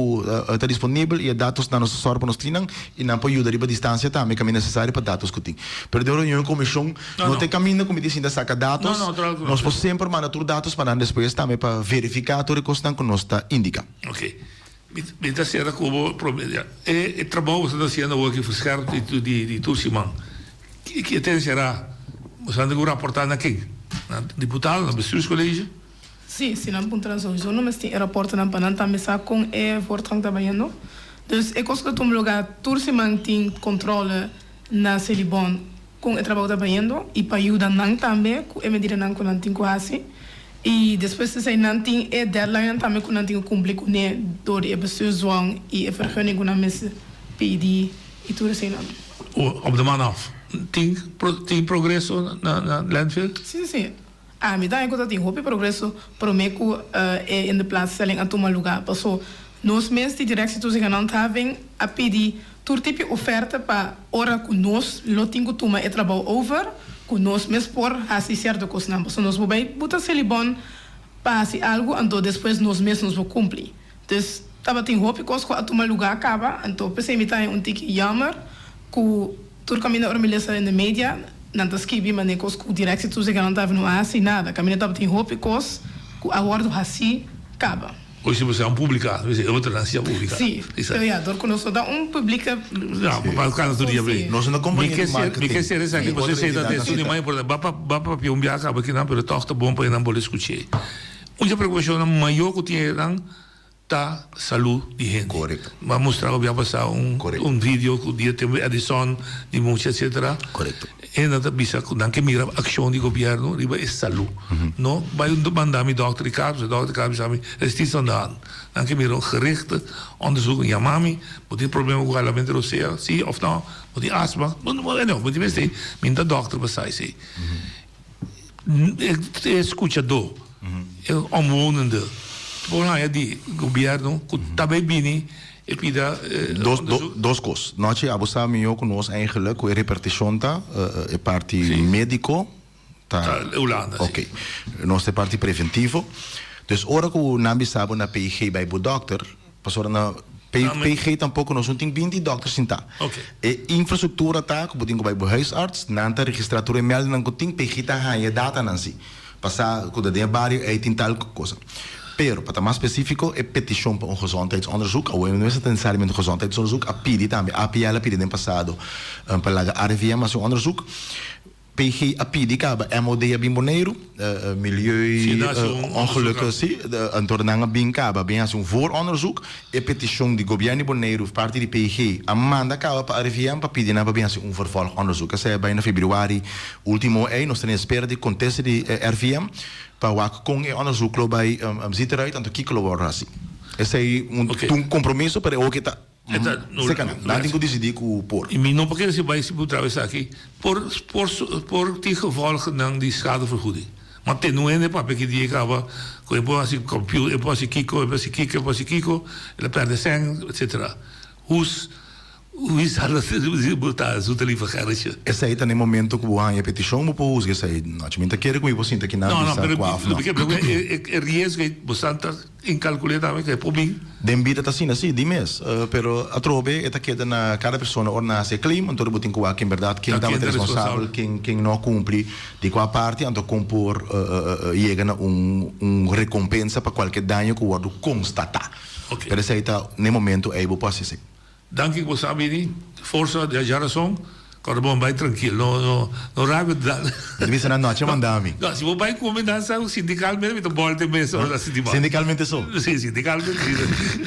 está disponível e dados na nossa sorpa nos trinam e não pode ajudar a distância também que é necessário para dados que tem. Pero de reunião comissão não tem caminho como disse ainda saca dados. Nós podemos sempre mandar todos dados para depois também para verificar tudo que está conosco indica. Ok. Me está sendo como promedia. E trabalho você está fazendo aqui fiscal de Turciman. Que tem será? Você anda agora reportando aqui, deputado, no bestuurscollege? Sim, se não punta zo, não mas tem rapporto na pananta me sa com voortgang trabalhando. Dus ik was que um lugar Turciman tem controle na Celibon com o trabalho trabalhando e para ajudar não também com a medida não com não tem quase e depois se não tem a deadline também com não tem cumprir com né door a bestuursdwang e a vergunning com a messe PD e tudo assim não. Op de man af. Tem progresso na landfill? Sim. A me dá enquanto tem hope progresso promeco é em de plaatsstelling a tomar lugar. Passou nós mesmos de direção todos que não estavam a pedir todo tipo de oferta para hora que nós lotingo toma e trabalho over que nós mesmo por assim certo coisa não nós vamos botar se bom para assim algo então depois nós mesmos vamos cumprir então estava tem hope que a tomar lugar acaba então pensei me tá tique jammer que todo caminho ormelhesa na mídia não está escrevi mas nem que o direção todos que não estavam não assim nada caminho estava tem hope que a hora assim acaba. Hoje você é um publicado, é outra nação publicada. Sim, vereador, quando nós dá publica. Não, para o caso do dia bem. Nós não acompanhamos marketing. Me quer ser essa que você sei da atenção de mais importante. Bapa pion biaca aqui não, pero tosta bom para não poder escutar. Uma preocupação maior que tinha não tá saúde de gente. Correto. Vamos mostrar o passar um vídeo que o dia tem Edison de muitos etc. Correto. E nada bisa dan que mira ação do governo riba é saúde. Não vai mandar me dokter Ricardo sabe restrição da dan que mira gerichte onderzoek ja mami moet dit probleem ook wel met rosea zie of nou moet die asma moet die beste min da dokter basai sei escucha do omwonende por aí de governo que também bini e pida dos coisas. Nós abusamos melhor com nós eigenlijk com a repartição tá a parte médico tá Holanda. Ok. Nós é parte preventivo. Dus ora que o nambi sabe na PG by o doctor, passou na PG tampouco nós não tem 20 doctors em tá. Ok. E infraestrutura tá, como digo by o huisarts, nanta registratura email não tem PG tá a data não se. Passar com de barrio é tem tal coisa. Pero, para mais específico, é petição para gezondheidsonderzoek. Ou não é necessariamente gezondheidsonderzoek. A PIDI também. A PIL PIDI no passado. Para a RVM, mas um onderzoek. PG, a PIDI, que MOD a Bimboneiro, milieu, ongelukken, sim. En tornanga bincaba, bem assim, vooronderzoek. E petição de governo Bonaire, parte de PG, a manda acaba para a RVM, para pedir bem assim, vervolgonderzoek. Essa é bem na februário, último ano, nós temos espera de conteste de RVM. Para o com o onderzoek bij ziet eruit en de kikelo wordt assim. Esse é compromisso para o que está. Não tem que decidir com o por. E não porque se vai se atravessar aqui por die gevolgen dan die schadevergoeding. Maar ten noeende para que die acaba com assim computer, assim kiko, e la perde sangue, etc. Hus Is alles botar su telefoon. Esse aí tá no momento que o ano é petição, mas por isso aí, não te minta querer com você que não. Não, é risco que você está incalculado também que é por mim. Dembida tá assim, dimes, pero a trobe é que na cada pessoa orna se clima, então botin com que em verdade quem tá responsável, quem não cumpre de qual parte, então compor chega na recompensa para qualquer dano que o outro constatar. Pero esse aí tá no momento é o passo assim. Dank você sabe, força de geração. Quando bom vai tranquilo, não rago da. Devia na noite mandar-me. Não, se você vai combinança sindicalmente, então volta mesmo sindicalmente só. Sim, sindicalmente.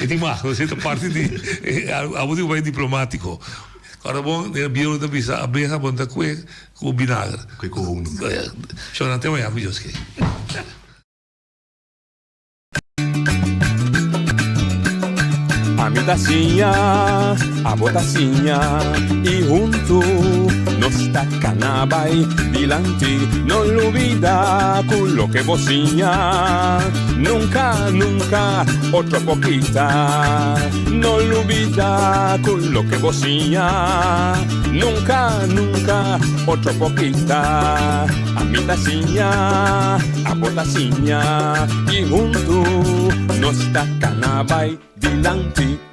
E tem mais, você tá parte de a muito vai diplomático. Quando bom, o biolo da visa a beira bonta com vinagre. Com Só não tem mais amigos que. A mi tacinha, a botacinha e junto nos tacanabay dilante, no lo olvida con lo que vocinha. Nunca, nunca, otra poquita, no lo olvida con lo que vocinha. Nunca, nunca, otra poquita. A mi tacinha, a botacinha y junto nos tacanabay dilante.